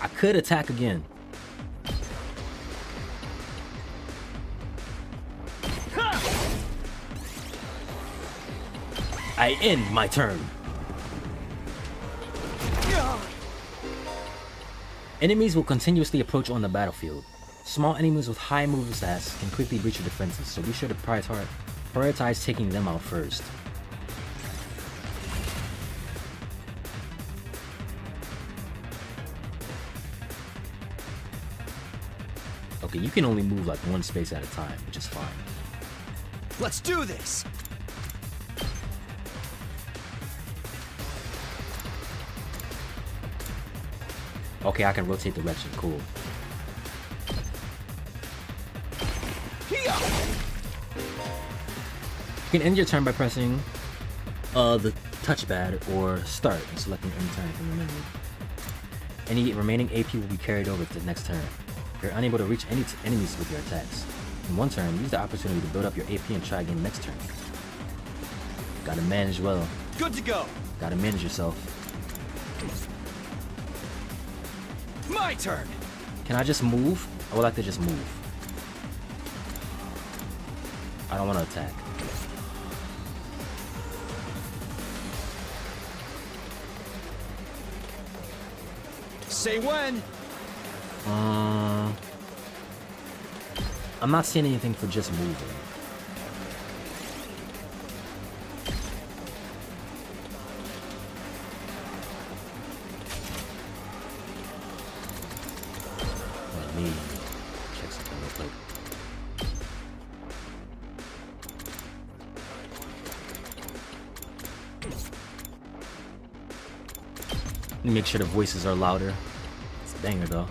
I could attack again. I end my turn. Enemies will continuously approach on the battlefield. Small enemies with high movement stats can quickly breach your defenses, so be sure to prioritize taking them out first. Okay, you can only move like one space at a time, which is fine. Let's do this. Okay, I can rotate direction. Cool. You can end your turn by pressing the touchpad or start and selecting any turn from the menu. Any remaining AP will be carried over to the next turn. You're unable to reach any enemies with your attacks. In one turn, use the opportunity to build up your AP and try again next turn. Gotta manage well. Good to go. Gotta manage yourself. My turn. Can I just move? I would like to just move. I don't want to attack. Say when. I'm not seeing anything for just moving. Let me check something real quick. Let me make sure the voices are louder. It's a banger though.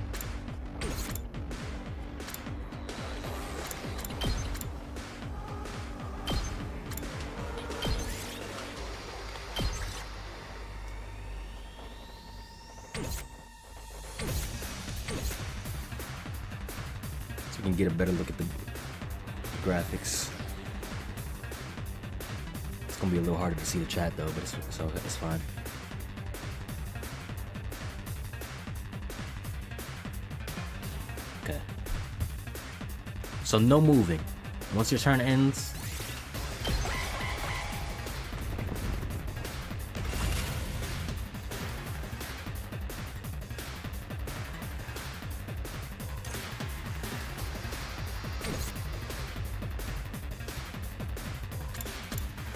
So we can get a better look at the graphics. It's gonna be a little harder to see the chat though, but it's fine. Okay. So no moving. Once your turn ends.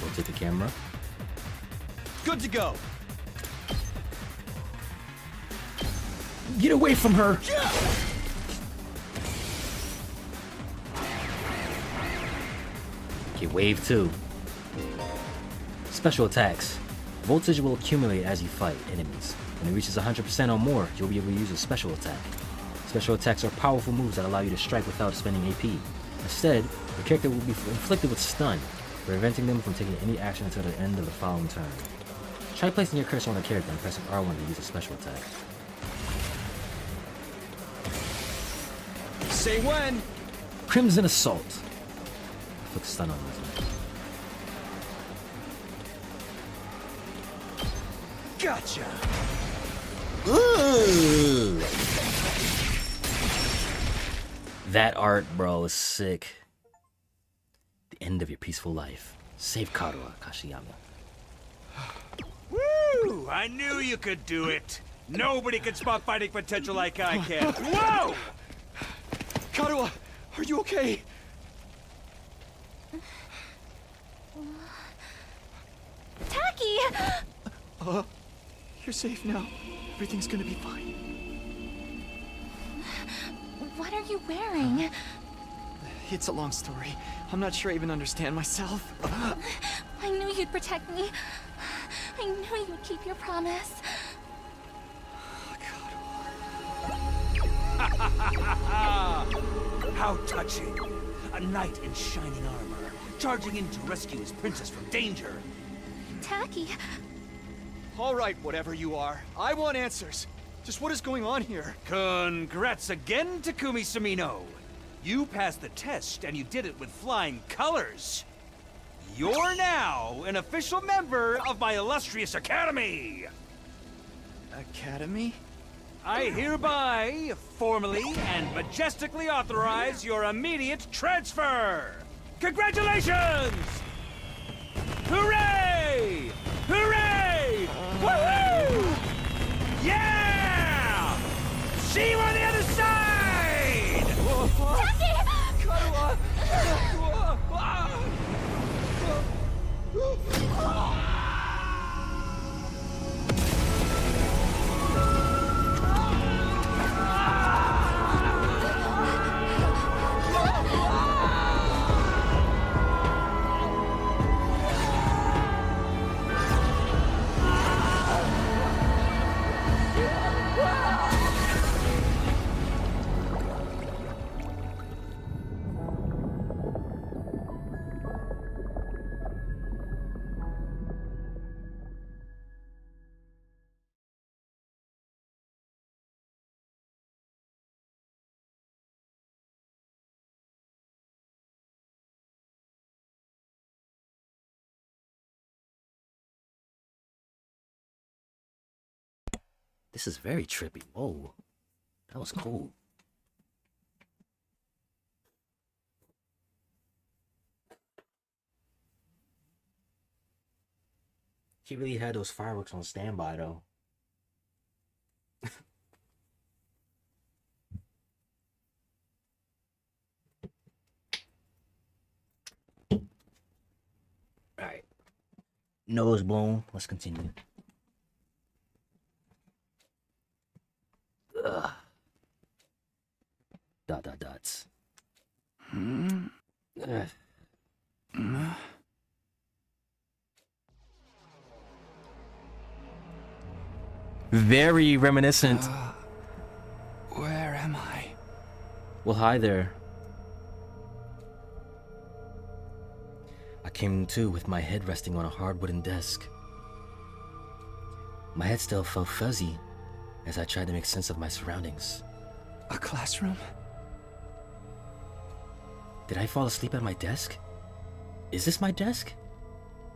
Rotate the camera. Good to go. Get away from her! Okay, wave 2. Special attacks. Voltage will accumulate as you fight enemies. When it reaches 100% or more, you'll be able to use a special attack. Special attacks are powerful moves that allow you to strike without spending AP. Instead, the character will be inflicted with stun, preventing them from taking any action until the end of the following turn. Try placing your cursor on the character and pressing R1 to use a special attack. Say when. Crimson Assault. Put stun on this one. Gotcha. Ooh. That art, bro, is sick. The end of your peaceful life. Save Karuha, Kashiyama. Woo! I knew you could do it. Nobody can spot fighting potential like I can. Whoa! Karuha, are you okay? Tacky! You're safe now. Everything's gonna be fine. What are you wearing? It's a long story. I'm not sure I even understand myself. I knew you'd protect me. I knew you'd keep your promise. How touching! A knight in shining armor, charging in to rescue his princess from danger. Tacky, All right, whatever you are. I want answers. Just what is going on here? Congrats again, Takumi Sumino. You passed the test, and you did it with flying colors. You're now an official member of my illustrious academy. Academy? I hereby, formally and majestically authorize your immediate transfer! Congratulations! Hooray! Hooray! Woohoo! Yeah! See you on the other side! This is very trippy. Whoa. That was cool. He really had those fireworks on standby, though. Alright. Nose blown. Let's continue. Ugh. Dots. Ugh. Very reminiscent. Where am I? Well, hi there. I came to with my head resting on a hard wooden desk. My head still felt fuzzy as I tried to make sense of my surroundings. A classroom? Did I fall asleep at my desk? Is this my desk?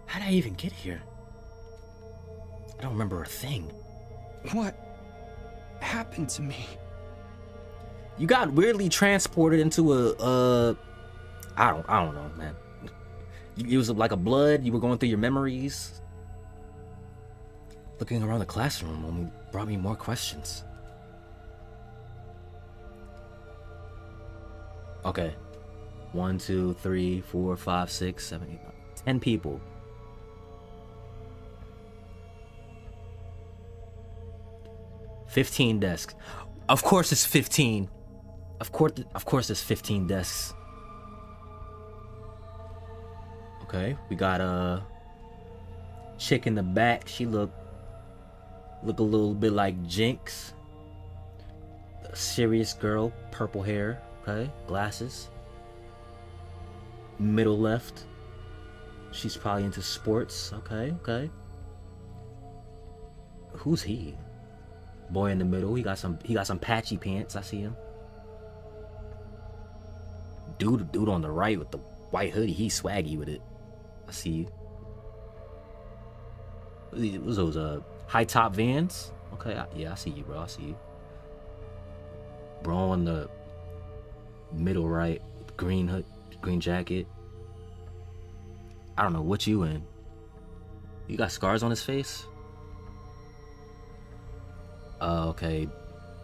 How did I even get here? I don't remember a thing. What happened to me? You got weirdly transported into I don't know, man. It was like a blood. You were going through your memories. Looking around the classroom only brought me more questions. Okay. 1, 2, 3, 4, 5, 6, 7, 8, 9, 10 people. $15 desks. Of course it's 15. Of course there's 15 desks. Okay, we got a chick in the back. She look a little bit like Jinx. A serious girl, purple hair, okay, glasses. Middle left. She's probably into sports. Okay. Who's he? Boy in the middle. He got some patchy pants. I see him. Dude on the right with the white hoodie. He's swaggy with it. I see you. What was those high top Vans? Okay, yeah, I see you, bro. I see you. Bro on the middle right, green hood, green jacket. I don't know what you in. You got scars on his face? Okay.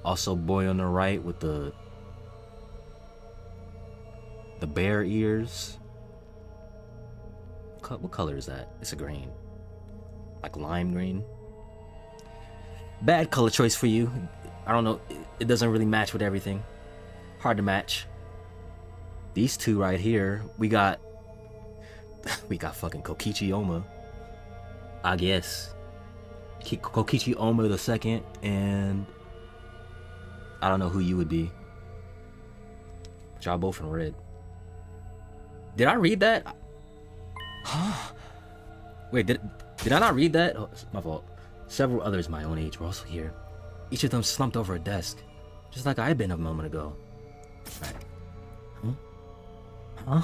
Also, boy on the right with the bear ears. What color is that? It's a green. Like lime green. Bad color choice for you. I don't know. It doesn't really match with everything. Hard to match. These two right here, we got fucking Kokichi Oma. I guess. Kokichi Oma the second, and I don't know who you would be. But y'all both in red. Did I read that? Huh? Wait, did I not read that? Oh, it's my fault. Several others my own age were also here. Each of them slumped over a desk, just like I had been a moment ago. Right. Huh?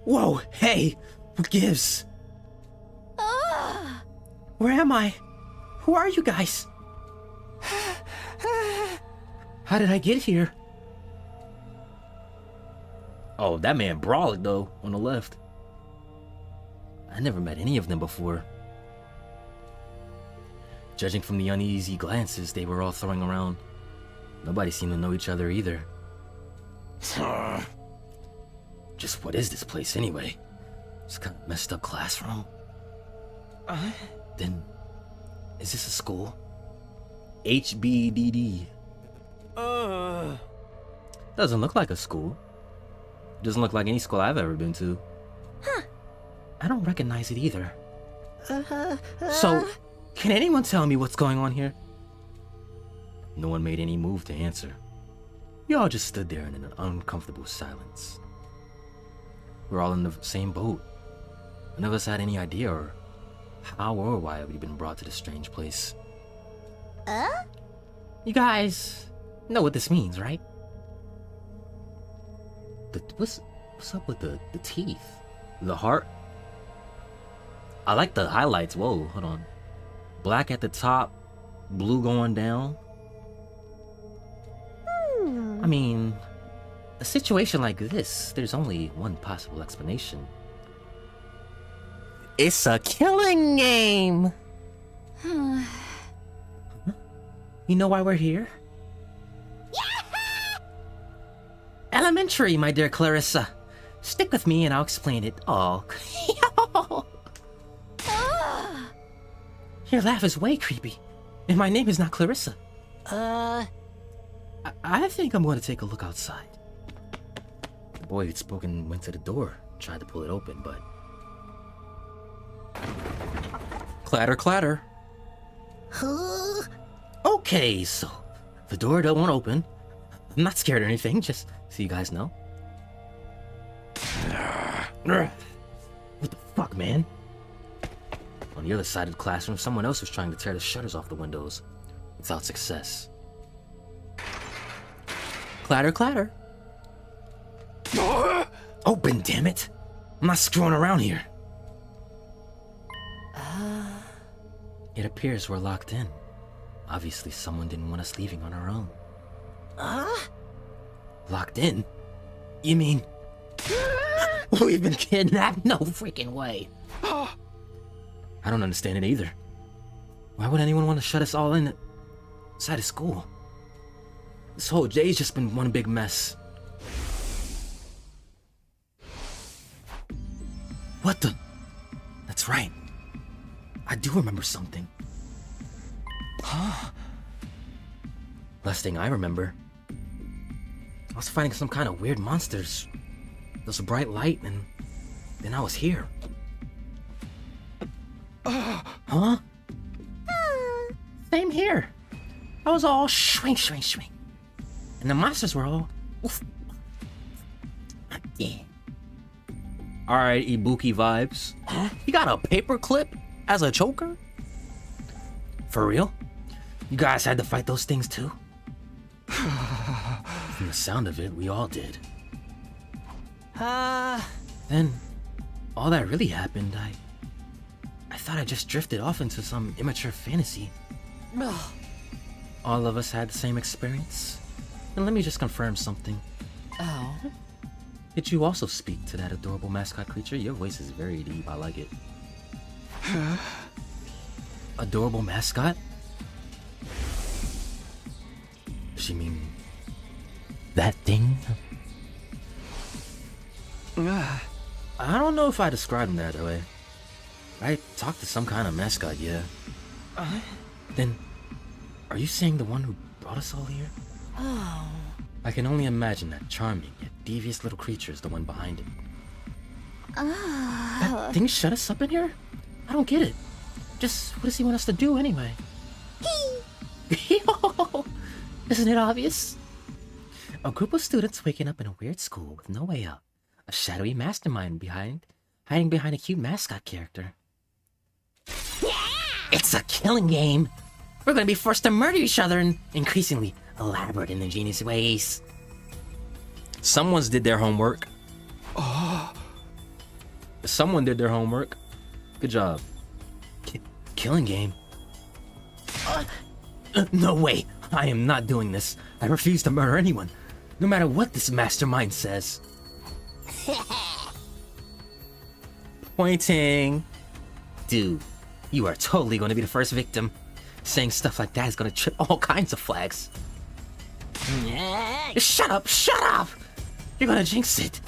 Whoa, hey! What gives? Where am I? Who are you guys? How did I get here? Oh, that man brawled though, on the left. I never met any of them before. Judging from the uneasy glances they were all throwing around, nobody seemed to know each other either. Just what is this place anyway? It's kind of messed up classroom. Then, is this a school? HBDD. Doesn't look like a school. Doesn't look like any school I've ever been to. Huh. I don't recognize it either. So, can anyone tell me what's going on here? No one made any move to answer. We all just stood there in an uncomfortable silence. We're all in the same boat. None of us had any idea or how or why we'd been brought to this strange place. You guys know what this means, right? What's up with the teeth? The heart? I like the highlights. Whoa, hold on. Black at the top, blue going down. I mean, a situation like this, there's only one possible explanation. It's a killing game! You know why we're here? Elementary, my dear Clarissa. Stick with me and I'll explain it all. Your laugh is way creepy. And my name is not Clarissa. I think I'm going to take a look outside. The boy who'd spoken went to the door, tried to pull it open, but Clatter, clatter. Okay, so the door don't want to open. I'm not scared or anything, just so you guys know. What the fuck, man? On the other side of the classroom, someone else was trying to tear the shutters off the windows, without success. Clatter, clatter. Open, damn it! I'm not screwing around here. It appears we're locked in. Obviously, someone didn't want us leaving on our own. Locked in? You mean... we've been kidnapped? No freaking way. I don't understand it either. Why would anyone want to shut us all in inside of school? This whole day's just been one big mess. What the... That's right. I do remember something. Last thing I remember, I was fighting some kind of weird monsters. There was a bright light, and then I was here. Huh? Same here. I was all shrink, shrink, shrink. And the monsters were all... Oof. Yeah. Alright, Ibuki vibes. You got a paperclip as a choker? For real? You guys had to fight those things too? From the sound of it, we all did. Then, all that really happened, I thought I just drifted off into some immature fantasy. All of us had the same experience. And let me just confirm something. Oh. Did you also speak to that adorable mascot creature? Your voice is very deep, I like it. Adorable mascot? Does she mean... that thing? I don't know if I described him that way. I talked to some kind of mascot, yeah. Then, are you saying the one who brought us all here? Oh. I can only imagine that charming yet devious little creature is the one behind it. That thing shut us up in here? I don't get it. Just what does he want us to do anyway? Isn't it obvious? A group of students waking up in a weird school with no way out. A shadowy mastermind hiding behind a cute mascot character. It's a killing game. We're gonna be forced to murder each other in increasingly elaborate and ingenious ways. Someone's did their homework. Someone did their homework. Good job. Killing game? No way. I am not doing this. I refuse to murder anyone, no matter what this mastermind says. Pointing. Dude, you are totally going to be the first victim. Saying stuff like that is going to trip all kinds of flags. Shut up, shut up! You're going to jinx it.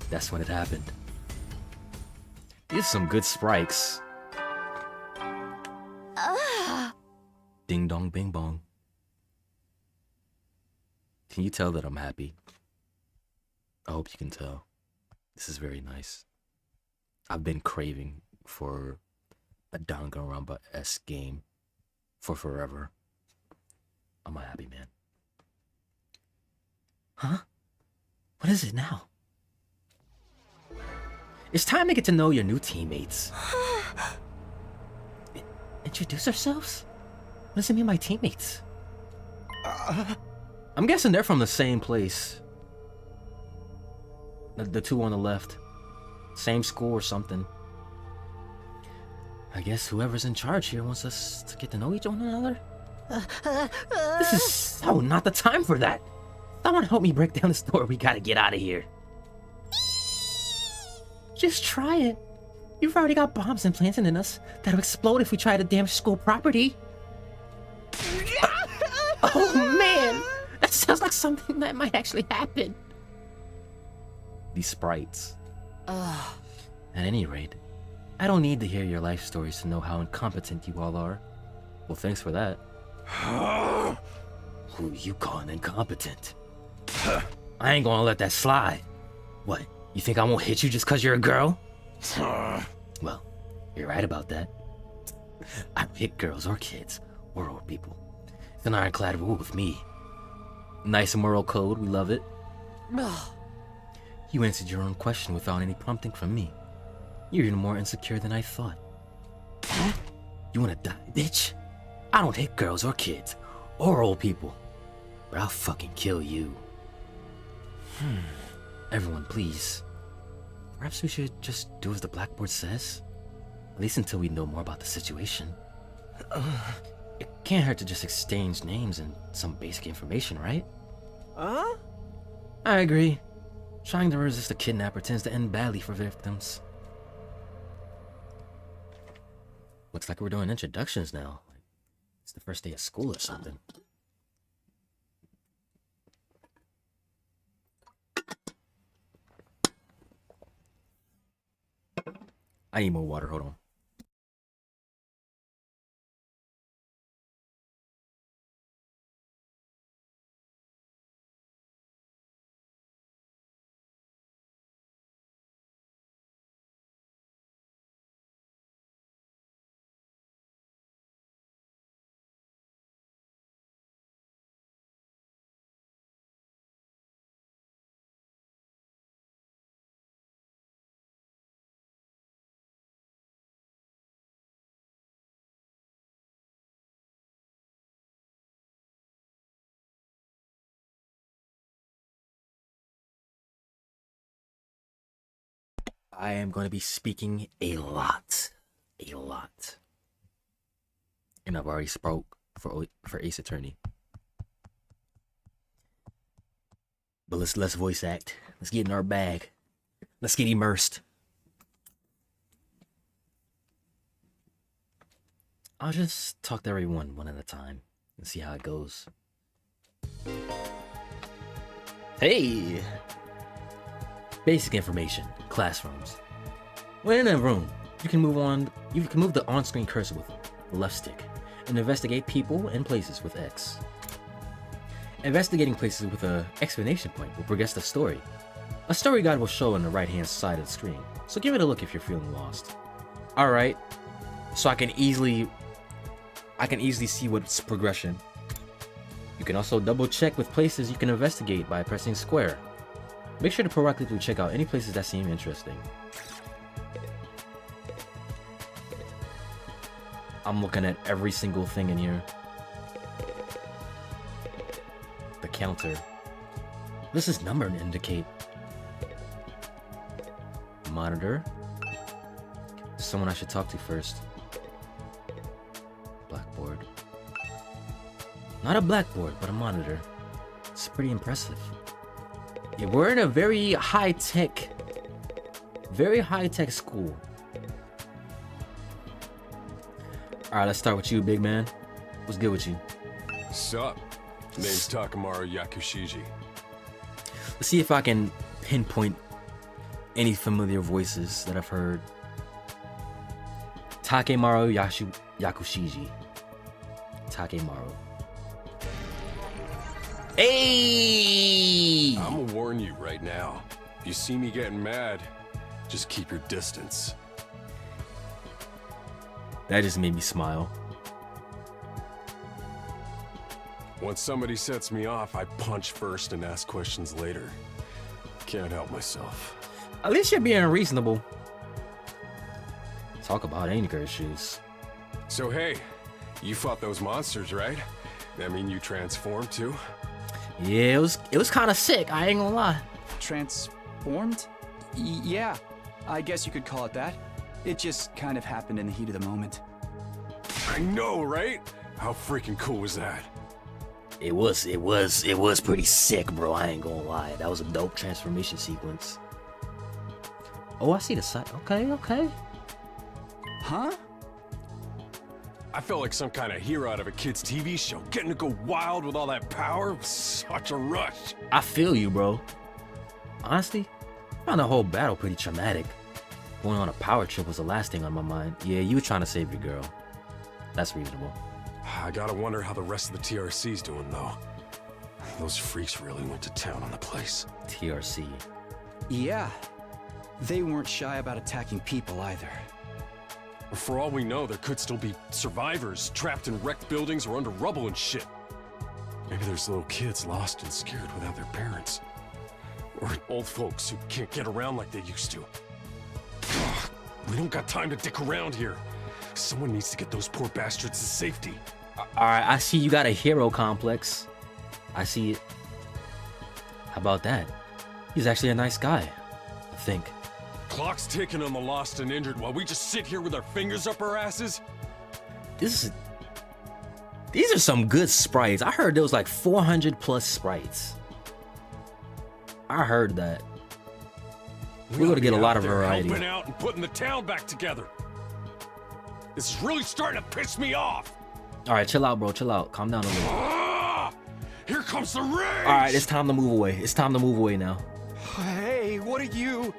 That's when it happened. These are some good sprites. Ding dong bing bong. Can you tell that I'm happy? I hope you can tell. This is very nice. I've been craving for a Danganronpa-esque game for forever. I'm a happy man. Huh? What is it now? It's time to get to know your new teammates. Introduce ourselves? What does it mean by teammates? I'm guessing they're from the same place. The two on the left. Same school or something. I guess whoever's in charge here wants us to get to know each one another? This is so not the time for that. Someone help me break down this door. We gotta get out of here. Just try it. You've already got bombs implanted in us that'll explode if we try to damage school property. Oh man, that sounds like something that might actually happen. These sprites. At any rate, I don't need to hear your life stories to know how incompetent you all are. Well, thanks for that. Who you calling incompetent? I ain't gonna let that slide. What, you think I won't hit you just cause you're a girl? Well, You're right about that. I don't hit girls or kids or old people. It's an ironclad rule with me. Nice moral code, we love it. You answered your own question without any prompting from me. You're even more insecure than I thought. You wanna die, bitch? I don't hit girls or kids or old people. But I'll fucking kill you. Everyone, please. Perhaps we should just do as the blackboard says? At least until we know more about the situation. It can't hurt to just exchange names and some basic information, right? Huh? I agree. Trying to resist a kidnapper tends to end badly for victims. Looks like we're doing introductions now. It's the first day of school or something. I need more water, hold on. I am going to be speaking a lot. A lot. And I've already spoke for Ace Attorney. But let's voice act. Let's get in our bag. Let's get immersed. I'll just talk to everyone one at a time and see how it goes. Hey! Basic information. Classrooms. When in a room, you can move the on-screen cursor with the left stick and investigate people and places with X. Investigating places with an exclamation point will progress the story. A story guide will show on the right-hand side of the screen, so give it a look if you're feeling lost. Alright, so I can easily see what's progression. You can also double check with places you can investigate by pressing square. Make sure to proactively check out any places that seem interesting. I'm looking at every single thing in here. The counter. This is numbered to indicate. Monitor. Someone I should talk to first. Blackboard. Not a blackboard, but a monitor. It's pretty impressive. Yeah, we're in a very high-tech school. Alright, let's start with you, big man. What's good with you? Sup? Name's Takamaru Yakushiji. Let's see if I can pinpoint any familiar voices that I've heard. Takemaru Yakushiji. Takemaru. Hey! I'ma warn you right now. If you see me getting mad, just keep your distance. That just made me smile. Once somebody sets me off, I punch first and ask questions later. Can't help myself. At least you're being reasonable. Talk about anger issues. So hey, you fought those monsters, right? That mean you transformed too? Yeah, it was kind of sick, I ain't gonna lie. Transformed? Yeah, I guess you could call it that. It just kind of happened in the heat of the moment. I know, right? How freaking cool was that? It was pretty sick, bro. I ain't gonna lie. That was a dope transformation sequence. Oh, I see the side. Okay. Huh? I felt like some kind of hero out of a kid's TV show. Getting to go wild with all that power was such a rush. I feel you, bro. Honestly, I found the whole battle pretty traumatic. Going on a power trip was the last thing on my mind. Yeah, you were trying to save your girl. That's reasonable. I gotta wonder how the rest of the TRC's doing, though. Those freaks really went to town on the place. For all we know, there could still be survivors trapped in wrecked buildings or under rubble and shit. Maybe there's little kids lost and scared without their parents. Or old folks who can't get around like they used to. Ugh, we don't got time to dick around here. Someone needs to get those poor bastards to safety. Alright, I see you got a hero complex. I see it. How about that? He's actually a nice guy, I think. Clock's ticking on the lost and injured while we just sit here with our fingers up our asses? These are some good sprites. I heard there was like 400 plus sprites. I heard that. We're gonna get a lot of variety. Helping out and putting the town back together. This is really starting to piss me off. All right, chill out, bro. Chill out. Calm down a little. Ah, here comes the rage. All right, it's time to move away. It's time to move away now. Hey, what are you?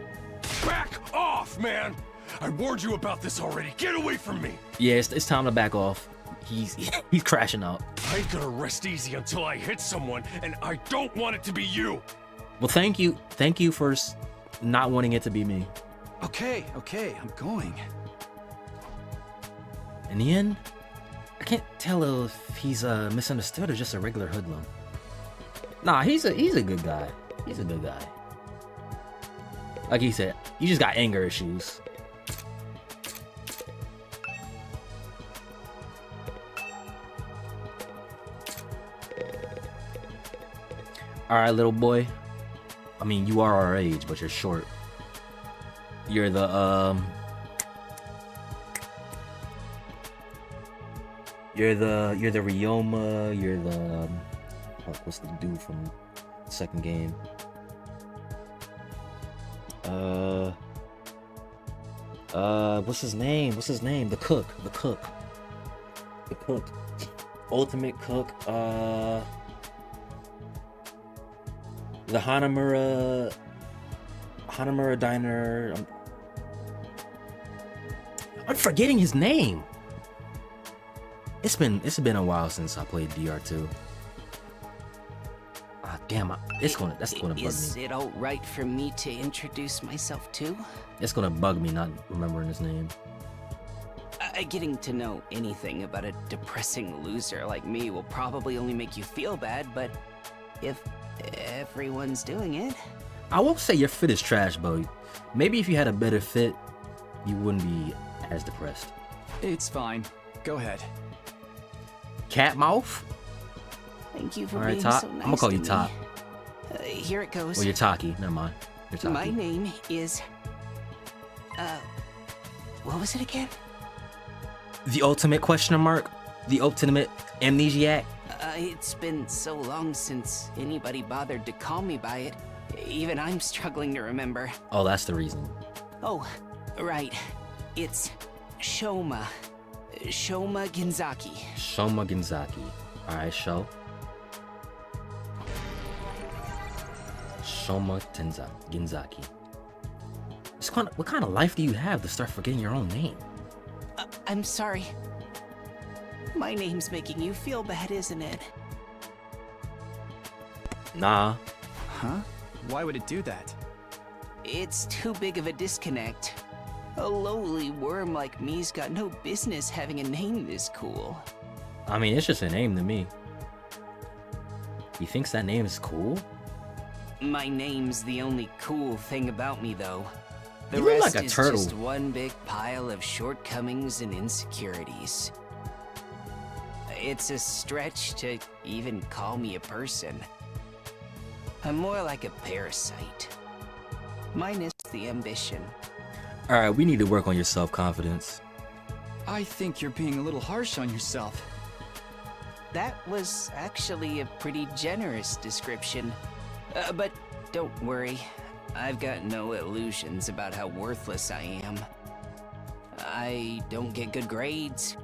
Back off, man! I warned you about this already. Get away from me. Yeah, it's time to back off. He's crashing out. I ain't gonna rest easy until I hit someone, and I don't want it to be you. Well, thank you for not wanting it to be me. Okay, I'm going. In the end, I can't tell if he's misunderstood or just a regular hoodlum. Nah, he's a good guy. He's a good guy. Like he said, you just got anger issues. All right, little boy. I mean, you are our age, but you're short. You're the You're the Ryoma. You're the what's the dude from the second game? What's his name? The cook. Ultimate cook. The Hanamura Diner. I'm forgetting his name. It's been a while since I played DR2. Ah, damn! That's gonna bug me. Is it all right for me to introduce myself too? It's gonna bug me not remembering his name. Getting to know anything about a depressing loser like me will probably only make you feel bad, but if everyone's doing it... I won't say your fit is trash, but maybe if you had a better fit, you wouldn't be as depressed. It's fine. Go ahead. Cat mouth? Thank you for All right, being Top. so nice I'm gonna call you to me. Top. Here it goes. Well, you're Taki. Never mind. You're Taki. My name is... what was it again? The ultimate question mark? The ultimate amnesiac? It's been so long since anybody bothered to call me by it. Even I'm struggling to remember. Oh, that's the reason. Oh, right. It's Shoma. Shoma Ginzaki. Shoma Ginzaki. Alright, show. Shoma Ginzaki. What kind of life do you have to start forgetting your own name? I'm sorry. My name's making you feel bad, isn't it? Nah. Huh? Why would it do that? It's too big of a disconnect. A lowly worm like me's got no business having a name this cool. I mean, it's just a name to me. He thinks that name is cool? My name's the only cool thing about me, though. The You look rest like a is turtle. just one big pile of shortcomings and insecurities. It's a stretch to even call me a person. I'm more like a parasite. Minus the ambition. Alright, we need to work on your self-confidence. I think you're being a little harsh on yourself. That was actually a pretty generous description. But don't worry. I've got no illusions about how worthless I am. I don't get good grades.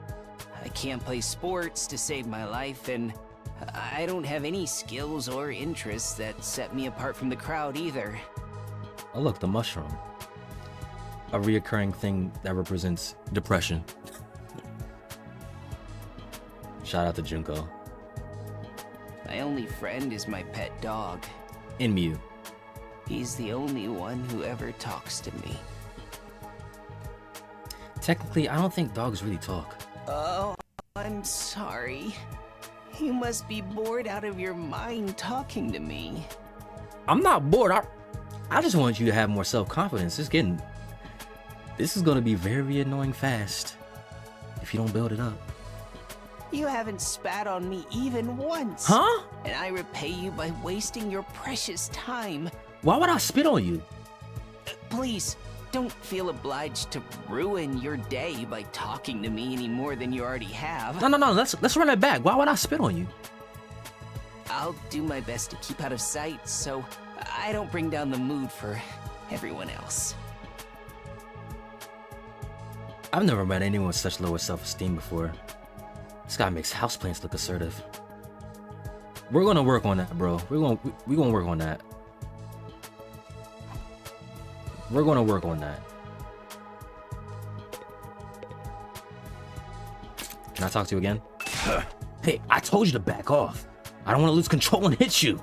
I can't play sports to save my life, and I don't have any skills or interests that set me apart from the crowd either. Oh look, the mushroom. A reoccurring thing that represents depression. Shout out to Junko. My only friend is my pet dog. And Mew. He's the only one who ever talks to me. Technically, I don't think dogs really talk. Oh, I'm sorry. You must be bored out of your mind talking to me. I'm not bored. I just want you to have more self-confidence. This is gonna be very annoying fast if you don't build it up. You haven't spat on me even once. Huh? And I repay you by wasting your precious time. Why would I spit on you? Please, don't feel obliged to ruin your day by talking to me any more than you already have. No. Let's run it back. Why would I spit on you? I'll do my best to keep out of sight so I don't bring down the mood for everyone else. I've never met anyone with such lower self-esteem before. This guy makes houseplants look assertive. We're gonna work on that, bro. We're gonna work on that. We're gonna work on that. Can I talk to you again? Hey, I told you to back off. I don't want to lose control and hit you.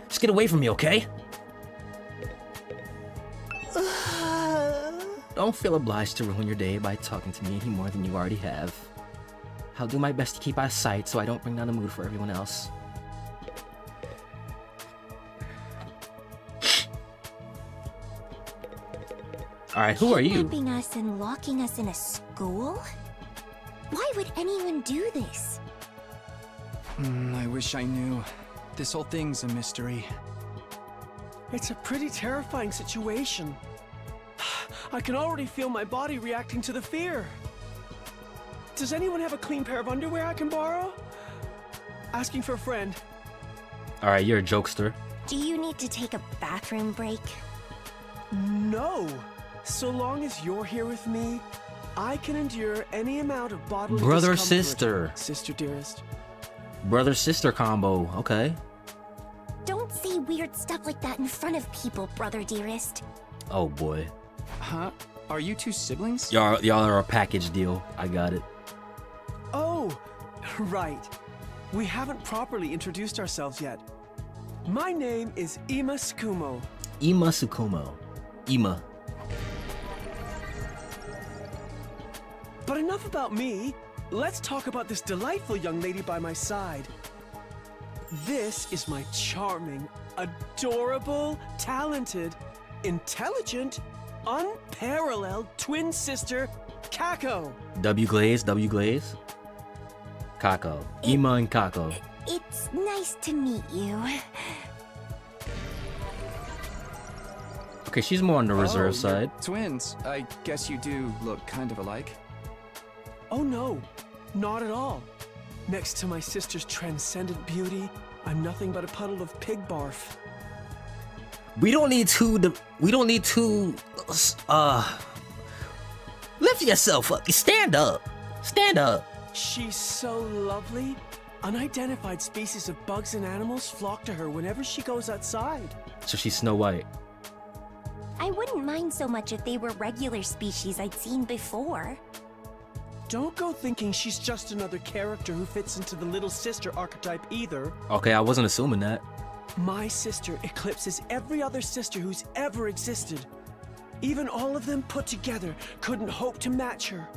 Just get away from me, okay? Don't feel obliged to ruin your day by talking to me any more than you already have. I'll do my best to keep out of sight so I don't bring down the mood for everyone else. Alright, who are you? Kidnapping us and locking us in a school? Why would anyone do this? I wish I knew. This whole thing's a mystery. It's a pretty terrifying situation. I can already feel my body reacting to the fear. Does anyone have a clean pair of underwear I can borrow? Asking for a friend. Alright, you're a jokester. Do you need to take a bathroom break? No. So long as you're here with me, I can endure any amount of bodily Brother, discomfort. sister. Sister dearest. Brother-sister combo, okay. Don't say weird stuff like that in front of people, brother dearest. Oh boy. Huh? Are you two siblings? Y'all are a package deal. I got it. Oh, right. We haven't properly introduced ourselves yet. My name is Ima Tsukumo. Ima Tsukumo. Ima. But enough about me. Let's talk about this delightful young lady by my side. This is my charming, adorable, talented, intelligent, unparalleled twin sister, Kako. W Glaze. Kako. Ima and Kako. It's nice to meet you. Okay, she's more on the reserve side. Twins. I guess you do look kind of alike. Oh no, not at all. Next to my sister's transcendent beauty, I'm nothing but a puddle of pig barf. We don't need to lift yourself up. Stand up. Stand up. She's so lovely. Unidentified species of bugs and animals flock to her whenever she goes outside. So she's Snow White. I wouldn't mind so much if they were regular species I'd seen before. Don't go thinking she's just another character who fits into the little sister archetype either. Okay, I wasn't assuming that. My sister eclipses every other sister who's ever existed. Even all of them put together couldn't hope to match her.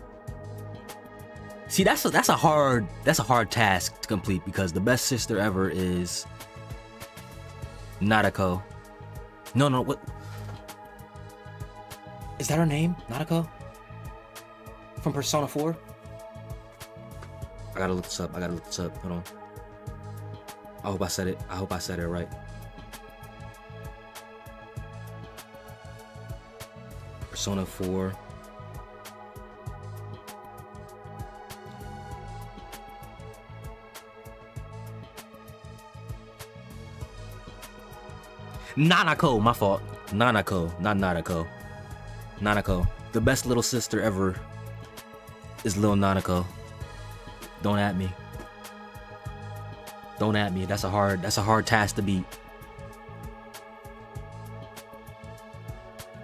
See, that's a hard task to complete because the best sister ever is Nadako. No, what? Is that her name? Nadako? From Persona 4? I gotta look this up. Hold on. I hope I said it right. Persona 4. Nanako, my fault. Nanako, not Nadako. Nanako. The best little sister ever is Lil Nanako. Don't at me. Don't at me. That's a hard task to beat.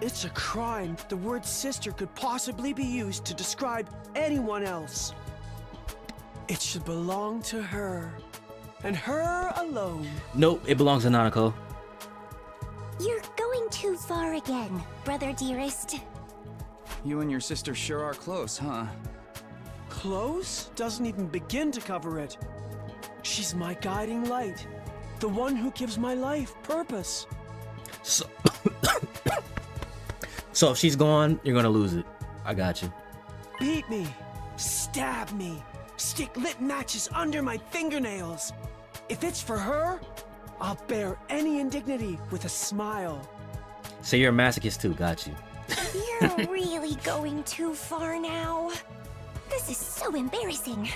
It's a crime that the word sister could possibly be used to describe anyone else. It should belong to her, and her alone. Nope, it belongs to Nanako. You're going too far again, brother dearest. You and your sister sure are close, huh? Close doesn't even begin to cover it. She's my guiding light. The one who gives my life purpose. So, so if she's gone, you're gonna lose it. I got you. Beat me. Stab me. Stick lit matches under my fingernails. If it's for her, I'll bear any indignity with a smile. So you're a masochist too, got you. You're really going too far now. This is so embarrassing.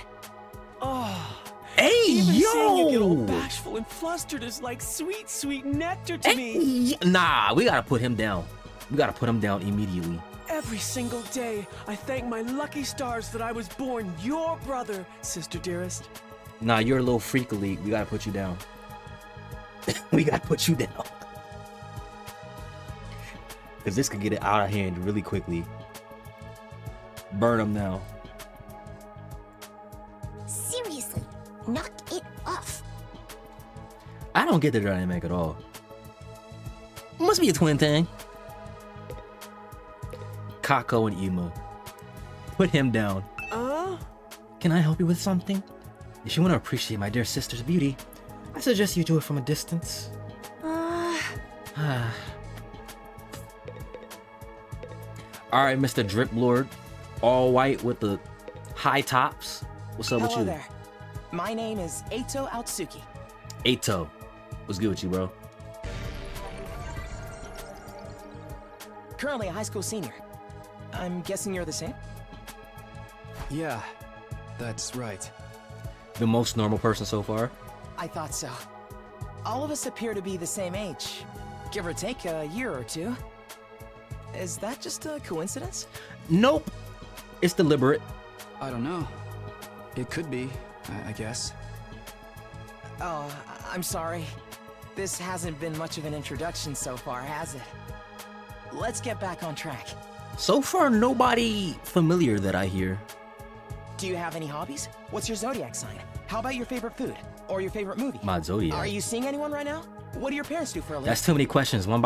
Oh. Hey, Even yo! seeing you get all bashful and flustered is like sweet, sweet nectar to me. Nah, we gotta put him down. We gotta put him down immediately. Every single day, I thank my lucky stars that I was born your brother, sister dearest. Nah, you're a little freakily. We gotta put you down. We gotta put you down. Because this could get it out of hand really quickly. Burn him now. Seriously, knock it off. I don't get the dynamic at all. Must be a twin thing. Kako and Ima. Put him down. Can I help you with something? If you want to appreciate my dear sister's beauty, I suggest you do it from a distance. Alright, Mr. Drip Lord. All white with the high tops. What's up with you? Hello there. My name is Eito Aotsuki. Eito. What's good with you, bro? Currently a high school senior. I'm guessing you're the same? Yeah, that's right. The most normal person so far? I thought so. All of us appear to be the same age. Give or take a year or two. Is that just a coincidence? Nope. It's deliberate. I don't know. It could be, I guess. Oh, I'm sorry. This hasn't been much of an introduction so far, has it? Let's get back on track. So far, nobody familiar that I hear. Do you have any hobbies? What's your zodiac sign? How about your favorite food? Or your favorite movie? My zodiac. Are you seeing anyone right now? What do your parents do for a living? That's too many questions. One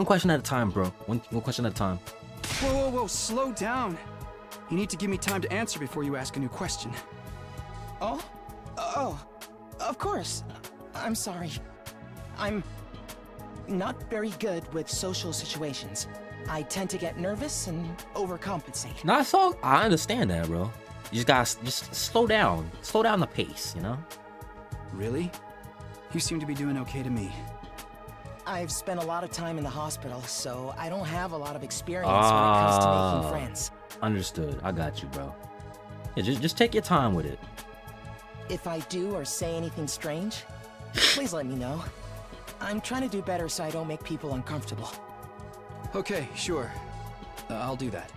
question at a time, bro. One question at a time. Whoa, slow down. You need to give me time to answer before you ask a new question. Oh, of course. I'm sorry. I'm not very good with social situations. I tend to get nervous and overcompensate. Nah, so I understand that, bro. You just gotta slow down. Slow down the pace, you know? Really? You seem to be doing okay to me. I've spent a lot of time in the hospital, so I don't have a lot of experience when it comes to making friends. Understood. I got you, bro. Yeah, just take your time with it. If I do or say anything strange, please let me know. I'm trying to do better so I don't make people uncomfortable. Okay, sure. I'll do that.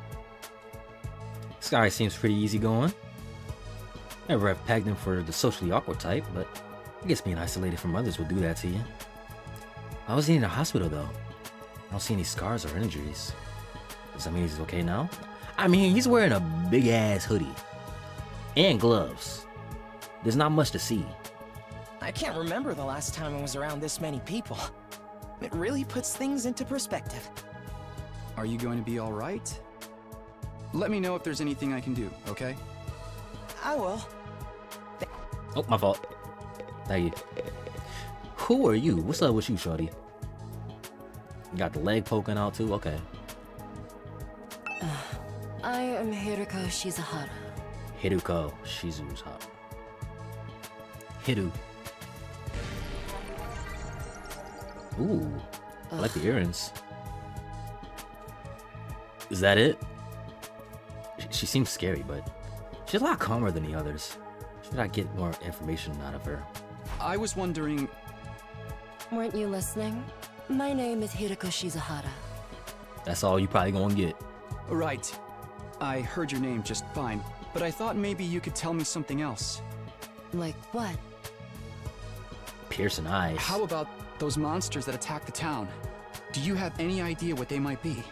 This guy seems pretty easygoing. Never have pegged him for the socially awkward type, but I guess being isolated from others would do that to you. I was in a hospital though. I don't see any scars or injuries. Does that mean he's okay now? I mean, he's wearing a big ass hoodie. And gloves. There's not much to see. I can't remember the last time I was around this many people. It really puts things into perspective. Are you going to be alright? Let me know if there's anything I can do, okay? I will. Oh, my fault. Thank you. Who are you? What's up with you, shorty? You got the leg poking out too? Okay. I am Hiruko Shizuhara. Hiruko Shizuhara. Hiru. Ooh, I like the earrings. Is that it? She seems scary, but she's a lot calmer than the others. Should I get more information out of her? I was wondering... Weren't you listening? My name is Hiruko Shizuhara. That's all you probably gonna get. Right. I heard your name just fine, but I thought maybe you could tell me something else. Like what? Piercing eyes. How about those monsters that attack the town? Do you have any idea what they might be?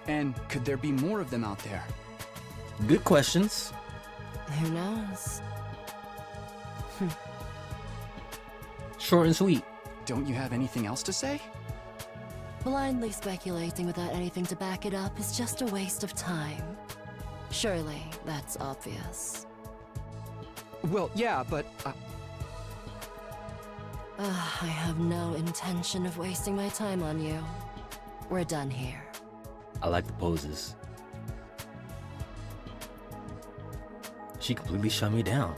And could there be more of them out there? Good questions. Who knows? Short and sweet. Don't you have anything else to say? Blindly speculating without anything to back it up is just a waste of time. Surely, that's obvious. Well, yeah, but... I have no intention of wasting my time on you. We're done here. I like the poses. She completely shut me down.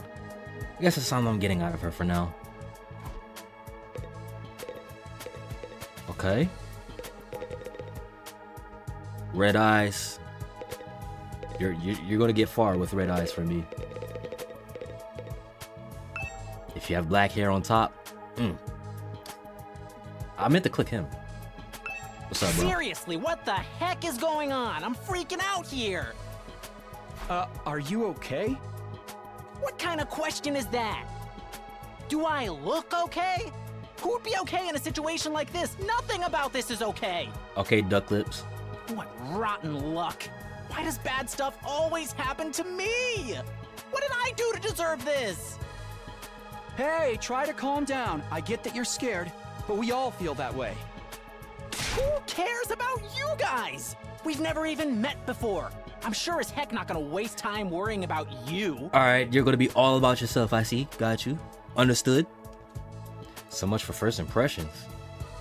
I guess that's all I'm getting out of her for now. Okay. Red eyes. You're gonna get far with red eyes for me. If you have black hair on top, I meant to click him. What's up, bro? Seriously, what the heck is going on? I'm freaking out here. Are you okay? What kind of question is that? Do I look okay? Who would be okay in a situation like this? Nothing about this is okay. Okay, duck lips. What rotten luck. Why does bad stuff always happen to me? What did I do to deserve this? Hey, try to calm down. I get that you're scared, but we all feel that way. Who cares about you guys? We've never even met before. I'm sure as heck not gonna waste time worrying about you. Alright, you're gonna be all about yourself, I see. Got you. Understood. So much for first impressions.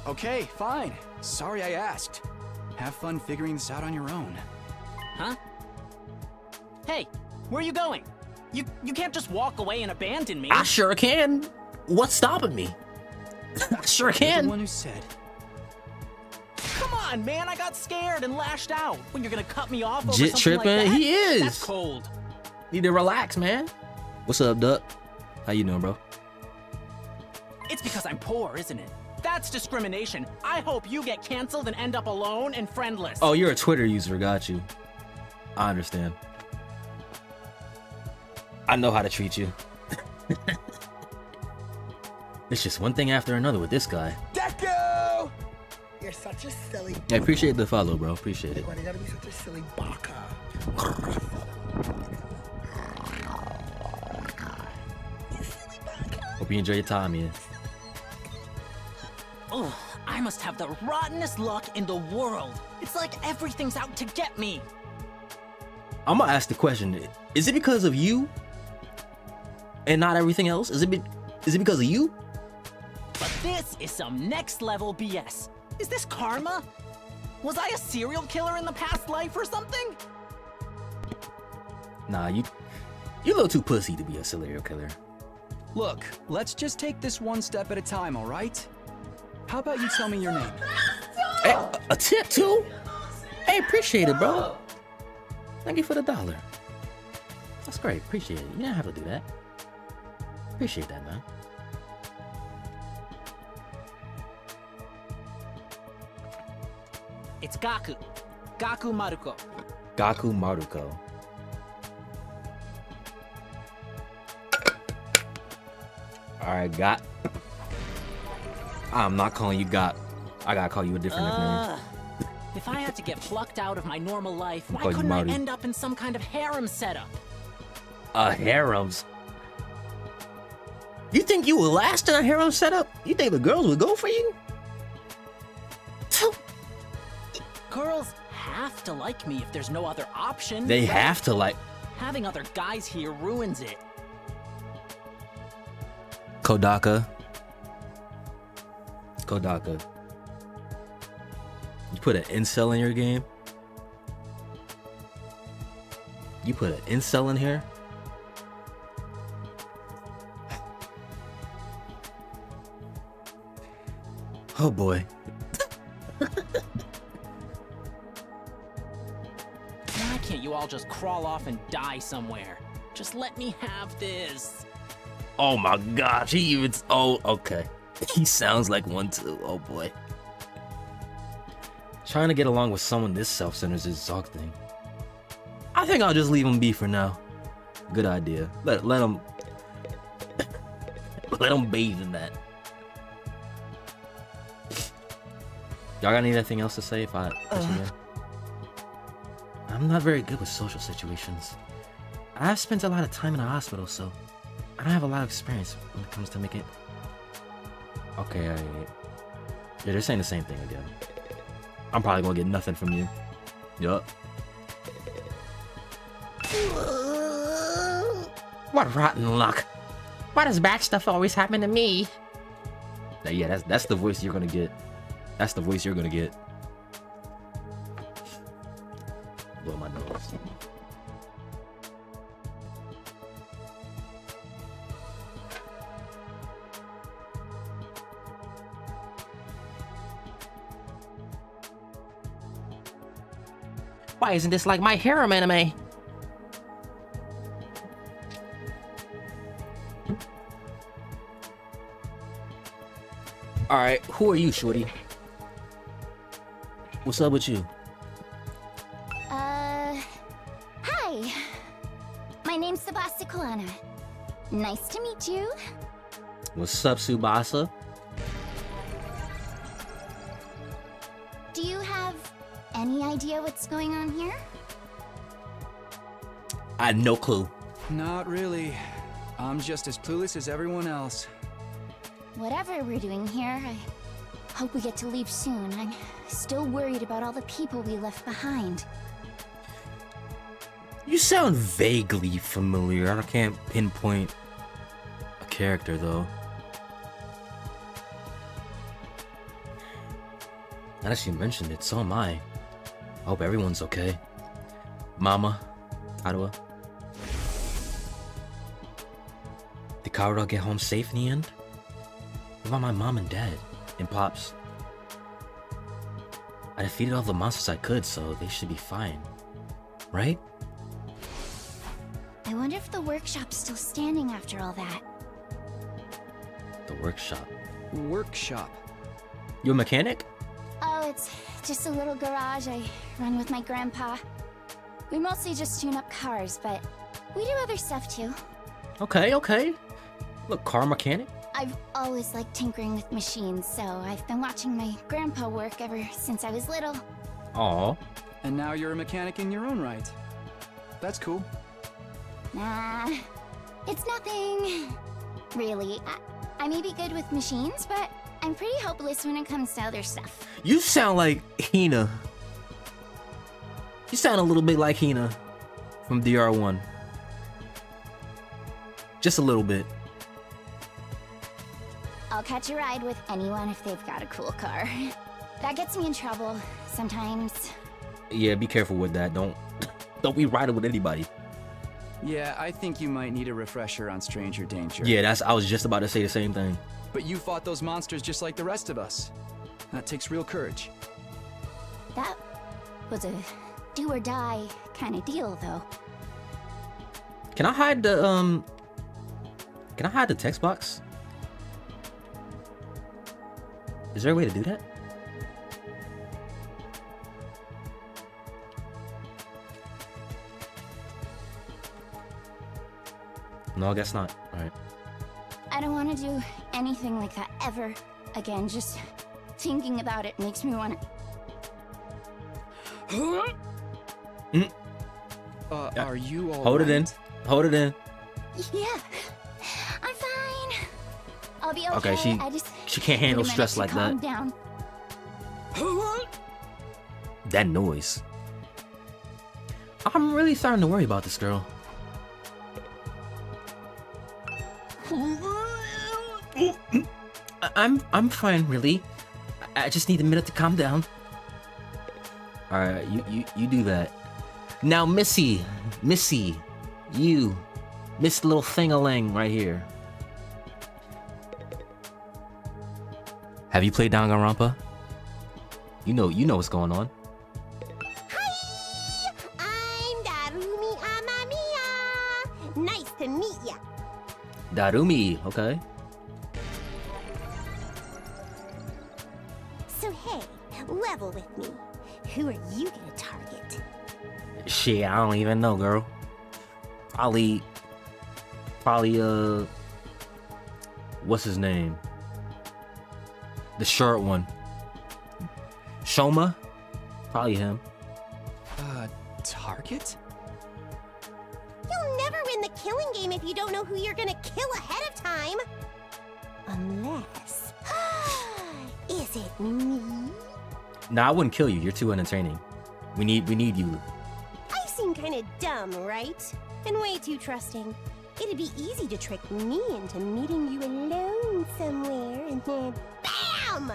Okay, fine. Sorry I asked. Have fun figuring this out on your own. Huh? Hey, where are you going? You can't just walk away and abandon me. I sure can. What's stopping me? I sure can. You're the one who said. Come on, man, I got scared and lashed out. When you're gonna cut me off over Jit something like tripping? that? He is. That's cold. Need to relax, man. What's up, Duck? How you doing, bro? It's because I'm poor, isn't it? That's discrimination. I hope you get canceled and end up alone and friendless. Oh, you're a Twitter user. Got you. I understand. I know how to treat you. It's just one thing after another with this guy. Deku! You're such a silly. I appreciate the follow, bro. Appreciate it. Why you gotta be such a silly baka? Hope you enjoy your time here. Ugh, I must have the rottenest luck in the world. It's like everything's out to get me. I'm gonna ask the question: is it because of you and not everything else? Is it because of you? But this is some next level BS. Is this karma? Was I a serial killer in the past life or something? Nah, you're a little too pussy to be a serial killer. Look, let's just take this one step at a time, all right? How about you tell me your name? Hey, a tip too? Hey, appreciate it, bro. Thank you for the $1. That's great. Appreciate it. You didn't have to do that. Appreciate that, man. It's Gaku. Gaku Maruko. Gaku Maruko. Alright, Got. I'm not calling you Got. I gotta call you a different nickname. If I had to get plucked out of my normal life, I'll why call you couldn't I Maru. end up in some kind of harem setup? Harems? You think you will last in a harem setup? You think the girls would go for you? Girls have to like me if there's no other option. They right? have to like. Having other guys here ruins it. Kodaka. Kodaka. You put an incel in your game? You put an incel in here? Oh boy. Why can't you all just crawl off and die somewhere? Just let me have this. Oh my gosh, he even. Oh, okay. He sounds like one too. Oh boy. Trying to get along with someone this self-centered is exhausting. I think I'll just leave him be for now. Good idea. Let him let him bathe in that. Y'all got anything else to say if I let you in? I'm not very good with social situations. I've spent a lot of time in the hospital, so I don't have a lot of experience when it comes to making. Okay, yeah, they're saying the same thing again. I'm probably gonna get nothing from you. Yup. What rotten luck. Why does bad stuff always happen to me? Now, yeah, that's the voice you're gonna get. That's the voice you're gonna get. Blow my nose. Why isn't this like my harem anime? Alright, who are you, shorty? What's up with you? Hi. My name's Tsubasa Kulana. Nice to meet you. What's up, Tsubasa? Do you have any idea what's going on here? I had no clue. Not really. I'm just as clueless as everyone else. Whatever we're doing here, I hope we get to leave soon. I'm still worried about all the people we left behind. You sound vaguely familiar. I can't pinpoint a character, though. Now that you mentioned it, so am I. I hope everyone's okay. Mama, Karuha. Did Karuha get home safe in the end? What about my mom and dad? And Pops? I defeated all the monsters I could, so they should be fine. Right? I wonder if the workshop's still standing after all that. The workshop. Workshop? You a mechanic? Oh, it's just a little garage I run with my grandpa. We mostly just tune up cars, but we do other stuff too. Okay, okay. Look, car mechanic? I've always liked tinkering with machines, so I've been watching my grandpa work ever since I was little. Aw. And now you're a mechanic in your own right. That's cool. Nah, it's nothing. Really, I may be good with machines, but I'm pretty hopeless when it comes to other stuff. You sound like Hina. You sound a little bit like Hina from DR1. Just a little bit. I'll catch a ride with anyone if they've got a cool car. That gets me in trouble sometimes. Yeah, be careful with that. Don't be riding with anybody. Yeah, I think you might need a refresher on stranger danger. Yeah, I was just about to say the same thing. But you fought those monsters just like the rest of us. That takes real courage. That was a do or die kind of deal, though. Can I hide the text box? Is there a way to do that? No, I guess not. Alright. I don't want to do anything like that ever again. Just thinking about it makes me want to... Are you all Hold right? it in. Hold it in. Yeah, I'm fine. I'll be okay. Okay, she can't handle stress like calm that. down. That noise. I'm really starting to worry about this girl. I'm fine, really. I just need a minute to calm down. All right, you do that. Now, Missy, you, Miss Little Thing-a-Lang right here. Have you played Danganronpa? You know what's going on. Hi! I'm Darumi Amamiya! Nice to meet ya! Darumi, okay. So hey, level with me. Who are you gonna target? Shit, I don't even know, girl. Probably, what's his name? The short one. Shoma? Probably him. Target? You'll never win the killing game if you don't know who you're gonna kill ahead of time. Unless... Is it me? Nah, I wouldn't kill you. You're too entertaining. We need you. I seem kind of dumb, right? And way too trusting. It'd be easy to trick me into meeting you alone somewhere, and then BAM!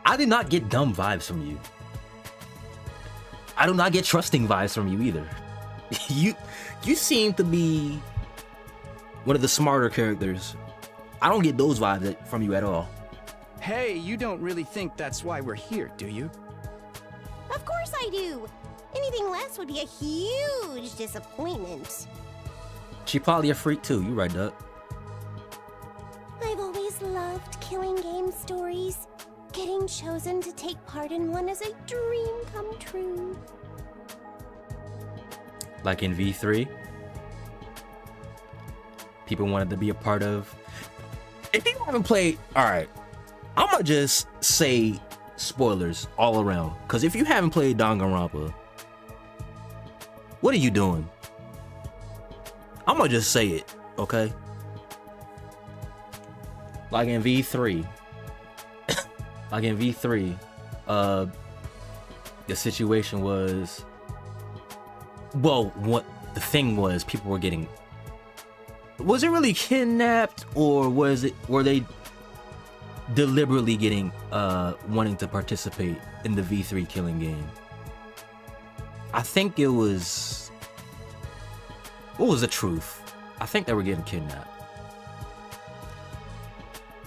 I did not get dumb vibes from you. I do not get trusting vibes from you either. You seem to be one of the smarter characters. I don't get those vibes from you at all. Hey, you don't really think that's why we're here, do you? Of course I do. Anything less would be a huge disappointment. She probably a freak too. You right, Duck. I've always loved killing game stories. Getting chosen to take part in one is a dream come true. Like in V3, people wanted to be a part of. If you haven't played, all right, I'm gonna just say spoilers all around. Cause if you haven't played Danganronpa, what are you doing? I'm gonna just say it, okay? Like in V3, the situation was, well, what the thing was, people were getting, was it really kidnapped, or were they deliberately getting wanting to participate in the V3 killing game? I think it was, what was the truth? I think they were getting kidnapped.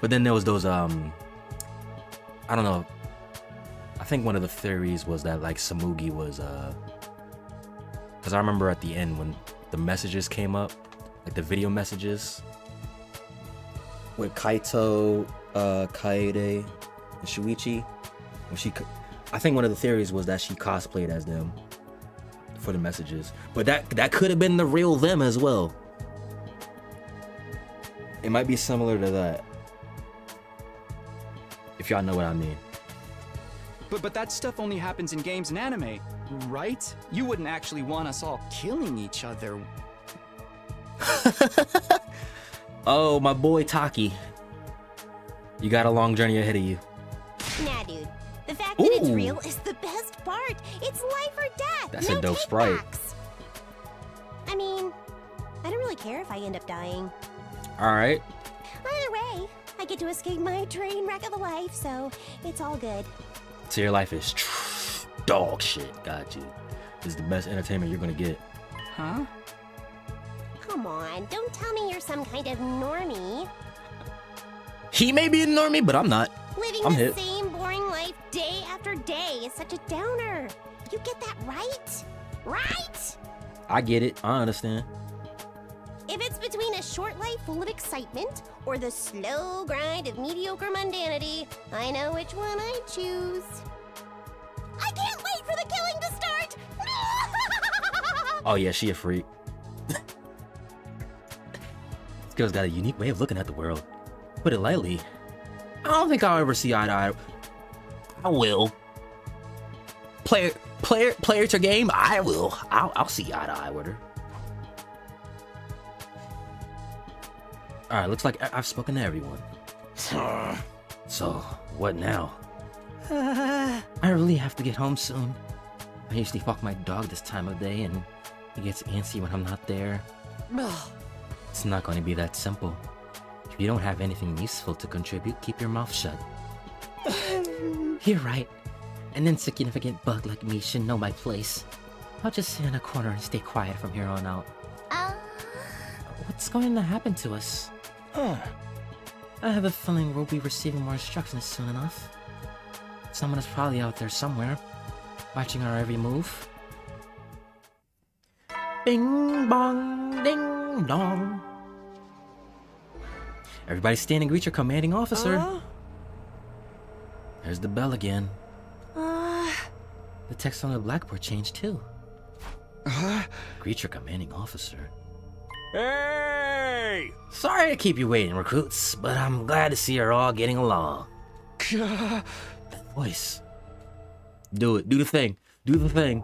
But then there was those I don't know, I think one of the theories was that like Samugi was because I remember at the end when the messages came up, like the video messages with Kaito, Kaede, and Shuichi, when I think one of the theories was that she cosplayed as them for the messages, but that could have been the real them as well. It might be similar to that, if y'all know what I mean. But that stuff only happens in games and anime, right? You wouldn't actually want us all killing each other. Oh, my boy Taki. You got a long journey ahead of you. Nah, dude. The fact that it's real is the best part. It's life or death. That's no a dope sprite. takebacks. I mean, I don't really care if I end up dying. Alright. Either way, I get to escape my train wreck of a life, so it's all good. So your life is dog shit. Got you. This is the best entertainment you're gonna get. Huh? Come on, don't tell me you're some kind of normie. He may be a normie, but I'm not. Living I'm the hip. same boring life day after day is such a downer. You get that right? Right? I get it. I understand. If it's between a short life full of excitement or the slow grind of mediocre mundanity, I know which one I choose. I can't wait for the killing to start! Oh yeah, she a freak. This girl's got a unique way of looking at the world. Put it lightly. I don't think I'll ever see eye to eye. I will. Player to game, I will. I'll see eye to eye with her. Alright, looks like I've spoken to everyone. So, what now? I really have to get home soon. I usually walk my dog this time of day and he gets antsy when I'm not there. It's not going to be that simple. If you don't have anything useful to contribute, keep your mouth shut. You're right. An insignificant bug like me should know my place. I'll just sit in a corner and stay quiet from here on out. What's going to happen to us? I have a feeling we'll be receiving more instructions soon enough. Someone is probably out there somewhere, watching our every move. Bing bong, ding dong. Everybody stand and greet your commanding officer. There's the bell again. The text on the blackboard changed too. Greet your commanding officer. Hey! Sorry to keep you waiting, recruits, but I'm glad to see you're all getting along. That voice. Do it. Do the thing. Do the thing.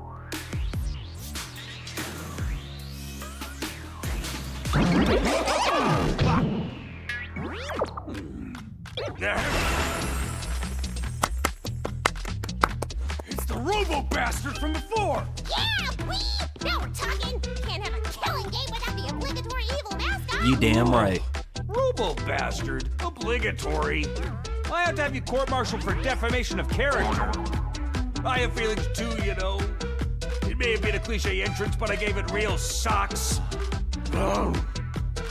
robo-bastard from before! Yeah, wee! Now we're talking! Can't have a killing game without the obligatory evil mascot! You damn right. Robo-bastard? Obligatory? I have to have you court-martialed for defamation of character. I have feelings too, you know. It may have been a cliche entrance, but I gave it real socks.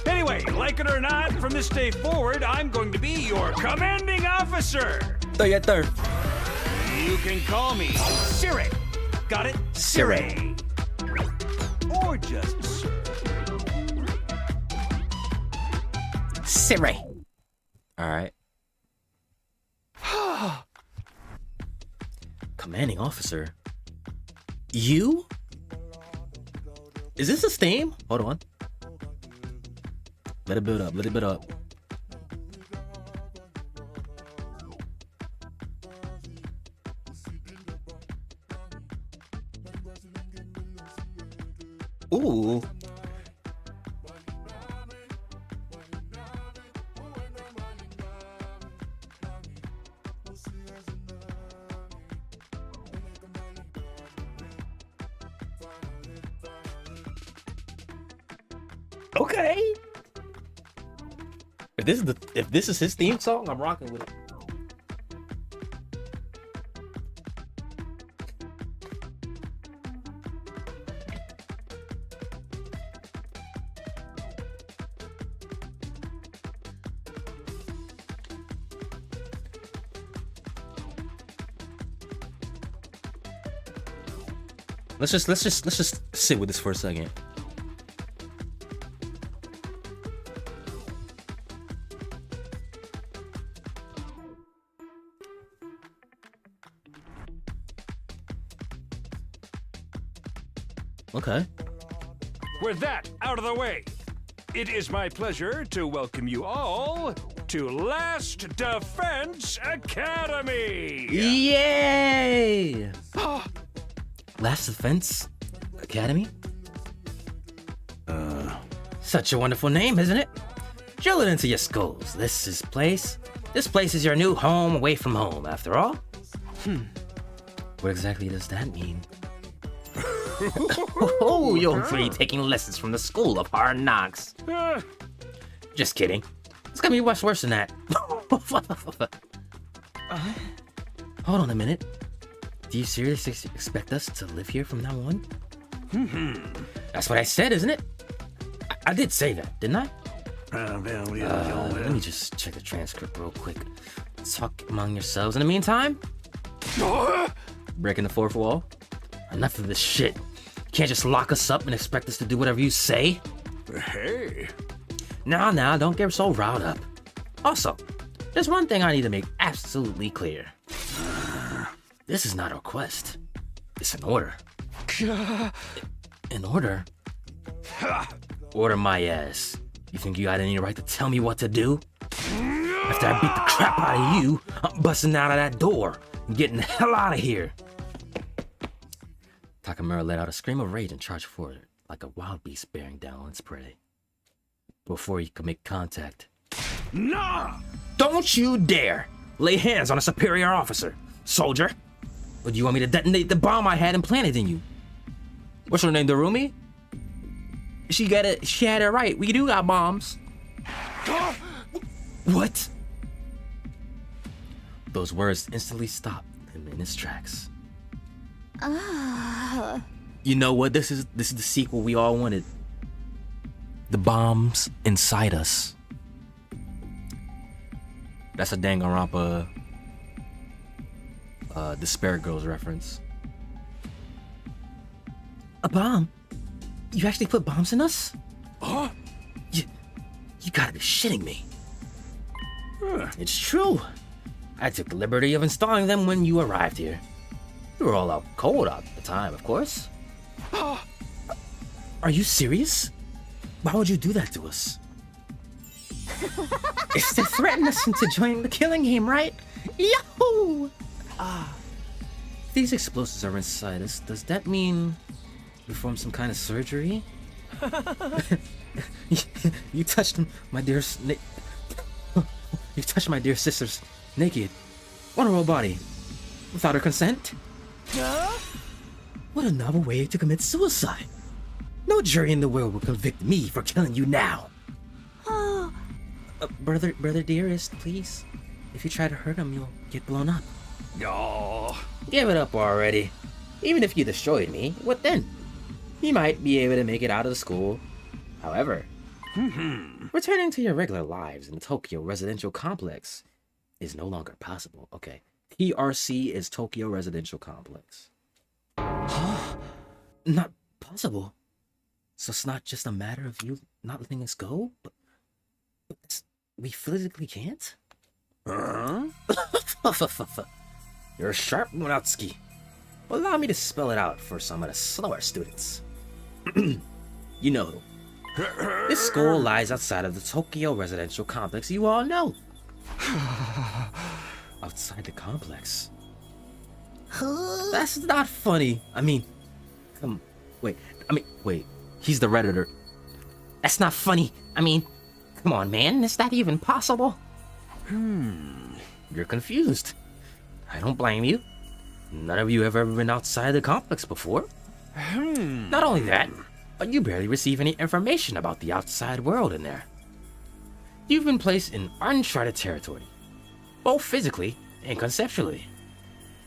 Anyway, like it or not, from this day forward, I'm going to be your commanding officer. Yes, sir. You can call me Siri. Got it? Siri. Or just Sir. Siri. All right. Commanding officer. You? Is this his theme? Hold on. Let it build up. Let it build up. Ooh. Okay. If this is his theme song, I'm rocking with it. Let's just sit with this for a second. Okay. With that out of the way, it is my pleasure to welcome you all to Last Defense Academy! Yay! Last Defense Academy? Such a wonderful name, isn't it? Drill it into your skulls. This place is your new home away from home, after all. What exactly does that mean? Oh, you're free taking lessons from the School of Hard Knocks. Just kidding. It's gonna be much worse than that. Hold on a minute. Do you seriously expect us to live here from now on? That's what I said, isn't it? I did say that, didn't I? Let me just check the transcript real quick. Talk among yourselves in the meantime. Breaking the fourth wall. Enough of this shit. You can't just lock us up and expect us to do whatever you say. Hey. Now, don't get so riled up. Also, there's one thing I need to make absolutely clear. This is not a request. It's an order. An order? Order my ass. You think you got any right to tell me what to do? After I beat the crap out of you, I'm busting out of that door and getting the hell out of here. Takamura let out a scream of rage and charged forward like a wild beast bearing down on its prey. Before he could make contact. No! Don't you dare lay hands on a superior officer, soldier! Or do you want me to detonate the bomb I had implanted in you? What's her name, Darumi? She had it right. We do got bombs. What? Those words instantly stopped him in his tracks. You know what? This is the sequel we all wanted. The bombs inside us. That's a Danganronpa Despair Girls reference. A bomb? You actually put bombs in us? Huh? You gotta be shitting me. It's true. I took the liberty of installing them when you arrived here. We were all out cold at the time, of course. Are you serious? Why would you do that to us? It's to threaten us into joining the killing game, right? Yahoo! If these explosives are inside us, does that mean we performed some kind of surgery? You touched my dear you touched my dear sister's naked, vulnerable body without her consent? What a novel way to commit suicide. No jury in the world will convict me for killing you now. Oh. Brother dearest, please. If you try to hurt him, you'll get blown up. Oh. Give it up already. Even if you destroyed me, what then? You might be able to make it out of the school. However, returning to your regular lives in the Tokyo residential complex is no longer possible. Okay. TRC is Tokyo Residential Complex. Not possible. So it's not just a matter of you not letting us go, but we physically can't? You're sharp, Munatsuki. Well, allow me to spell it out for some of the slower students. You know, this school lies outside of the Tokyo Residential Complex you all know. Outside the complex? That's not funny. Wait. He's the Redditor. That's not funny. Come on, man. Is that even possible? You're confused. I don't blame you. None of you have ever been outside the complex before. Not only that, but you barely receive any information about the outside world in there. You've been placed in uncharted territory, both physically and conceptually.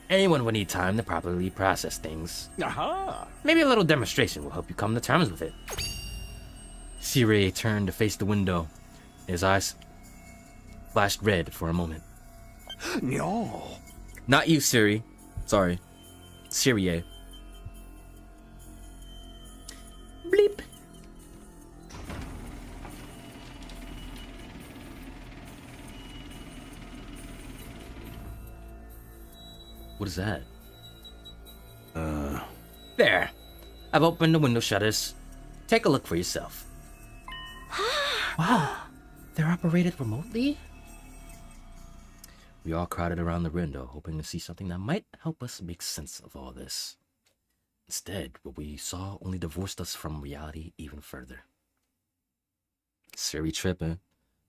Anyone would need time to properly process things. Maybe a little demonstration will help you come to terms with it. Sirei turned to face the window. His eyes flashed red for a moment. No. Not you, Siri. Sorry. Sirie. Bleep. What is that? There. I've opened the window shutters. Take a look for yourself. Wow. They're operated remotely? We all crowded around the window, hoping to see something that might help us make sense of all this. Instead, what we saw only divorced us from reality even further. Siri tripping.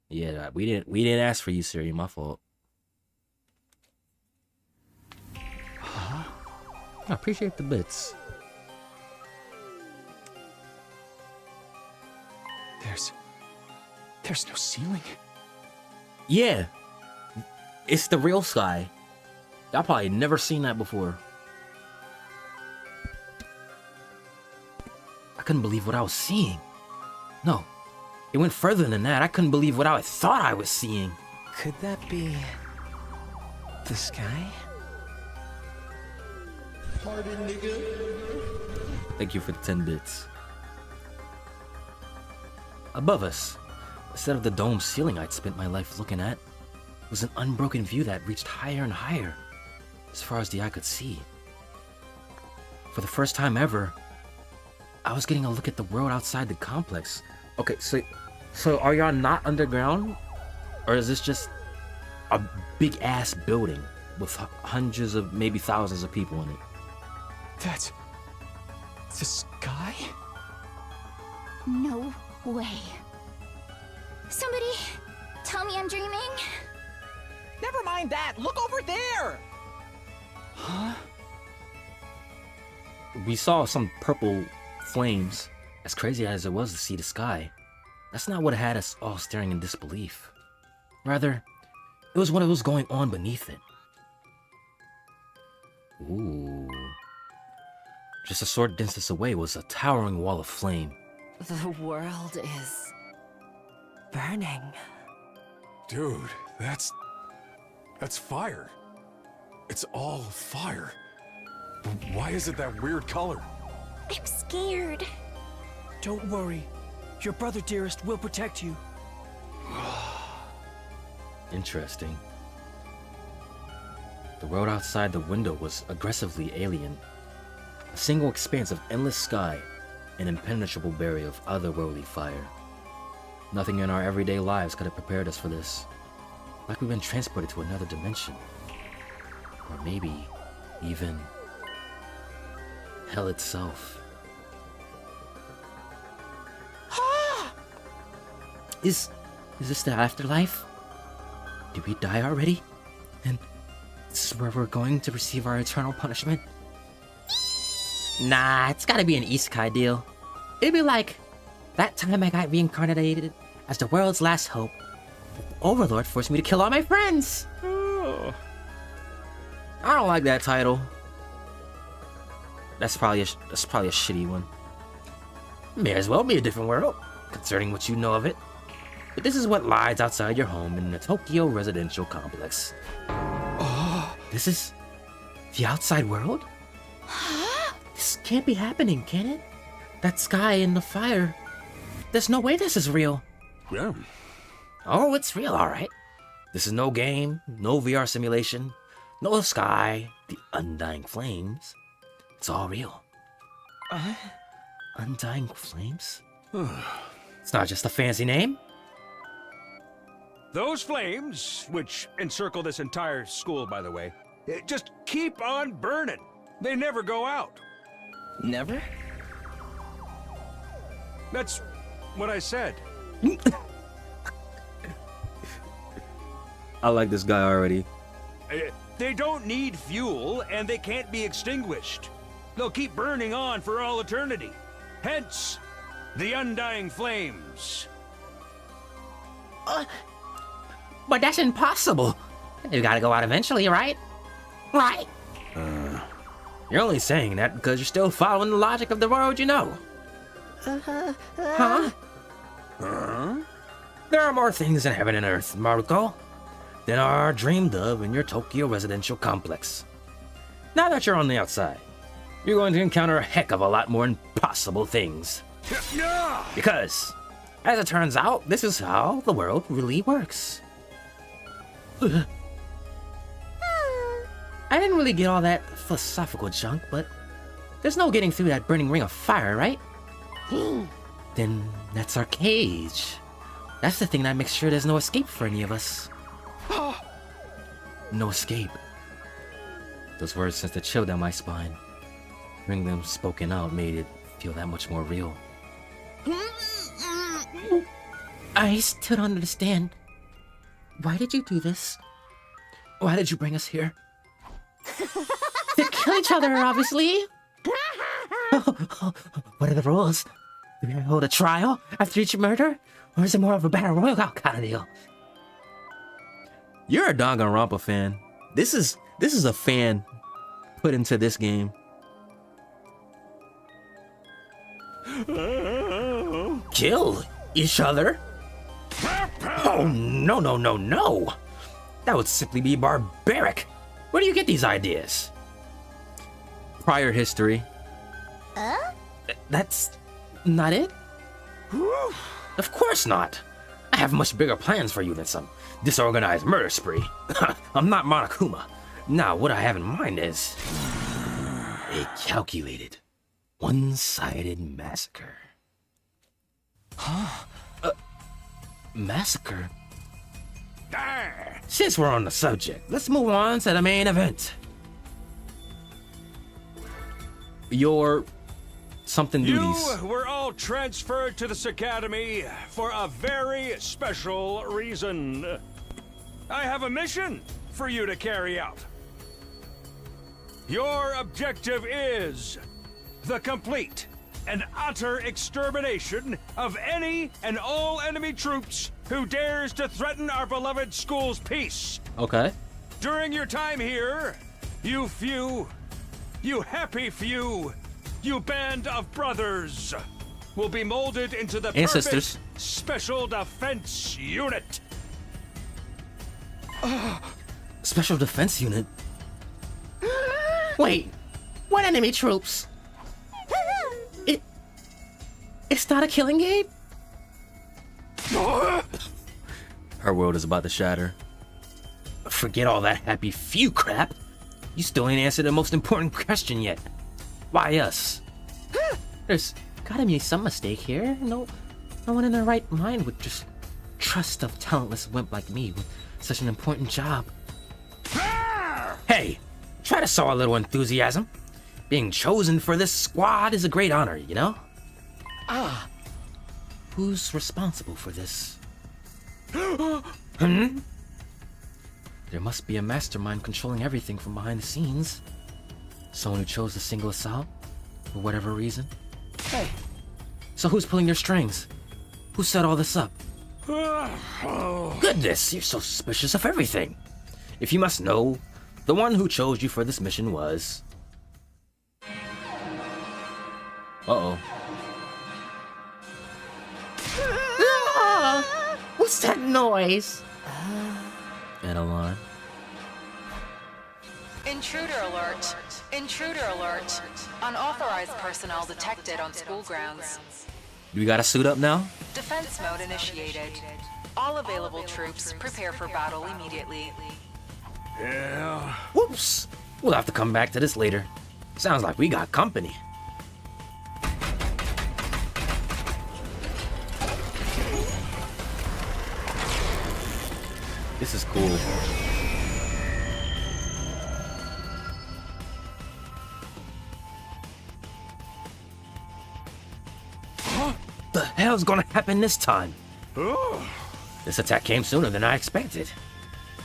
Yeah, we didn't ask for you, Siri. My fault. I appreciate the bits. There's no ceiling. Yeah. It's the real sky. Y'all probably never seen that before. I couldn't believe what I was seeing. No, it went further than that. I couldn't believe what I thought I was seeing. Could that be the sky? Pardon, nigga. Thank you for the 10 bits. Above us, instead of the dome ceiling I'd spent my life looking at, was an unbroken view that reached higher and higher, as far as the eye could see. For the first time ever, I was getting a look at the world outside the complex. Okay, so are y'all not underground? Or is this just a big-ass building with hundreds of, maybe thousands of people in it? That's the sky? No way. Somebody tell me I'm dreaming? Never mind that. Look over there. Huh? We saw some purple flames. As crazy as it was to see the sky, that's not what had us all staring in disbelief. Rather, it was what was going on beneath it. Ooh. Just a short distance away was a towering wall of flame. The world is burning. Dude, that's fire. It's all fire. Why is it that weird color? I'm scared. Don't worry. Your brother dearest will protect you. Interesting. The world outside the window was aggressively alien. A single expanse of endless sky, an impenetrable barrier of otherworldly fire. Nothing in our everyday lives could have prepared us for this. Like we've been transported to another dimension. Or maybe, even, hell itself. Is this the afterlife? Did we die already? And this is where we're going to receive our eternal punishment? Nah, it's gotta be an isekai deal. It'd be like that time I got reincarnated as the world's last hope. The Overlord forced me to kill all my friends. Oh. I don't like that title. That's probably a shitty one. May as well be a different world, concerning what you know of it. But this is what lies outside your home in the Tokyo residential complex. Oh, this is the outside world? This can't be happening, can it? That sky and the fire. There's no way this is real. Yeah. Oh, it's real, all right. This is no game, no VR simulation, no sky, the undying flames. It's all real. Undying flames? It's not just a fancy name. Those flames, which encircle this entire school, by the way, just keep on burning. They never go out. Never? That's what I said. I like this guy already. They don't need fuel, and they can't be extinguished. They'll keep burning on for all eternity. Hence, the undying flames. But that's impossible. You gotta go out eventually, right? Right? You're only saying that because you're still following the logic of the world you know. Huh? There are more things in heaven and earth, Maruko, than are dreamed of in your Tokyo residential complex. Now that you're on the outside, you're going to encounter a heck of a lot more impossible things. Because, as it turns out, this is how the world really works. I didn't really get all that philosophical junk, but there's no getting through that burning ring of fire, right? Then that's our cage. That's the thing that makes sure there's no escape for any of us. No escape. Those words sent a chill down my spine. Hearing them spoken out made it feel that much more real. I still don't understand. Why did you do this? Why did you bring us here? To kill each other, obviously. What are the rules? Do we hold a trial after each murder? Or is it more of a battle royale kind of deal? You're a Danganronpa fan. This is a fan put into this game. Kill each other? Oh, no, no, no, no! That would simply be barbaric. Where do you get these ideas? Prior history. That's not it? Of course not. I have much bigger plans for you than some disorganized murder spree. I'm not Monokuma. Now, what I have in mind is a calculated, one-sided massacre. Massacre? Since we're on the subject, let's move on to the main event. Your something duties. You were all transferred to this academy for a very special reason. I have a mission for you to carry out. Your objective is the complete and utter extermination of any and all enemy troops who dares to threaten our beloved school's peace. Okay. During your time here, you happy few, you band of brothers will be molded into the Ancestors. perfect Special Defense Unit. Special Defense Unit? Wait, what enemy troops? It's not a killing game? Her world is about to shatter. Forget all that happy few crap. You still ain't answered the most important question yet. Why us? There's gotta be some mistake here. No one in their right mind would just trust a talentless wimp like me with such an important job. Hey, try to show a little enthusiasm. Being chosen for this squad is a great honor, you know? Who's responsible for this? Hmm? There must be a mastermind controlling everything from behind the scenes. Someone who chose to single us out, for whatever reason. Hey. So who's pulling your strings? Who set all this up? Goodness, you're so suspicious of everything. If you must know, the one who chose you for this mission was... Uh-oh. What's that noise? An alarm. Intruder alert. Intruder alert. Unauthorized personnel detected on school grounds. We gotta suit up now? Defense mode initiated. All available troops prepare for battle immediately. Yeah. Whoops! We'll have to come back to this later. Sounds like we got company. This is cool. What the hell's gonna happen this time? This attack came sooner than I expected.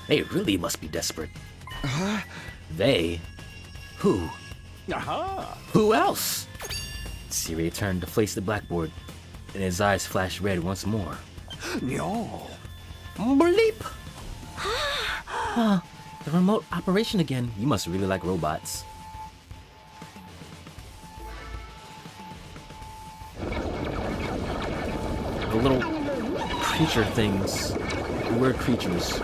They really must be desperate. They? Who? Who else? Siri turned to face the blackboard, and his eyes flashed red once more. No. Bleep! The remote operation again. You must really like robots. The little creature things. The weird creatures.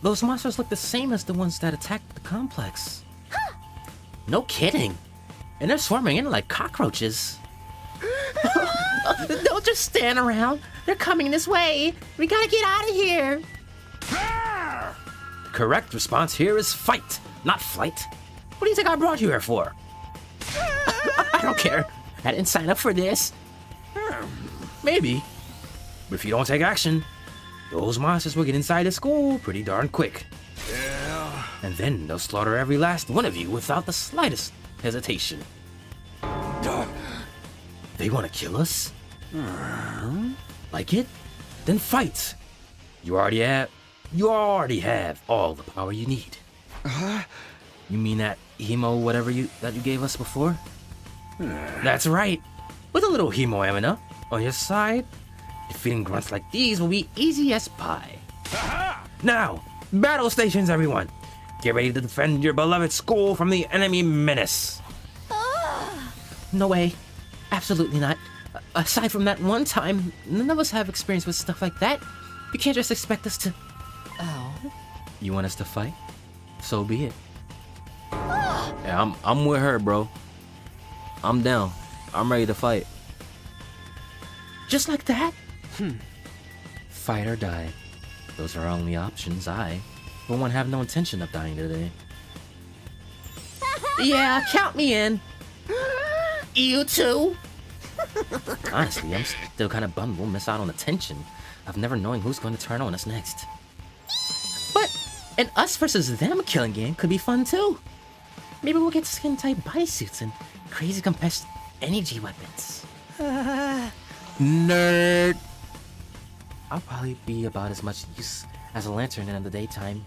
Those monsters look the same as the ones that attacked the complex. No kidding. And they're swarming in like cockroaches. Don't just stand around. They're coming this way. We gotta get out of here. The correct response here is fight, not flight. What do you think I brought you here for? I don't care. I didn't sign up for this. Maybe. But if you don't take action, those monsters will get inside the school pretty darn quick. Yeah. And then they'll slaughter every last one of you without the slightest hesitation. They want to kill us? Like it? Then fight! You already have all the power you need. You mean that hemo whatever that you gave us before? That's right. With a little hemo amina on your side, defeating grunts like these will be easy as pie. Now, battle stations, everyone. Get ready to defend your beloved school from the enemy menace. No way. Absolutely not. Aside from that one time, none of us have experience with stuff like that. You can't just expect us to... Oh. You want us to fight? So be it. Yeah, I'm with her, bro. I'm down. I'm ready to fight. Just like that? Fight or die. Those are our only options. I, for one, have no intention of dying today. Yeah, count me in. You too? Honestly, I'm still kind of bummed we'll miss out on the tension of never knowing who's going to turn on us next. But an us versus them killing game could be fun too. Maybe we'll get skin-tight bodysuits and crazy compressed energy weapons. Nerd! I'll probably be about as much use as a lantern in the daytime.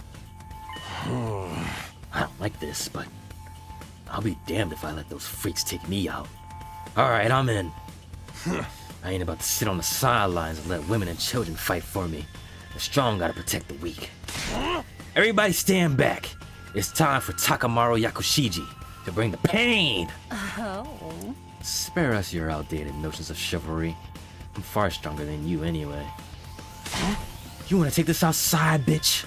I don't like this, but I'll be damned if I let those freaks take me out. Alright, I'm in. I ain't about to sit on the sidelines and let women and children fight for me. The strong gotta protect the weak. Everybody stand back. It's time for Takamaru Yakushiji to bring the pain. Oh. Spare us your outdated notions of chivalry. I'm far stronger than you anyway. You wanna take this outside, bitch?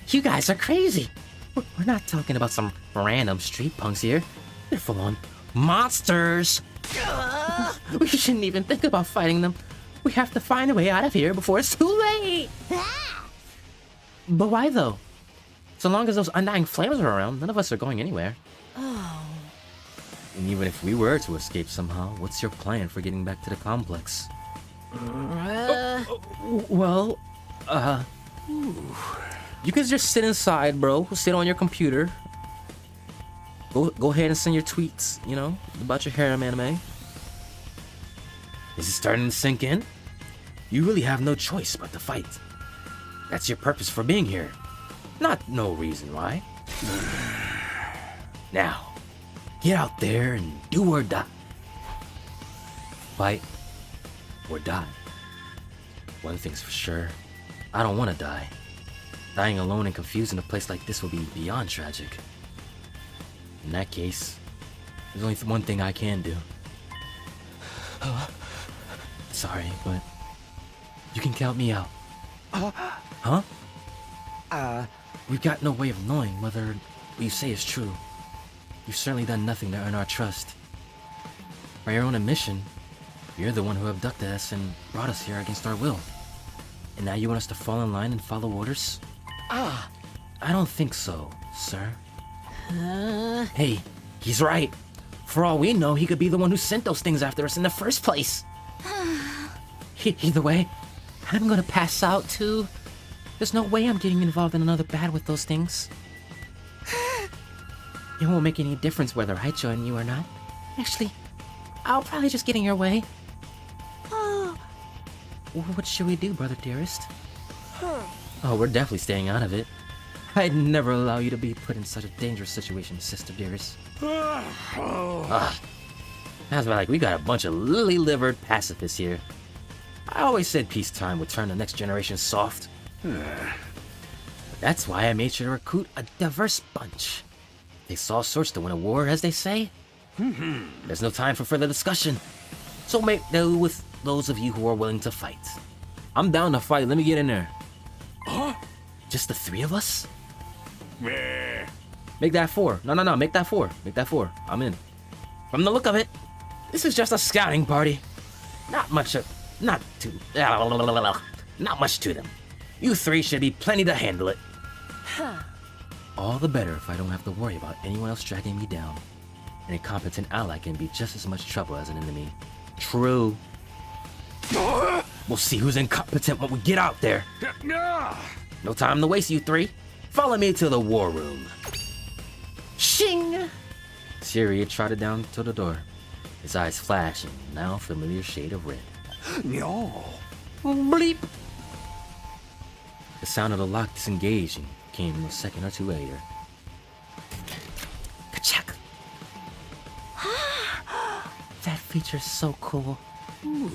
You guys are crazy. We're not talking about some random street punks here. They're full-on monsters. We shouldn't even think about fighting them. We have to find a way out of here before it's too late. But why though? So long as those undying flames are around, none of us are going anywhere. Oh. And even if we were to escape somehow, what's your plan for getting back to the complex? Well, you can just sit inside, bro. Sit on your computer. Go ahead and send your tweets, you know, about your harem anime. Is it starting to sink in? You really have no choice but to fight. That's your purpose for being here. Not no reason why. Now, get out there and do or die. Fight or die. One thing's for sure, I don't want to die. Dying alone and confused in a place like this would be beyond tragic. In that case, there's only one thing I can do. Sorry, but you can count me out. Huh? We've got no way of knowing whether what you say is true. You've certainly done nothing to earn our trust. By your own admission, you're the one who abducted us and brought us here against our will. And now you want us to fall in line and follow orders? I don't think so, sir. Hey, he's right. For all we know, he could be the one who sent those things after us in the first place. Either way, I'm gonna pass out too. There's no way I'm getting involved in another battle with those things. It won't make any difference whether I join you or not. Actually, I'll probably just get in your way. What should we do, brother dearest? Oh, we're definitely staying out of it. I'd never allow you to be put in such a dangerous situation, sister dearest. That's like we got a bunch of lily-livered pacifists here. I always said peacetime would turn the next generation soft. That's why I made sure to recruit a diverse bunch. Takes all sorts to win a war, as they say. There's no time for further discussion. So make do with those of you who are willing to fight. I'm down to fight. Let me get in there. Just the three of us? Make that 4. No. Make that 4. Make that 4. I'm in. From the look of it, this is just a scouting party. Not much to them. You 3 should be plenty to handle it. All the better if I don't have to worry about anyone else dragging me down. An incompetent ally can be just as much trouble as an enemy. True. We'll see who's incompetent when we get out there. No time to waste, you 3. Follow me to the war room. Shing! Syria trotted down to the door, his eyes flashing, now familiar shade of red. No. Bleep! The sound of the lock disengaging came a second or two later. Kachak! That feature's so cool. Ooh.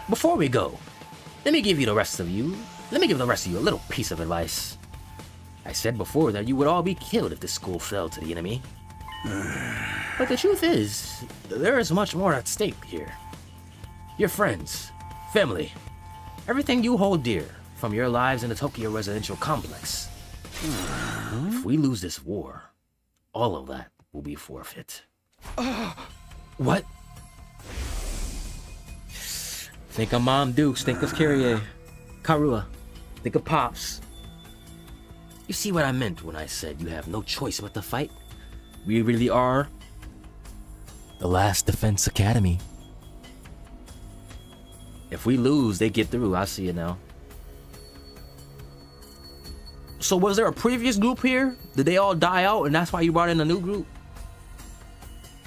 Before we go, let me give the rest of you a little piece of advice. I said before that you would all be killed if the school fell to the enemy. But the truth is, there is much more at stake here. Your friends, family, everything you hold dear, from your lives in the Tokyo residential complex. If we lose this war, all of that will be forfeit. What? Think of Mom Dukes, think of Kyrie, Karua, think of Pops. You see what I meant when I said you have no choice but to fight? We really are the last defense academy. If we lose, they get through. I see it now. So was there a previous group here? Did they all die out and that's why you brought in a new group?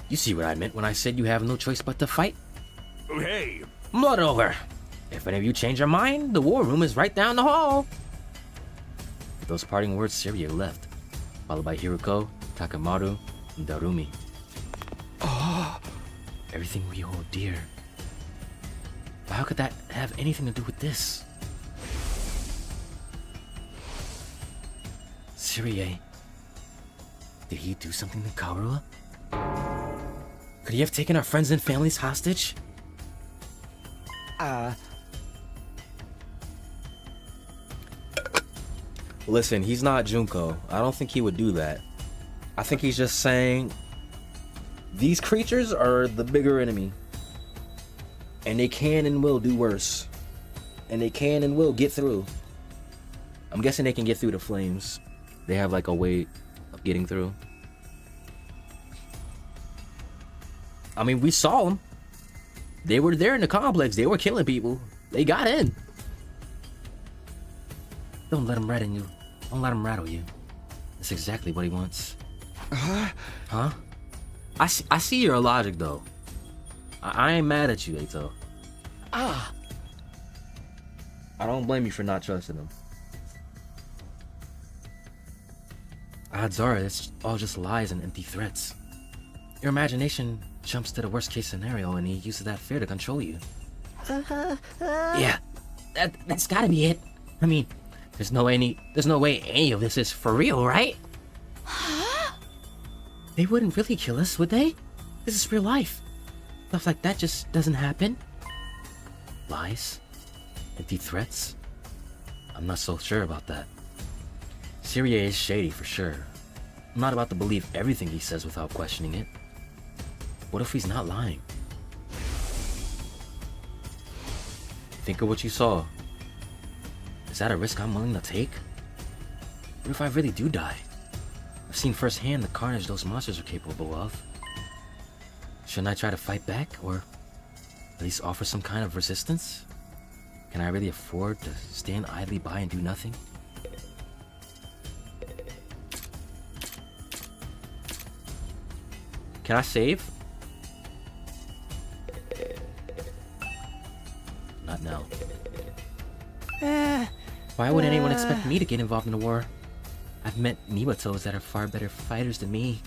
You see what I meant when I said you have no choice but to fight? Hey! Blood over. If any of you change your mind, the war room is right down the hall. With those parting words, Syria left, followed by Hiruko, Takamaru, and Darumi. Everything we hold dear. But how could that have anything to do with this? Syria, did he do something to Karua? Could he have taken our friends and families hostage? Listen, he's not Junko. I don't think he would do that. I think he's just saying these creatures are the bigger enemy. And they can and will do worse. And they can and will get through. I'm guessing they can get through the flames. They have like a way of getting through. I mean, we saw them. They were there in the complex. They were killing people. They got in. Don't let him rattle you. Don't let him rattle you. That's exactly what he wants. Huh? I see your logic, though. I ain't mad at you, Eito. I don't blame you for not trusting him. Odds are it's all just lies and empty threats. Your imagination jumps to the worst case scenario and he uses that fear to control you. Yeah, that's gotta be it. I mean, there's no way any of this is for real, right? They wouldn't really kill us, would they? This is real life. Stuff like that just doesn't happen. Lies? Empty threats? I'm not so sure about that. Syria is shady for sure. I'm not about to believe everything he says without questioning it. What if he's not lying? Think of what you saw. Is that a risk I'm willing to take? What if I really do die? I've seen firsthand the carnage those monsters are capable of. Shouldn't I try to fight back, or at least offer some kind of resistance? Can I really afford to stand idly by and do nothing? Can I save? Not now. Why would anyone expect me to get involved in the war? I've met Nibatos that are far better fighters than me.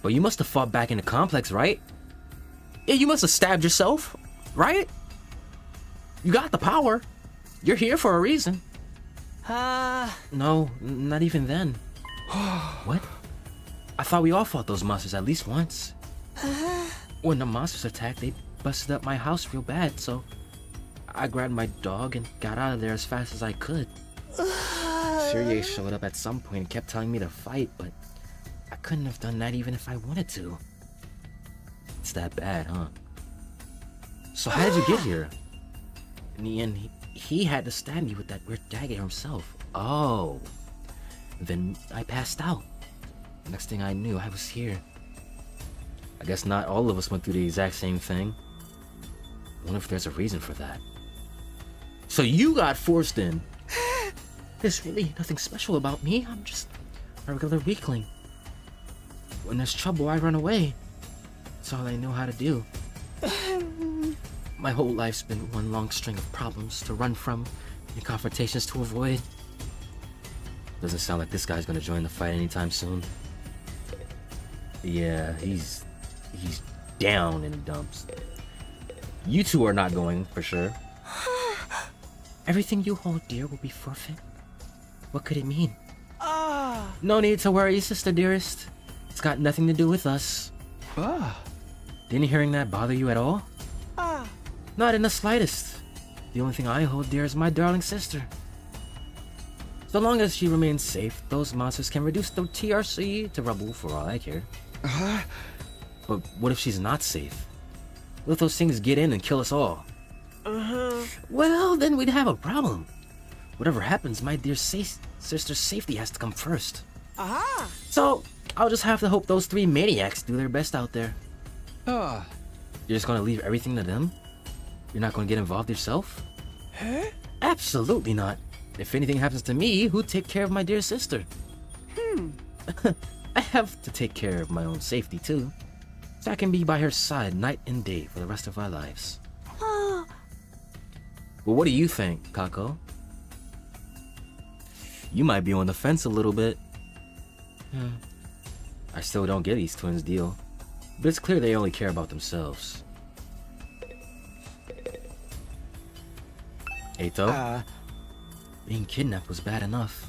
But you must have fought back in the complex, right? Yeah, you must have stabbed yourself, right? You got the power. You're here for a reason. No, not even then. What? I thought we all fought those monsters at least once. When the monsters attacked, they busted up my house real bad, so I grabbed my dog and got out of there as fast as I could. Syrie showed up at some point and kept telling me to fight, but I couldn't have done that even if I wanted to. It's that bad, huh? So how did you get here? In the end, he had to stab me with that weird dagger himself. Oh. Then I passed out. Next thing I knew, I was here. I guess not all of us went through the exact same thing. I wonder if there's a reason for that. So you got forced in. There's really nothing special about me. I'm just a regular weakling. When there's trouble, I run away. That's all I know how to do. My whole life's been one long string of problems to run from and confrontations to avoid. Doesn't sound like this guy's gonna join the fight anytime soon. Yeah, he's down in the dumps. You two are not going, for sure. Everything you hold dear will be forfeit. What could it mean? No need to worry, sister dearest. It's got nothing to do with us. Didn't hearing that bother you at all? Not in the slightest. The only thing I hold dear is my darling sister. So long as she remains safe, those monsters can reduce the TRC to rubble for all I care. But what if she's not safe? What if those things get in and kill us all? Well, then we'd have a problem. Whatever happens, my dear sister's safety has to come first. So, I'll just have to hope those three maniacs do their best out there. You're just gonna leave everything to them? You're not gonna get involved yourself? Absolutely not. If anything happens to me, who'd take care of my dear sister? I have to take care of my own safety too, so I can be by her side night and day for the rest of our lives. Well, what do you think, Kako? You might be on the fence a little bit. I still don't get these twins' deal, but it's clear they only care about themselves. Eito? Being kidnapped was bad enough.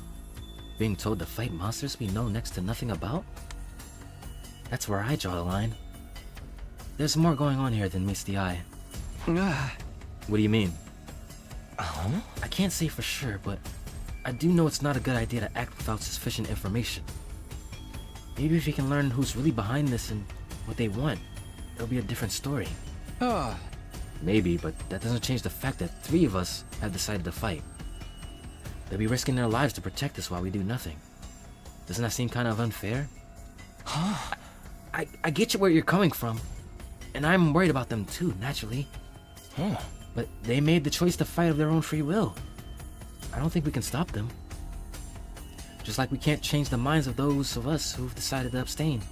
Being told to fight monsters we know next to nothing about? That's where I draw the line. There's more going on here than meets the eye. What do you mean? I can't say for sure, but I do know it's not a good idea to act without sufficient information. Maybe if we can learn who's really behind this and what they want, it'll be a different story. Maybe, but that doesn't change the fact that three of us have decided to fight. They'll be risking their lives to protect us while we do nothing. Doesn't that seem kind of unfair? I get you where you're coming from, and I'm worried about them too, naturally. But they made the choice to fight of their own free will. I don't think we can stop them. Just like we can't change the minds of those of us who've decided to abstain.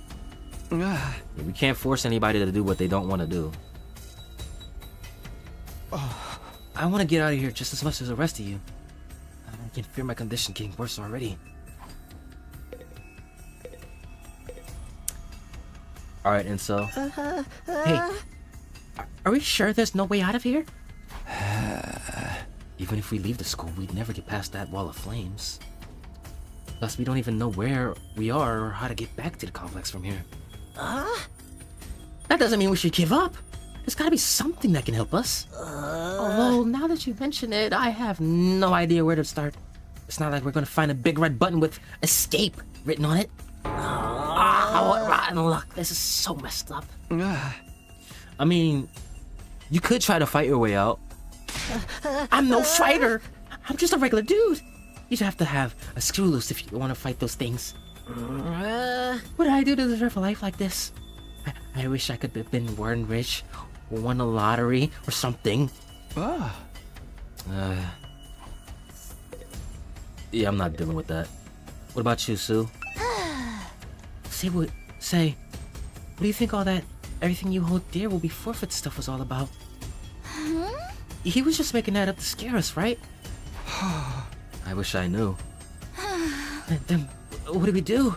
We can't force anybody to do what they don't want to do. I want to get out of here just as much as the rest of you. I can fear my condition getting worse already. Alright, and so... Hey, Are we sure there's no way out of here? Even if we leave the school, we'd never get past that wall of flames. Plus, we don't even know where we are or how to get back to the complex from here. That doesn't mean we should give up. There's gotta be something that can help us. Although, now that you mention it, I have no idea where to start. It's not like we're gonna find a big red button with escape written on it. What rotten luck. This is so messed up. I mean, you could try to fight your way out. I'm no fighter. I'm just a regular dude. You have to have a screw loose if you want to fight those things. What did I do to deserve a life like this? I wish I could have been born rich, or won a lottery, or something. Yeah, I'm not dealing with that. What about you, Sue? What do you think all that everything you hold dear will be forfeit stuff was all about? He was just making that up to scare us, right? I wish I knew. Then what do we do?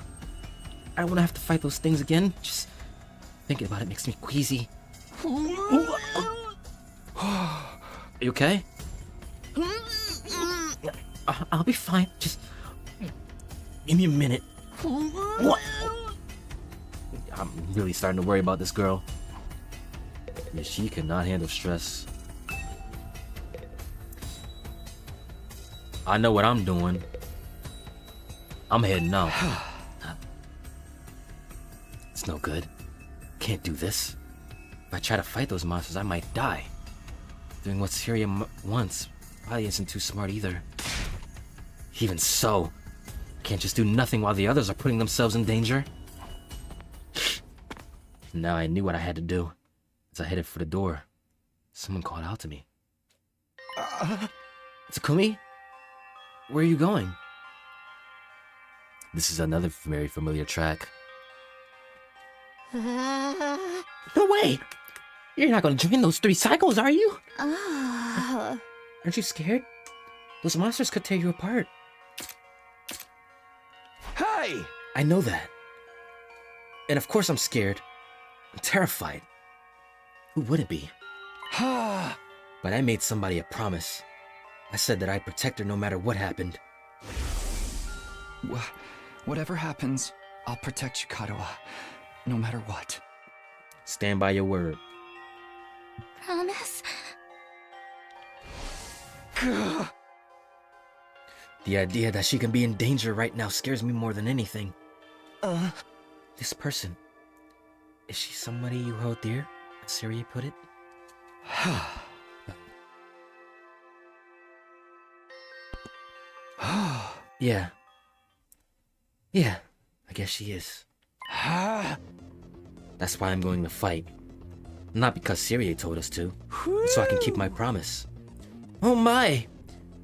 I don't want to have to fight those things again. Just thinking about it makes me queasy. You okay? I'll be fine. Just give me a minute. What? I'm really starting to worry about this girl. Yeah, she cannot handle stress. I know what I'm doing. I'm heading out. It's no good. Can't do this. If I try to fight those monsters, I might die. Doing what Syria wants probably isn't too smart either. Even so, I can't just do nothing while the others are putting themselves in danger. Now I knew what I had to do. As I headed for the door, someone called out to me. Takumi? Where are you going? This is another very familiar track. No way! You're not gonna join those 3 cycles, are you? Aren't you scared? Those monsters could tear you apart. Hey! I know that. And of course I'm scared. I'm terrified. Who wouldn't be? But I made somebody a promise. I said that I'd protect her no matter what happened. Whatever happens, I'll protect you, Kadoa. No matter what. Stand by your word. Promise? The idea that she can be in danger right now scares me more than anything. This person, is she somebody you hold dear, as Syria put it? Yeah. Yeah, I guess she is. That's why I'm going to fight. Not because Syria told us to, so I can keep my promise. Oh my!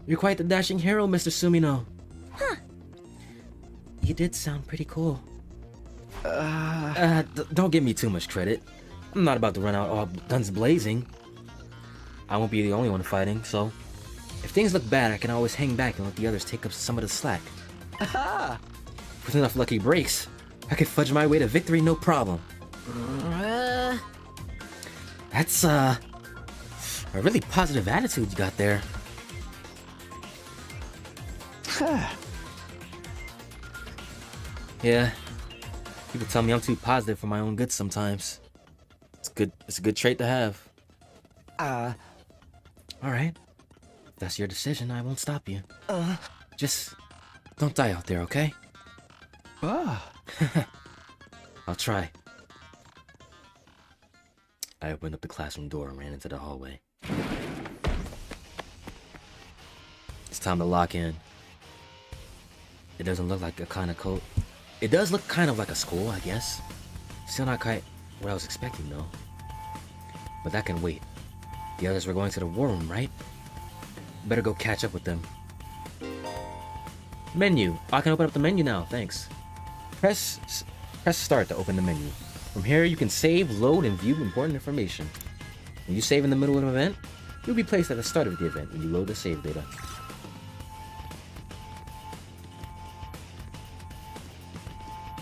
You're quite the dashing hero, Mr. Sumino. You did sound pretty cool. Don't give me too much credit. I'm not about to run out all guns blazing. I won't be the only one fighting, so... If things look bad, I can always hang back and let the others take up some of the slack. With enough lucky breaks, I could fudge my way to victory no problem. That's, a really positive attitude you got there. Yeah, people tell me I'm too positive for my own good sometimes. It's a good trait to have. Alright. If that's your decision, I won't stop you. Just don't die out there, okay? I'll try. I opened up the classroom door and ran into the hallway. It's time to lock in. It doesn't look like a kind of coat. It does look kind of like a school, I guess. Still not quite what I was expecting, though. But that can wait. The others were going to the war room, right? Better go catch up with them. Menu. I can open up the menu now, thanks. Press start to open the menu. From here, you can save, load, and view important information. When you save in the middle of an event, You'll be placed at the start of the event when you load the save data.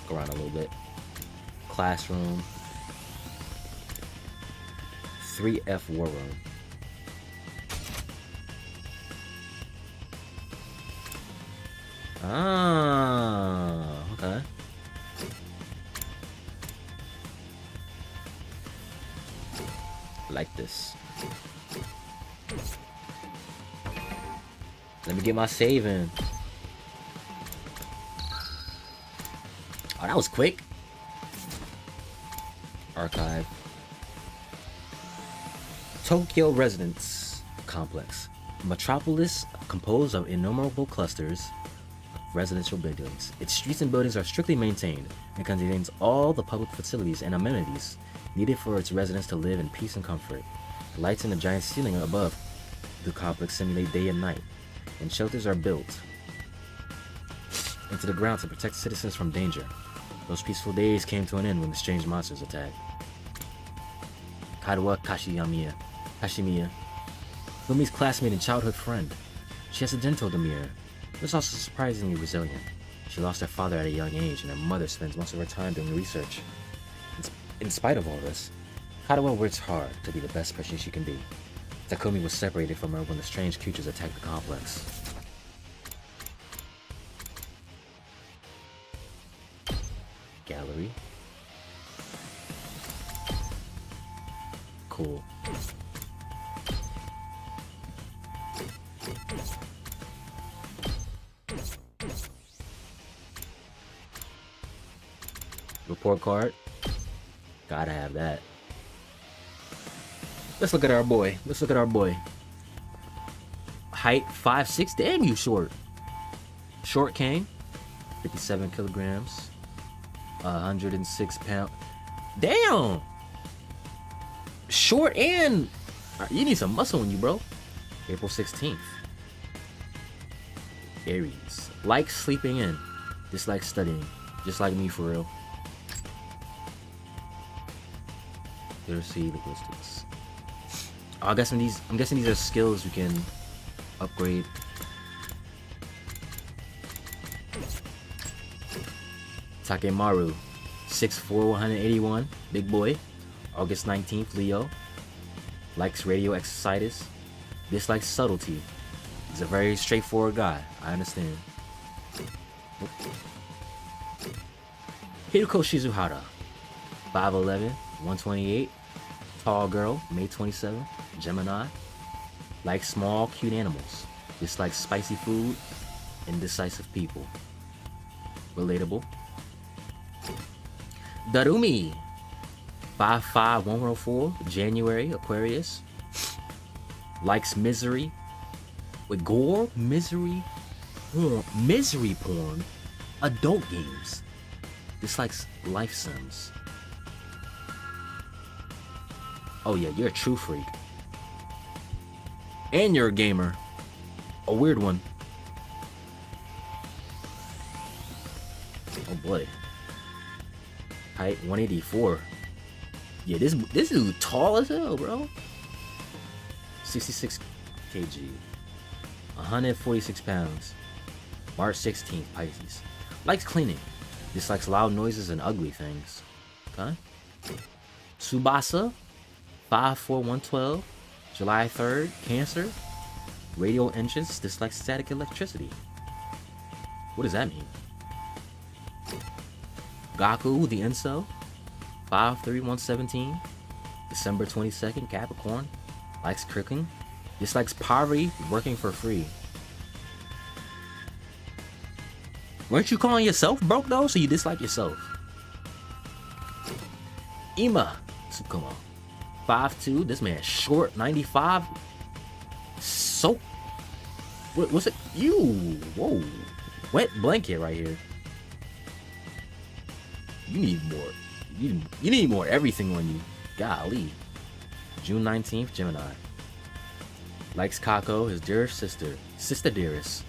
Go around a little bit. Classroom. 3F War Room. Ah, okay. Like this. Let me get my save in. Oh, that was quick. Archive. Tokyo Residence Complex. Metropolis composed of innumerable clusters of residential buildings. Its streets and buildings are strictly maintained and contains all the public facilities and amenities needed for its residents to live in peace and comfort. The lights in the giant ceiling above the complex simulate day and night, and shelters are built into the ground to protect citizens from danger. Those peaceful days came to an end when the strange monsters attacked. Kadawa Kashimiya, Fumi's classmate and childhood friend. She has a gentle demeanor, but is also surprisingly resilient. She lost her father at a young age, and her mother spends most of her time doing research. In spite of all this, Kadawa works hard to be the best person she can be. Takumi was separated from her when the strange creatures attacked the complex. Gallery. Cool. Report card. Gotta have that. Let's look at our boy. Height 5'6". Damn, you short. Short king. 57 kilograms. 106 pounds. Damn. Short and you need some muscle in you, bro. April 16th. Aries. Likes sleeping in. Dislikes studying. Just like me, for real. Literacy, linguistics. Oh, I'm guessing these are skills we can upgrade. Takemaru, 6'4", 181, big boy. August 19th, Leo. Likes radio exercises. Dislikes subtlety. He's a very straightforward guy. I understand. Hideko Shizuhara, 5'11", 128. Tall girl, May 27, Gemini. Likes small, cute animals. Dislikes spicy food. Indecisive people. Relatable. Darumi, 5'5", 104, January, Aquarius. Likes misery. With gore, misery porn, adult games. Dislikes life sims. Oh yeah, you're a true freak. And you're a gamer. A weird one. Oh boy. Height 184. Yeah, this dude tall as hell, bro. 66 kg. 146 pounds. March 16th, Pisces. Likes cleaning. Dislikes loud noises and ugly things. Okay. Tsubasa, 5'4", 112. July 3rd, Cancer. Radio entrance. Dislikes static electricity. What does that mean? Gaku, the incel. 5'3", 117. December 22nd, Capricorn. Likes cooking. Dislikes poverty, working for free. Weren't you calling yourself broke though? So you dislike yourself. Ima Tsukumo, 5'2". This man short, 95. So, what's it? Whoa, wet blanket right here. You need more. You need more everything on you. Golly. June 19th, Gemini. Likes Kako, his dear sister dearest.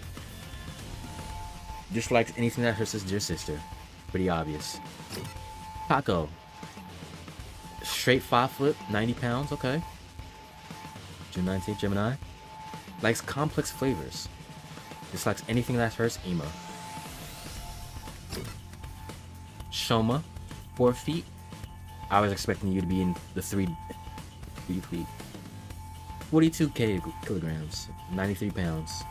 Dislikes anything that hurts his dear sister. Pretty obvious. Kako. Straight 5 foot, 90 pounds, okay. June 19th, Gemini. Likes complex flavors. Dislikes anything that hurts Ema. Shoma, 4 feet. I was expecting you to be in the 3 feet. 42 kilograms, 93 pounds.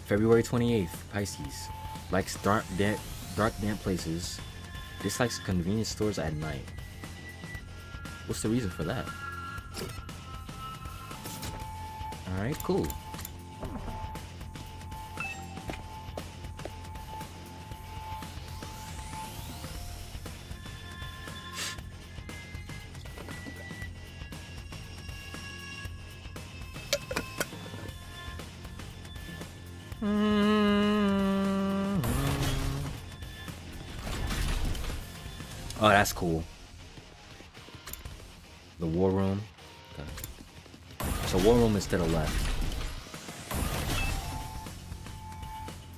February 28th, Pisces. Likes dark, damp places. Dislikes convenience stores at night. What's the reason for that? Alright, cool. Oh, that's cool. The war room. Okay. So war room is to the left.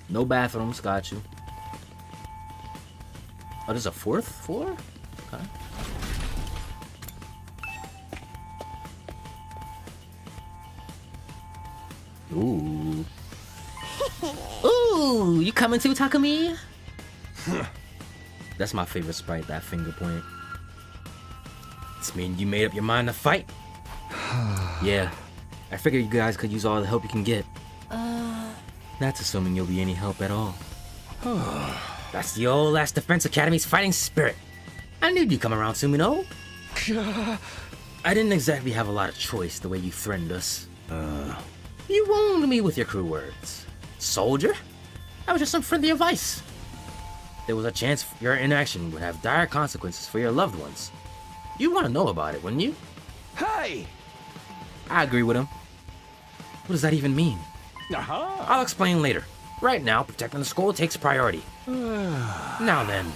No bathrooms, got you. Oh, there's a 4th floor? Okay. Ooh. Ooh, you coming too, Takumi? That's my favorite sprite, that finger point. This mean you made up your mind to fight? Yeah. I figured you guys could use all the help you can get. That's assuming you'll be any help at all. That's the old Last Defense Academy's fighting spirit. I knew you'd come around soon, you know? I didn't exactly have a lot of choice the way you threatened us. You wound me with your cruel words. Soldier? That was just some friendly advice. There was a chance your inaction would have dire consequences for your loved ones. You'd want to know about it, wouldn't you? Hey! I agree with him. What does that even mean? I'll explain later. Right now, protecting the school takes priority. Now then.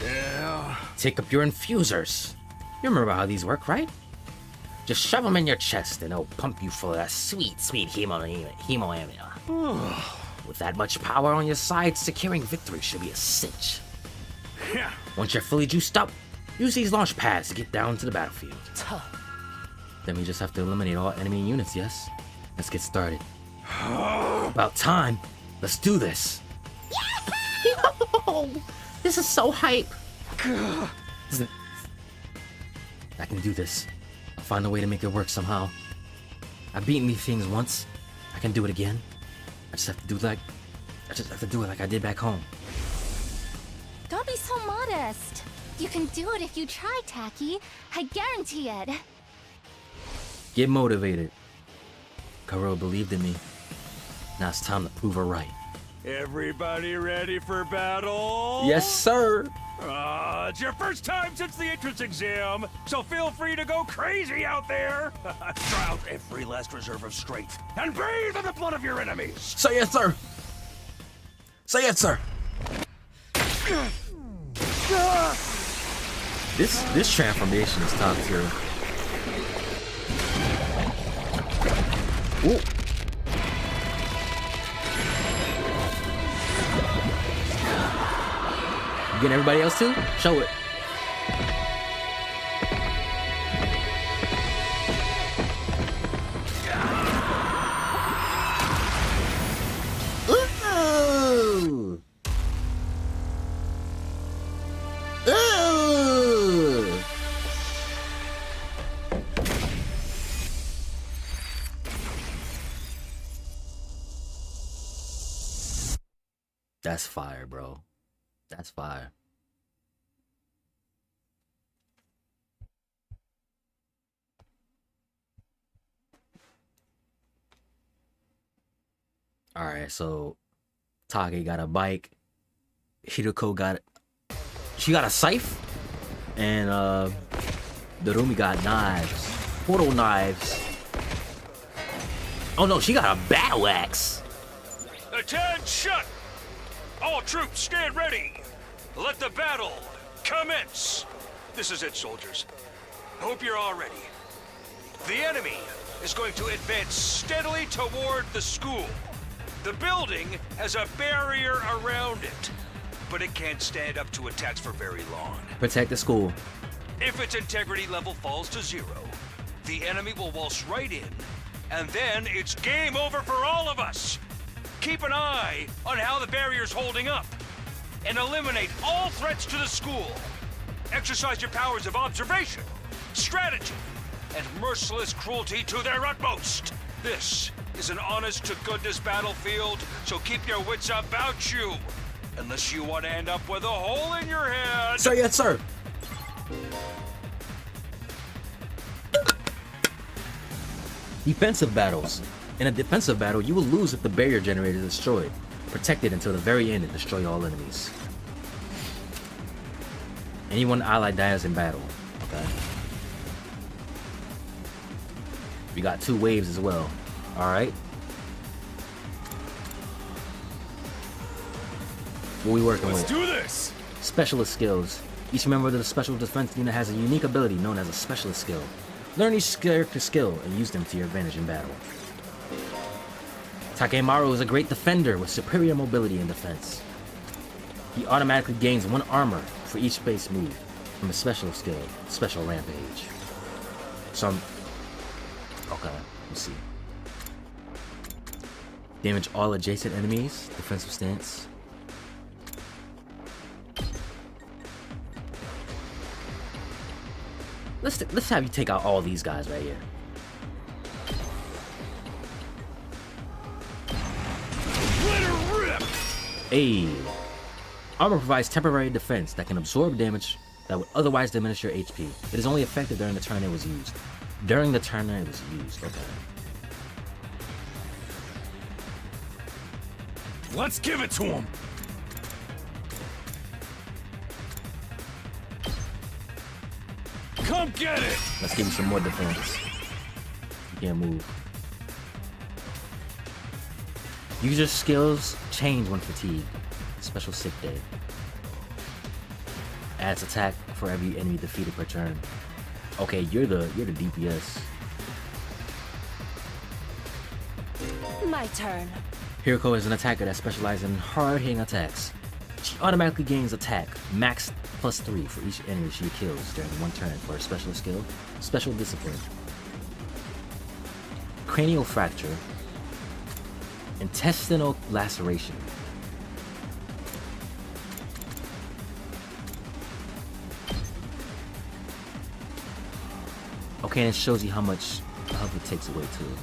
Yeah. Take up your infusers. You remember how these work, right? Just shove them in your chest and they'll pump you full of that sweet, sweet hemo ammo. With that much power on your side, securing victory should be a cinch. Yeah. Once you're fully juiced up, use these launch pads to get down to the battlefield. Then we just have to eliminate all enemy units, yes? Let's get started. About time. Let's do this. Yo! This is so hype. I can do this. I'll find a way to make it work somehow. I've beaten these things once. I can do it again. I just have to do it like I did back home. Don't be so modest. You can do it if you try, Taki. I guarantee it. Get motivated. Karo believed in me. Now it's time to prove her right. Everybody ready for battle? Yes, sir. It's your first time since the entrance exam, so feel free to go crazy out there. Try out every last reserve of strength and bathe in the blood of your enemies. Say yes, sir. Say yes, sir. This transformation is top tier. Ooh. You getting everybody else too? Show it. Ooh. Ooh. That's fire, bro. That's fire. Alright, so Take got a bike. Hiroko got a scythe. And Darumi got knives. Portal knives. Oh no, she got a battle axe. Attention! All troops, stand ready. Let the battle commence. This is it, soldiers. Hope you're all ready. The enemy is going to advance steadily toward the school. The building has a barrier around it, but it can't stand up to attacks for very long. Protect the school. If its integrity level falls to 0, the enemy will waltz right in, and then it's game over for all of us. Keep an eye on how the barrier's holding up, and eliminate all threats to the school. Exercise your powers of observation, strategy, and merciless cruelty to their utmost. This is an honest-to-goodness battlefield, so keep your wits about you. Unless you want to end up with a hole in your head. Sir, yes, sir. Defensive battles. In a defensive battle, you will lose if the barrier generator is destroyed. Protect it until the very end and destroy all enemies. Anyone allied dies in battle. Okay. We got 2 waves as well. Alright. What we working with? Let's do this! Specialist skills. Each member of the special defense unit has a unique ability known as a specialist skill. Learn each character's skill and use them to your advantage in battle. Takemaru is a great defender with superior mobility and defense. He automatically gains 1 armor for each base move from a special skill, Special Rampage. Okay, let's see. Damage all adjacent enemies, defensive stance. Let's have you take out all these guys right here. Let her rip! Hey. Armor provides temporary defense that can absorb damage that would otherwise diminish your HP. It is only effective during the turn it was used. During the turn it was used. Okay. Let's give it to him! Come get it! Let's give you some more defense. You can't move. User skills change when fatigued. Special sick day. Adds attack for every enemy defeated per turn. Okay, you're the DPS. My turn. Hiroko is an attacker that specializes in hard-hitting attacks. She automatically gains attack, max +3 for each enemy she kills during 1 turn for her special skill, Special Discipline. Cranial fracture. Intestinal laceration. Okay, and it shows you how much health it takes away too.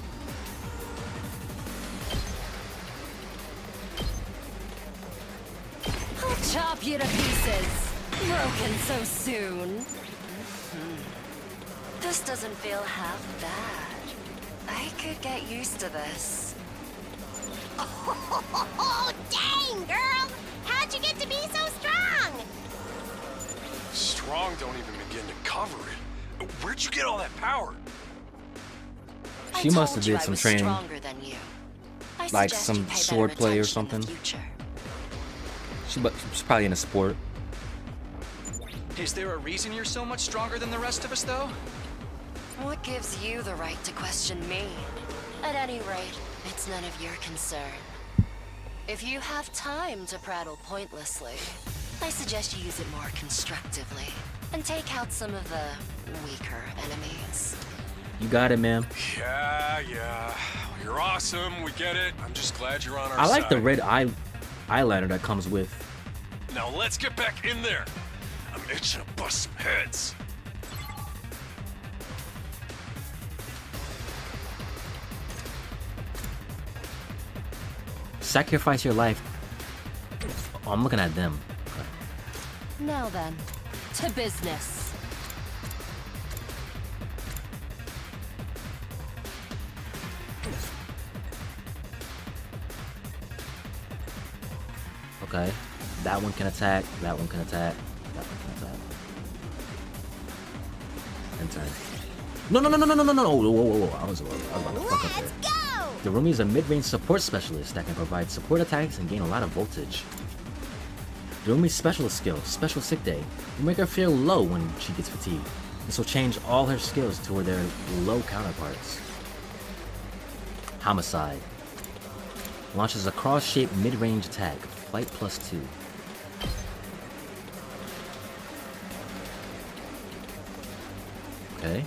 I'll chop you to pieces. Broken so soon. This doesn't feel half bad. I could get used to this. Oh, dang, girl! How'd you get to be so strong? Strong don't even begin to cover it. Where'd you get all that power? She must have did some training, Stronger than you. like some sword play or something. She's probably in a sport. Is there a reason you're so much stronger than the rest of us, though? What gives you the right to question me? At any rate, it's none of your concern. If you have time to prattle pointlessly, I suggest you use it more constructively and take out some of the weaker enemies. You got it, ma'am. Yeah. You're awesome. We get it. I'm just glad you're on our I side. like the red eyeliner that comes with. Now let's get back in there. I'm itching to bust some heads. Sacrifice your life. Oh, I'm looking at them. Now then, to business. Okay. That one can attack. That one can attack. That one can attack. And turn. No. Whoa. I was about to fuck up there. Darumi is a mid-range support specialist that can provide support attacks and gain a lot of voltage. Darumi's specialist skill, Special Sick Day, will make her feel low when she gets fatigued. This will change all her skills toward their low counterparts. Homicide. Launches a cross-shaped mid-range attack, Flight +2. Okay.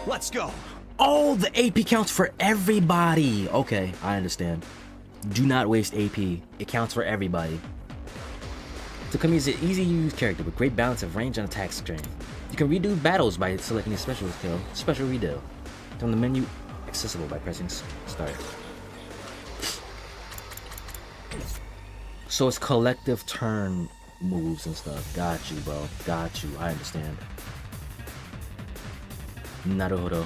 Let's go. Oh, the AP counts for everybody. Okay, I understand. Do not waste AP. It counts for everybody. Takumi is an easy-to-use character with great balance of range and attack strength. You can redo battles by selecting a special skill, special redo. From the menu, accessible by pressing start. So it's collective turn moves and stuff. Got you, bro. Got you. I understand. Naruhodo.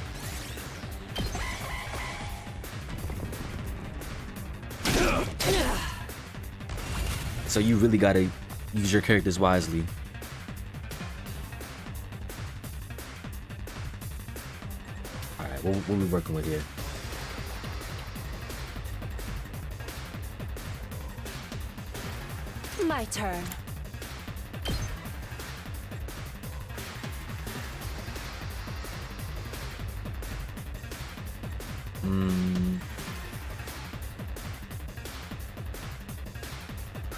So you really gotta use your characters wisely. Alright, what are we working with here? My turn.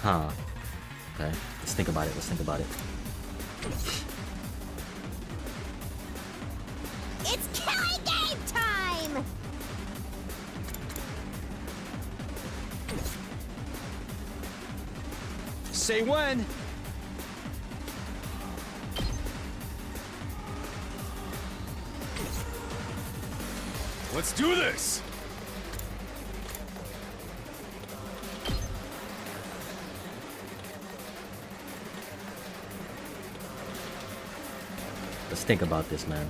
Huh. Okay. Let's think about it. Let's think about it. It's killing game time! Say when. Let's do this! Let's think about this, man.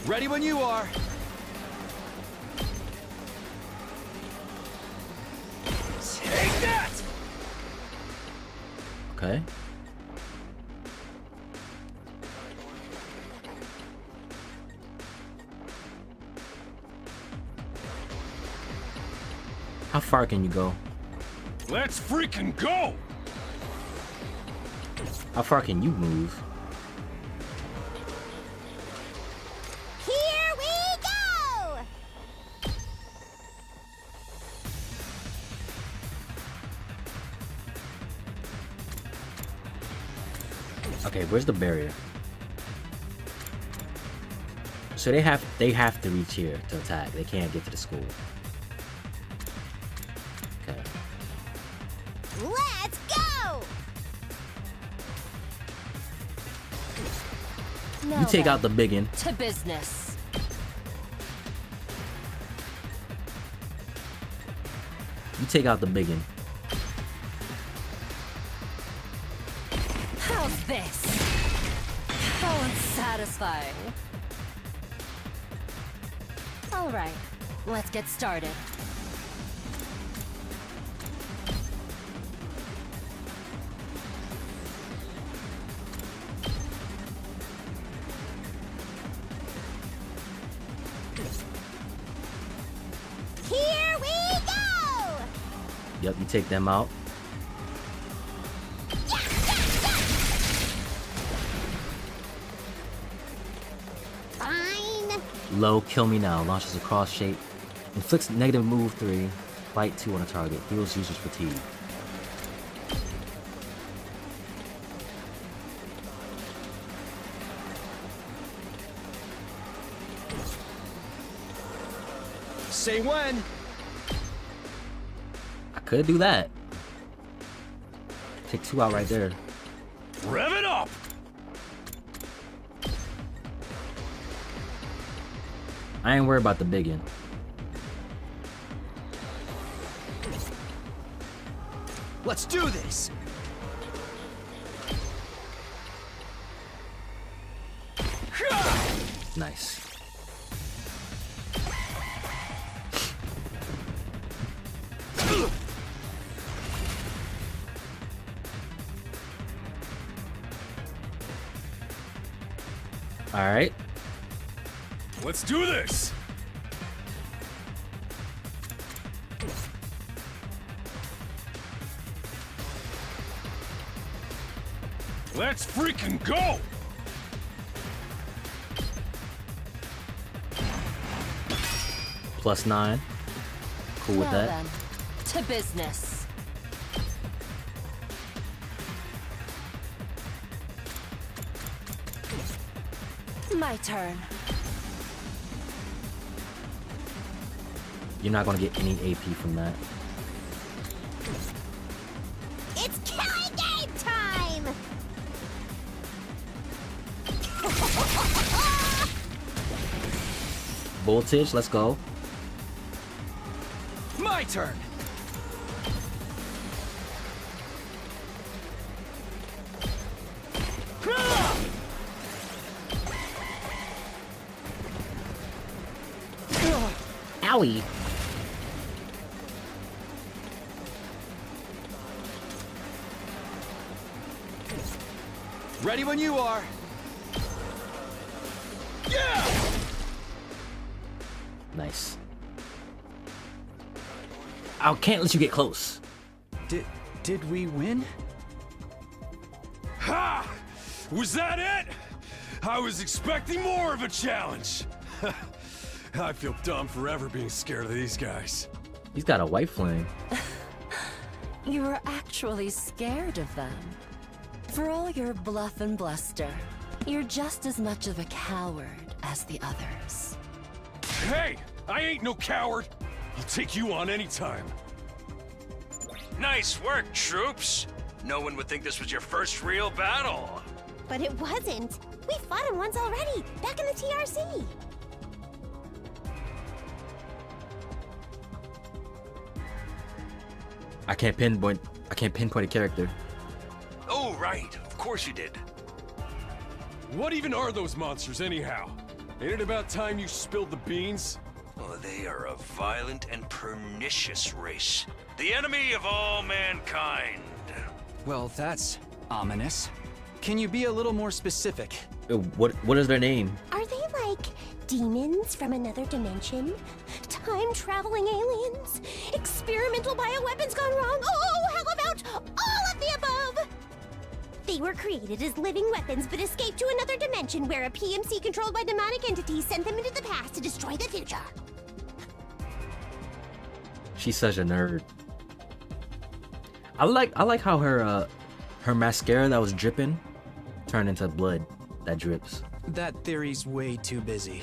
Ready when you are. Take that! Okay. How far can you go? Let's freaking go! How far can you move? Here we go! Okay, where's the barrier? So they have to reach here to attack. They can't get to the school. Okay. Let's go! You take out the biggin. To business. You take out the biggin. How's this? How unsatisfying. All right, let's get started. Here we go! Yep, you take them out. Fine. Low, kill me now. Launches a cross shape. Inflicts negative move 3. Fight 2 on a target. Heals users fatigue. Say when. I could do that. Take 2 out right there. Rev it up! I ain't worried about the biggin. Let's do this. Nice. All right. Let's do this! Let's freaking go! +9. Cool with Now that. then, to business. My turn. You're not gonna get any AP from that. It's killing game time! Voltage, let's go. My turn. Owie. Ready when you are. Nice. I can't let you get close. Did we win? Ha! Was that it? I was expecting more of a challenge. I feel dumb forever being scared of these guys. He's got a white flame. You were actually scared of them. For all your bluff and bluster, you're just as much of a coward as the others. Hey, I ain't no coward. I'll take you on anytime. Nice work, troops. No one would think this was your first real battle. But it wasn't. We fought him once already, back in the TRC. I can't pinpoint a character. Oh, right. Of course you did. What even are those monsters anyhow? Ain't it about time you spilled the beans? Oh, they are a violent and pernicious race. The enemy of all mankind. Well, that's ominous. Can you be a little more specific? What is their name? Are they like demons from another dimension? Time-traveling aliens? Experimental bioweapons gone wrong? Oh, how about all of the above? They were created as living weapons but escaped to another dimension where a PMC controlled by demonic entities sent them into the past to destroy the future. She's such a nerd. I like how her mascara that was dripping turned into blood that drips. That theory's way too busy.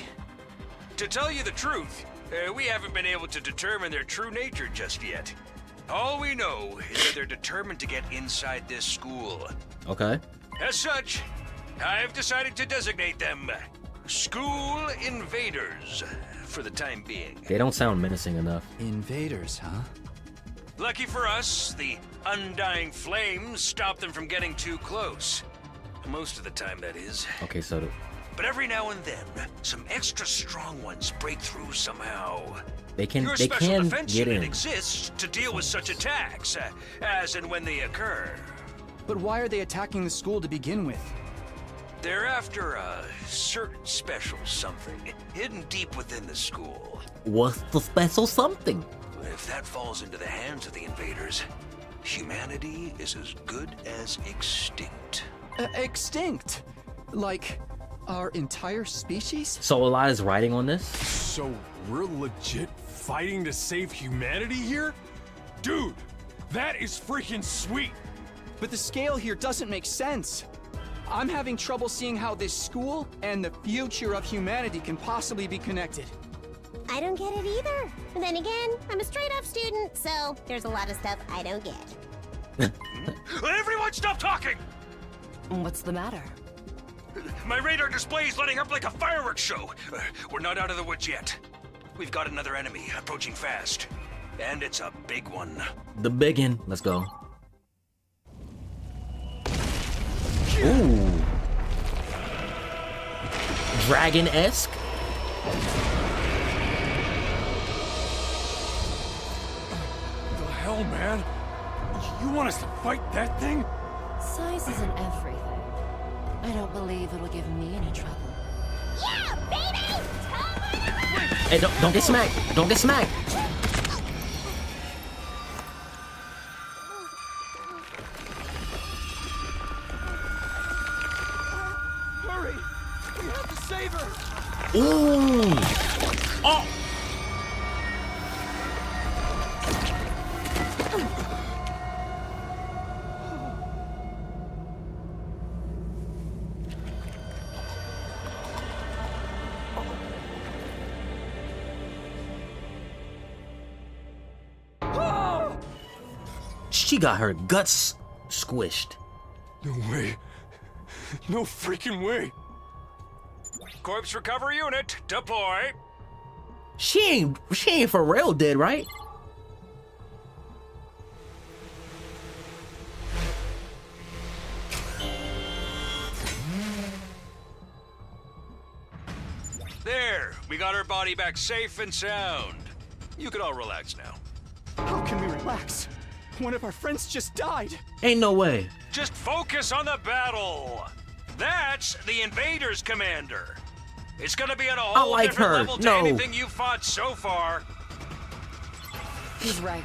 To tell you the truth, we haven't been able to determine their true nature just yet. All we know is that they're determined to get inside this school. Okay. As such, I've decided to designate them School Invaders for the time being. They don't sound menacing enough. Invaders, huh? Lucky for us, the undying flames stop them from getting too close. Most of the time, that is. Okay, so But every now and then, some extra strong ones break through somehow. they can Your special get defense unit in. exists to deal with such attacks, as and when they occur. But why are they attacking the school to begin with? They're after a certain special something hidden deep within the school. What's the special something? If that falls into the hands of the invaders, humanity is as good as extinct. Extinct? Like our entire species? So a lot is riding on this. So we're legit fighting to save humanity here? Dude, that is freaking sweet. But the scale here doesn't make sense. I'm having trouble seeing how this school and the future of humanity can possibly be connected. I don't get it either. And then again, I'm a straight-up student, so there's a lot of stuff I don't get. Everyone stop talking! What's the matter? My radar display is lighting up like a fireworks show. We're not out of the woods yet. We've got another enemy approaching fast. And it's a big one. The biggin. Let's go. Ooh. Dragon-esque. The hell, man? You want us to fight that thing? Size isn't everything. I don't believe it'll give me any trouble. Yeah, baby! Hey, don't get smacked. Don't get smacked. Hurry! We have to save her! Ooh. Oh. she got her guts squished. No way. No freaking way. Corpse recovery unit, deploy. She ain't for real dead, right? There, we got her body back safe and sound. You can all relax now. How can we relax? One of our friends just died. Ain't no way. Just focus on the battle. That's the Invaders Commander. It's gonna be at a whole like different her. level to No. anything you've fought so far. He's right.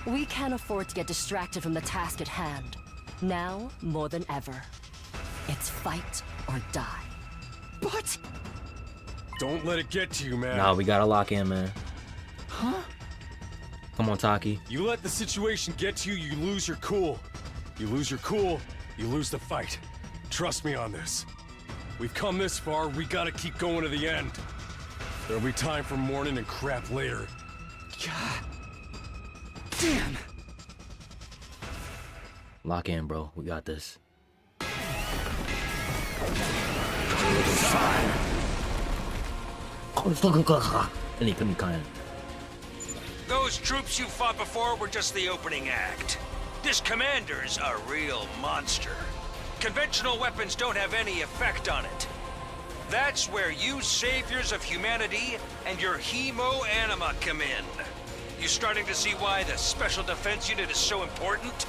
We can't afford to get distracted from the task at hand. Now, more than ever, it's fight or die. But... Don't let it get to you, man. Nah, we gotta lock in, man. Huh? Come on, Taki. You let the situation get to you, you lose your cool. You lose your cool, you lose the fight. Trust me on this. We've come this far, we gotta keep going to the end. There'll be time for mourning and crap later. God. Damn. Lock in, bro. We got this. Any kind. Those troops you fought before were just the opening act. This commander's a real monster. Conventional weapons don't have any effect on it. That's where you saviors of humanity and your hemo-anima come in. You starting to see why the Special Defense Unit is so important?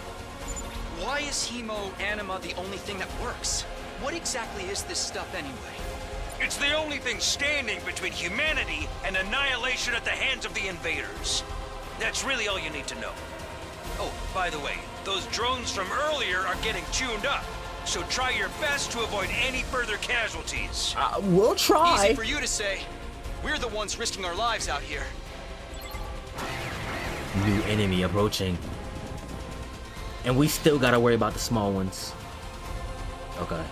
Why is hemo-anima the only thing that works? What exactly is this stuff anyway? It's the only thing standing between humanity and annihilation at the hands of the invaders. That's really all you need to know. Oh, by the way, those drones from earlier are getting tuned up, so try your best to avoid any further casualties. We'll try. Easy for you to say. We're the ones risking our lives out here. New enemy approaching. And we still gotta worry about the small ones. Okay.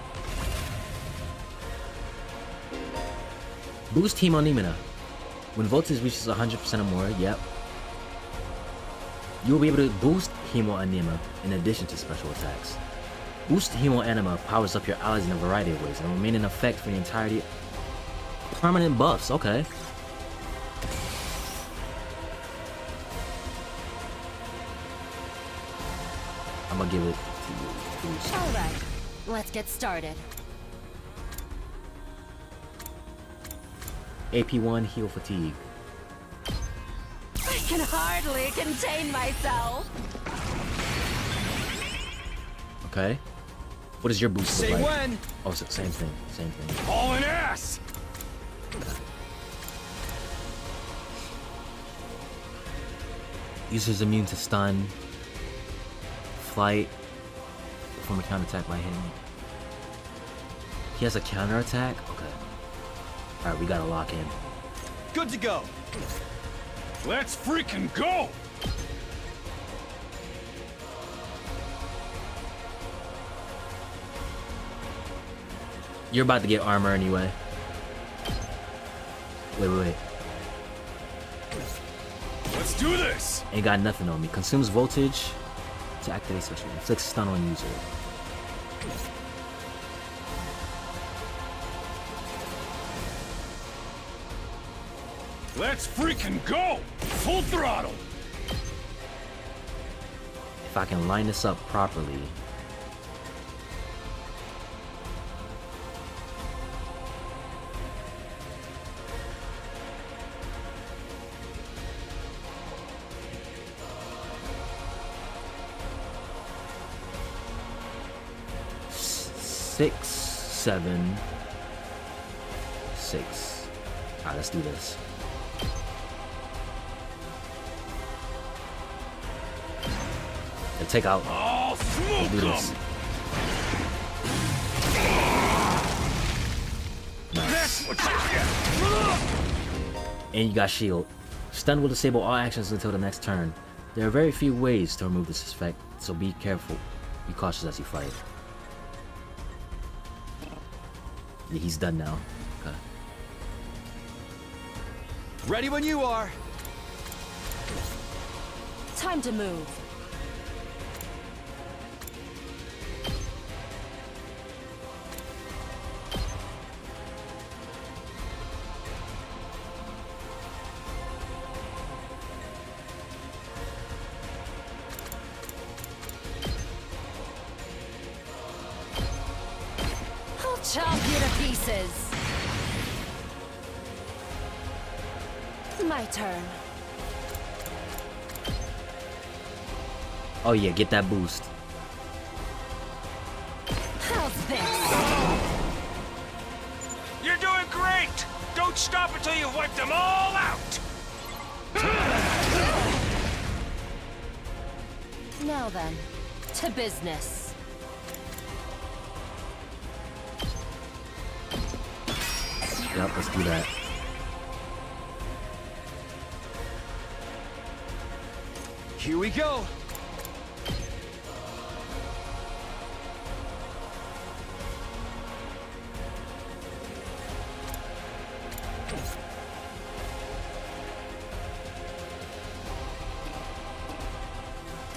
Boost Hemo-Anima. When voltage reaches 100% or more, yep. You will be able to boost Hemo-Anima in addition to special attacks. Boost Hemo-Anima powers up your allies in a variety of ways and will remain in effect for the entirety. Permanent buffs, okay. I'm gonna give it to you. All right, let's get started. AP1 heal fatigue. I can hardly contain myself. Okay. What does your boost look Say like? when. Oh, so same thing. Same thing. All in ass! User's immune to stun, flight, perform a counterattack by hitting. He has a counterattack? Okay. Alright, we gotta lock in. Good to go. Let's freaking go! You're about to get armor anyway. Wait. Let's do this! Ain't got nothing on me. Consumes voltage to activate special. Inflicts stun on user. Let's freaking go! Full throttle! If I can line this up properly. Six, 7, 6. Alright, let's do this. And take out. Oh, Let's do this. That's what you get! And you got shield. Stun will disable all actions until the next turn. There are very few ways to remove this effect, so be careful. Be cautious as you fight. Yeah, he's done now. Okay. Ready when you are. Time to move. Chop you to pieces. My turn. Oh yeah, get that boost. How's this? You're doing great! Don't stop until you've wiped them all out! Now then, to business. Yep, let's do that. Here we go.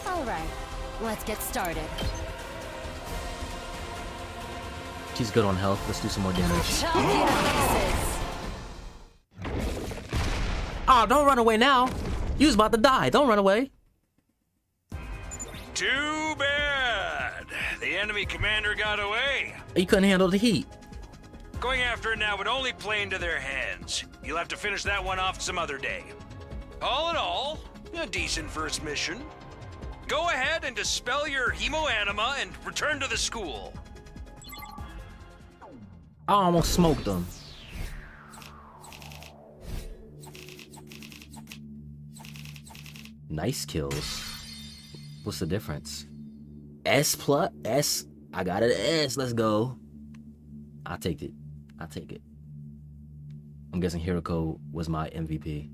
All right, let's get started. She's good on health. Let's do some more damage. Chop you to pieces. Oh, don't run away now. You was about to die. Don't run away. Too bad. The enemy commander got away. You couldn't handle the heat. Going after it now would only play into their hands. You'll have to finish that one off some other day. All in all, a decent first mission. Go ahead and dispel your hemo-anima and return to the school. I almost smoked them. Nice kills. What's the difference? S plus S. I got an S. Let's go. I'll take it. I'll take it. I'm guessing Hiroko was my MVP.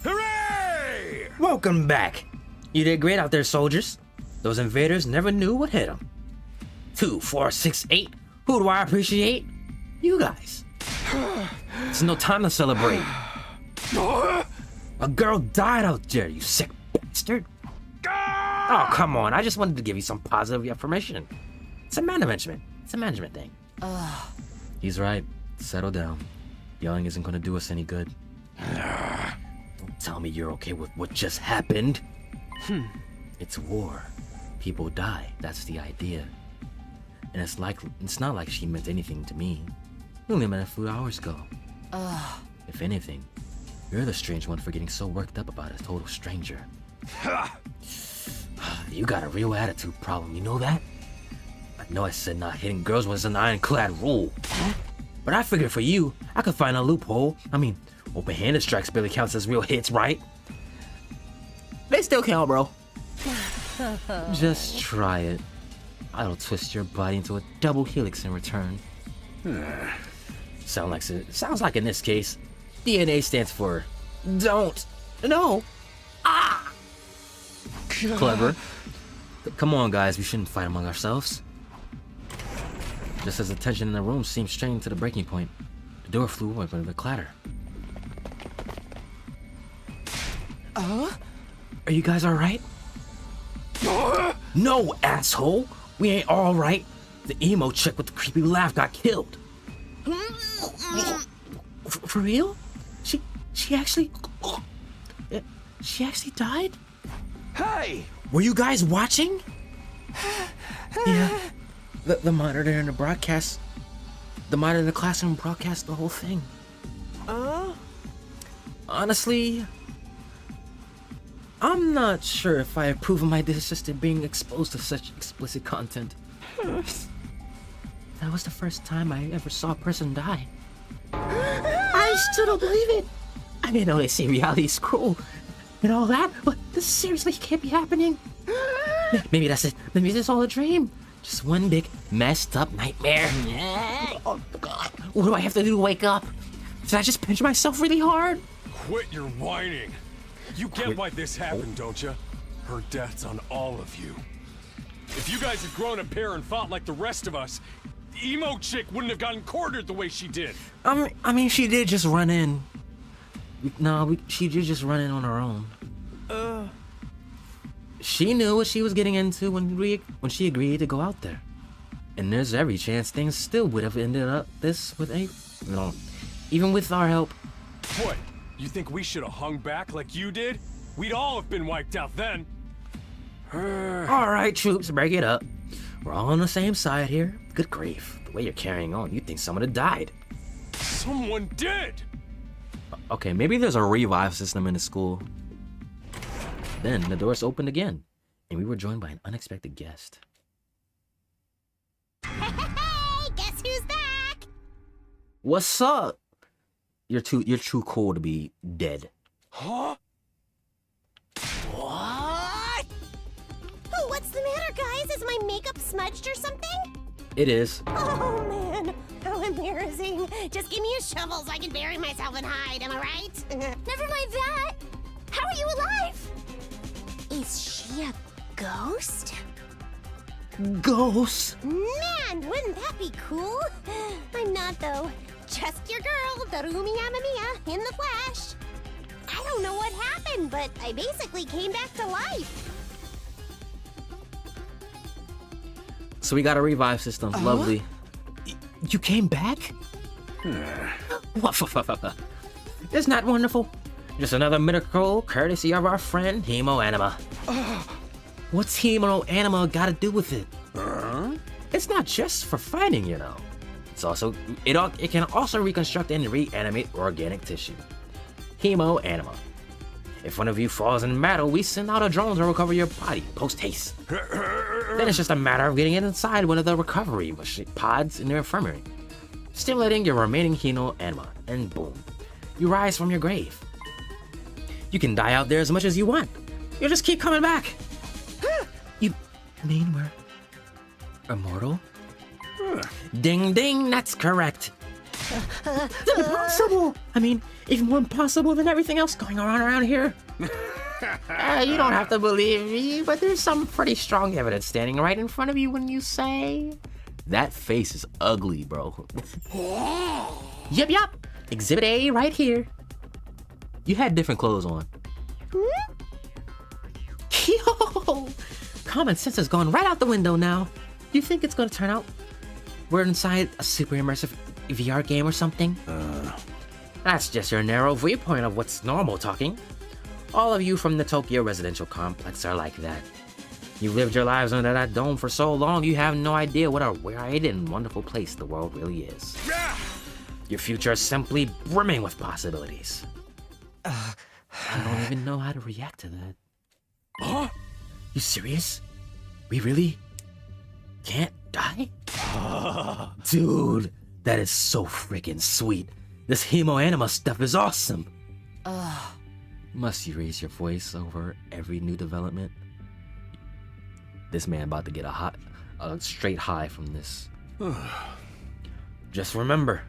Hooray! Welcome back. You did great out there, soldiers. Those invaders never knew what hit them. 2, 4, 6, 8. Who do I appreciate? You guys. It's no time to celebrate. A girl died out there, you sick bastard. Oh, come on. I just wanted to give you some positive information. It's a management. It's a management thing. He's right. Settle down. Yelling isn't going to do us any good. Don't tell me you're okay with what just happened. It's war. People die. That's the idea. And it's not like she meant anything to me. We only met a few hours ago. If anything, you're the strange one for getting so worked up about a total stranger. You got a real attitude problem, you know that? I know I said not hitting girls was an ironclad rule. But I figured for you, I could find a loophole. I mean, open-handed strikes barely counts as real hits, right? They still count, bro. Just try it. I'll twist your body into a double helix in return. Sounds like in this case, DNA stands for don't. No. Ah. Clever. Come on, guys. We shouldn't fight among ourselves. Just as the tension in the room seemed strained to the breaking point, the door flew open with a clatter. Are you guys all right? No, asshole. We ain't all right. The emo chick with the creepy laugh got killed. For real? She actually died? Hey! Were you guys watching? Yeah. The monitor in the broadcast. The monitor in the classroom broadcast the whole thing. Honestly, I'm not sure if I approve of my sister being exposed to such explicit content. That was the first time I ever saw a person die. I still don't believe it. I mean, I know they say reality is cruel and all that, but this seriously can't be happening. Maybe that's it. Maybe it's all a dream. Just one big messed up nightmare. Oh God! What do I have to do to wake up? Did I just pinch myself really hard? Quit your whining. You get why this happened, don't you? Her death's on all of you. If you guys had grown a pair and fought like the rest of us, emo chick wouldn't have gotten quartered the way she did. I mean, she did just run in. She did just run in on her own. She knew what she was getting into when she agreed to go out there. And there's every chance things still would have ended up this with even with our help. What? You think we should have hung back like you did? We'd all have been wiped out then. All right, troops, break it up. We're all on the same side here. Good grief. The way you're carrying on, you'd think someone had died. Someone did! Okay, maybe there's a revive system in the school. Then the doors opened again, and we were joined by an unexpected guest. Hey, guess who's back? What's up? You're too cool to be dead. Huh? What? Oh, what's the matter, guys? Is my makeup smudged or something? It is. Oh, man. How embarrassing. Just give me a shovel so I can bury myself and hide, am I right? Never mind that. How are you alive? Is she a ghost? Ghost? Man, wouldn't that be cool? I'm not, though. Just your girl, Darumi Amamiya, in the flesh. I don't know what happened, but I basically came back to life. So we got a revive system. Lovely. You came back? Isn't that wonderful? Just another miracle courtesy of our friend Hemo Anima. What's Hemo Anima got to do with it? It's not just for fighting, you know. It's also it can also reconstruct and reanimate organic tissue. Hemo Anima. If one of you falls in battle, we send out a drone to recover your body post haste. Then it's just a matter of getting it inside one of the recovery pods in the infirmary, stimulating your remaining Hemo Anima, and boom, you rise from your grave. You can die out there as much as you want. You'll just keep coming back. You mean we're immortal? Ding ding, that's correct. Impossible! I mean, even more impossible than everything else going on around here. You don't have to believe me, but there's some pretty strong evidence standing right in front of you when you say... That face is ugly, bro. Yup. Exhibit A right here. You had different clothes on. Yo! Common sense has gone right out the window now. You think it's gonna turn out we're inside a super immersive VR game or something? That's just your narrow viewpoint of what's normal talking. All of you from the Tokyo residential complex are like that. You've lived your lives under that dome for so long, you have no idea what a wide and wonderful place the world really is. Your future is simply brimming with possibilities. I don't even know how to react to that. Huh? You serious? We really can't die? Dude, that is so freaking sweet. This Hemo Anima stuff is awesome. Must you raise your voice over every new development? This man about to get a straight high from this. Just remember,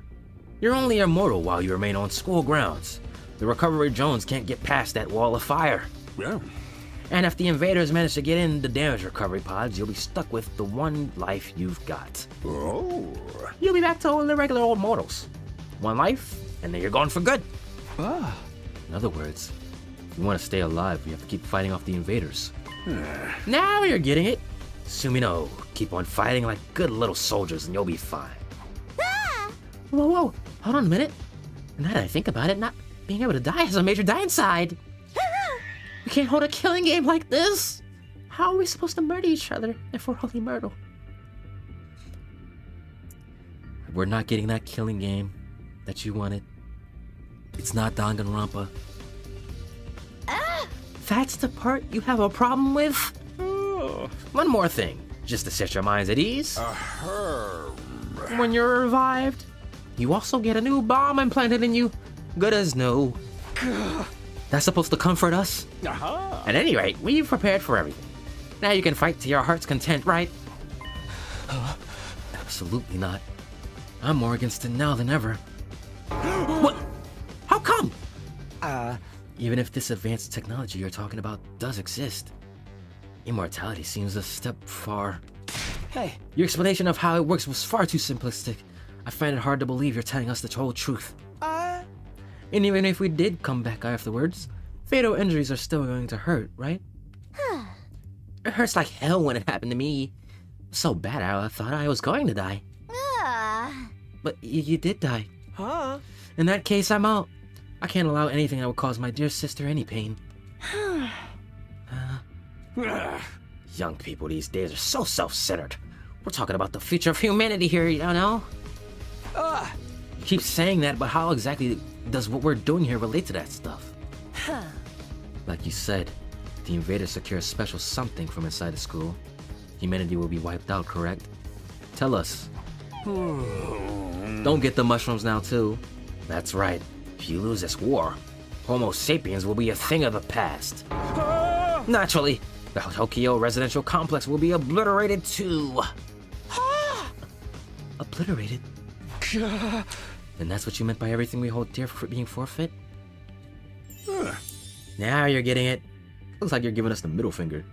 you're only immortal while you remain on school grounds. The recovery drones can't get past that wall of fire. Yeah. And if the invaders manage to get in the damaged recovery pods, you'll be stuck with the one life you've got. Oh. You'll be back to the regular old mortals. One life, and then you're gone for good. In other words, if you want to stay alive, you have to keep fighting off the invaders. Now you're getting it. Sumino, keep on fighting like good little soldiers and you'll be fine. Whoa, hold on a minute. Now that I think about it, not being able to die has a major downside. We can't hold a killing game like this. How are we supposed to murder each other if we're only mortal? We're not getting that killing game that you wanted. It's not Danganronpa. That's the part you have a problem with? One more thing, just to set your minds at ease. When you're revived, you also get a new bomb implanted in you. Good as new. That's supposed to comfort us? At any rate, we've prepared for everything. Now you can fight to your heart's content, right? Absolutely not. I'm more against it now than ever. What? How come? Even if this advanced technology you're talking about does exist, immortality seems a step far. Hey. Your explanation of how it works was far too simplistic. I find it hard to believe you're telling us the whole truth. And even if we did come back afterwards, fatal injuries are still going to hurt, right? It hurts like hell when it happened to me. So bad I thought I was going to die. But you did die. Huh? In that case, I'm out. I can't allow anything that would cause my dear sister any pain. Young people these days are so self-centered. We're talking about the future of humanity here, you know? You keep saying that, but how exactly does what we're doing here relate to that stuff? Like you said, the invaders secure a special something from inside the school. Humanity will be wiped out, correct? Tell us. Don't get the mushrooms now, too. That's right. If you lose this war, Homo sapiens will be a thing of the past. Naturally, the Tokyo residential complex will be obliterated too. Obliterated? And that's what you meant by everything we hold dear for being forfeit? Now you're getting it. Looks like you're giving us the middle finger.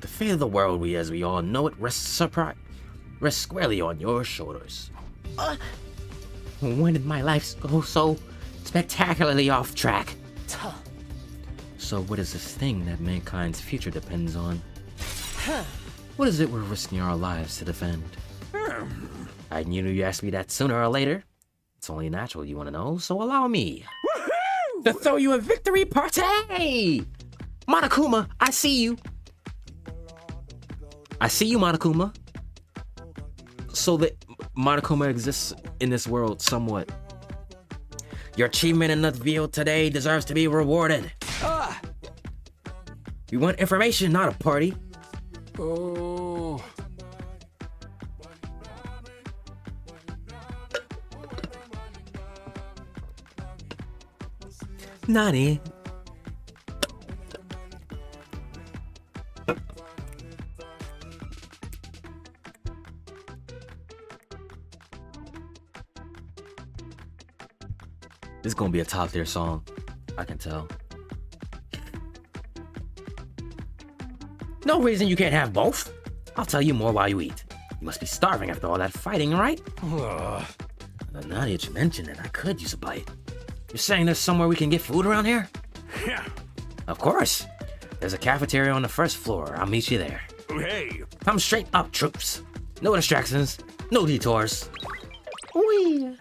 The fate of the world, as we all know it, rests squarely on your shoulders. When did my life go so spectacularly off track? So what is this thing that mankind's future depends on? What is it we're risking our lives to defend? I knew you asked me that sooner or later. It's only natural you want to know, so allow me to throw you a victory party! Monokuma, I see you. I see you, Monokuma. So that Monokuma exists in this world somewhat. Your achievement in the field today deserves to be rewarded. We want information, not a party. Oh. Nani? This is gonna be a top tier song. I can tell. No reason you can't have both. I'll tell you more while you eat. You must be starving after all that fighting, right? Now that you mention it, I could use a bite. You're saying there's somewhere we can get food around here? Yeah. Of course. There's a cafeteria on the first floor. I'll meet you there. Hey. Come straight up, troops. No distractions. No detours. Whee!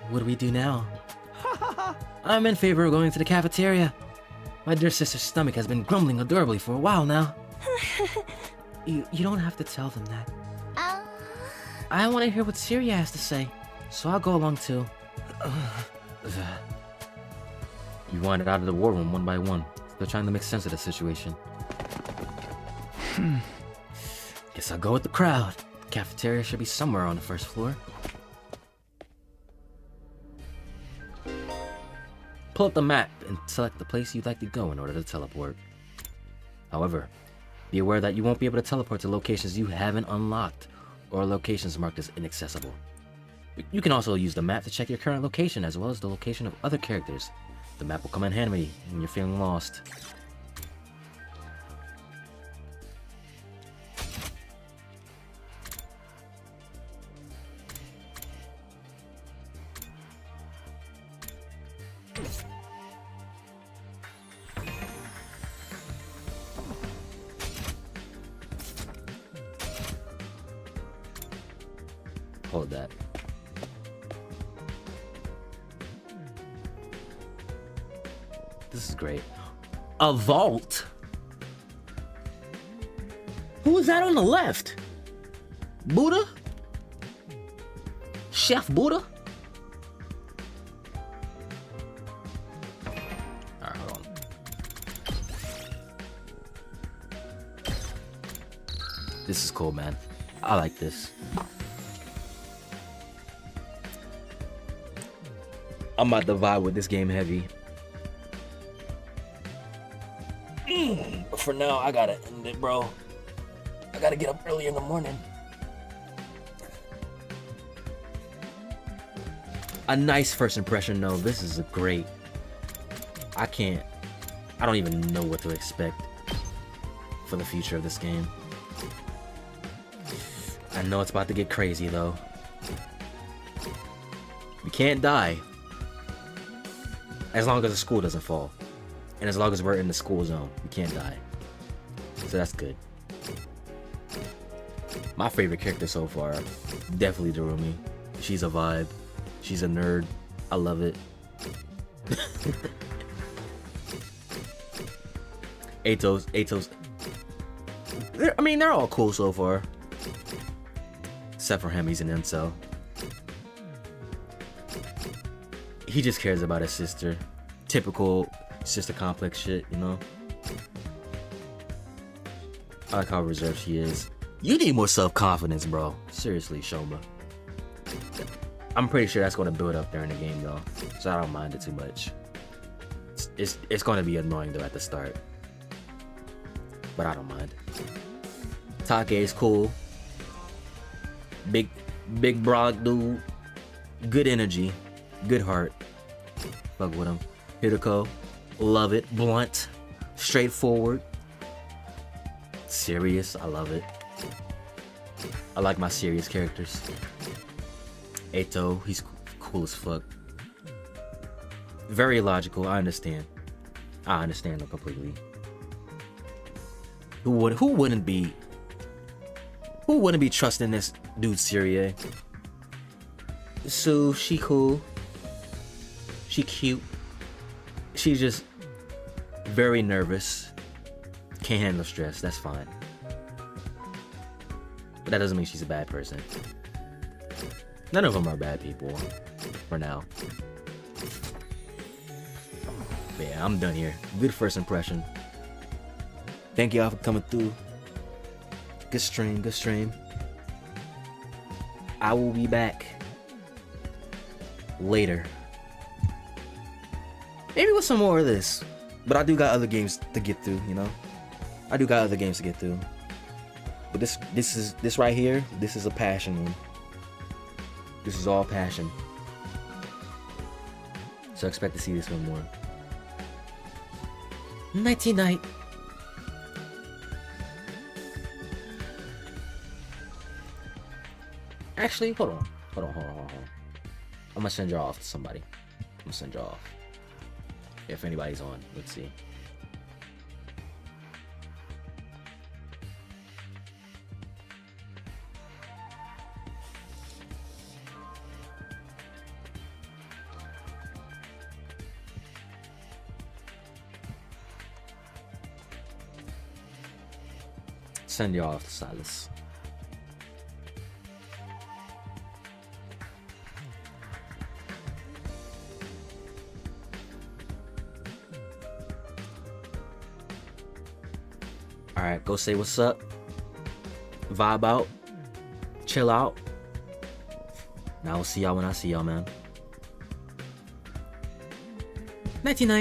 What do we do now? I'm in favor of going to the cafeteria. My dear sister's stomach has been grumbling adorably for a while now. You don't have to tell them that. I want to hear what Syria has to say, so I'll go along too. You wandered out of the war room one by one. They're trying to make sense of the situation. Guess I'll go with the crowd. The cafeteria should be somewhere on the first floor. Pull up the map and select the place you'd like to go in order to teleport. However, be aware that you won't be able to teleport to locations you haven't unlocked or locations marked as inaccessible. You can also use the map to check your current location as well as the location of other characters. The map will come in handy when you're feeling lost. Hold that. This is great. A vault? Who is that on the left? Buddha? Chef Buddha? Alright, hold on. This is cool, man. I like this. I'm about to vibe with this game heavy. But for now, I gotta end it, bro. I gotta get up early in the morning. A nice first impression, though. This is a great. I don't even know what to expect for the future of this game. I know it's about to get crazy, though. We can't die. As long as the school doesn't fall. And as long as we're in the school zone, we can't die. So that's good. My favorite character so far, definitely Darumi. She's a vibe. She's a nerd. I love it. Ato's. I mean, they're all cool so far. Except for him, he's an incel. He just cares about his sister. Typical sister complex shit, you know? I like how reserved she is. You need more self-confidence, bro. Seriously, Shoma. I'm pretty sure that's going to build up during the game, though. So I don't mind it too much. It's going to be annoying, though, at the start. But I don't mind. Take is cool. Big broad dude. Good energy. Good heart. Fuck with him. Hideko. Love it. Blunt. Straightforward. Serious. I love it. I like my serious characters. Ato. He's cool as fuck. Very logical. I understand. I understand him completely. Who wouldn't be trusting this dude, Serie? So she cool. She cute. She's just very nervous. Can't handle stress. That's fine. But that doesn't mean she's a bad person. None of them are bad people. For now. But yeah, I'm done here. Good first impression. Thank y'all for coming through. Good stream, good stream. I will be back later. Maybe with some more of this. But I do got other games to get through, you know? I do got other games to get through. But this right here, this is a passion one. This is all passion. So expect to see this one more. Nighty night. Actually, hold on. I'm gonna send y'all off to somebody. I'm gonna send y'all off. If anybody's on, let's see. Send y'all off to Silas. Alright, go say what's up. Vibe out. Chill out. Now I'll see y'all when I see y'all, man. Nighty night.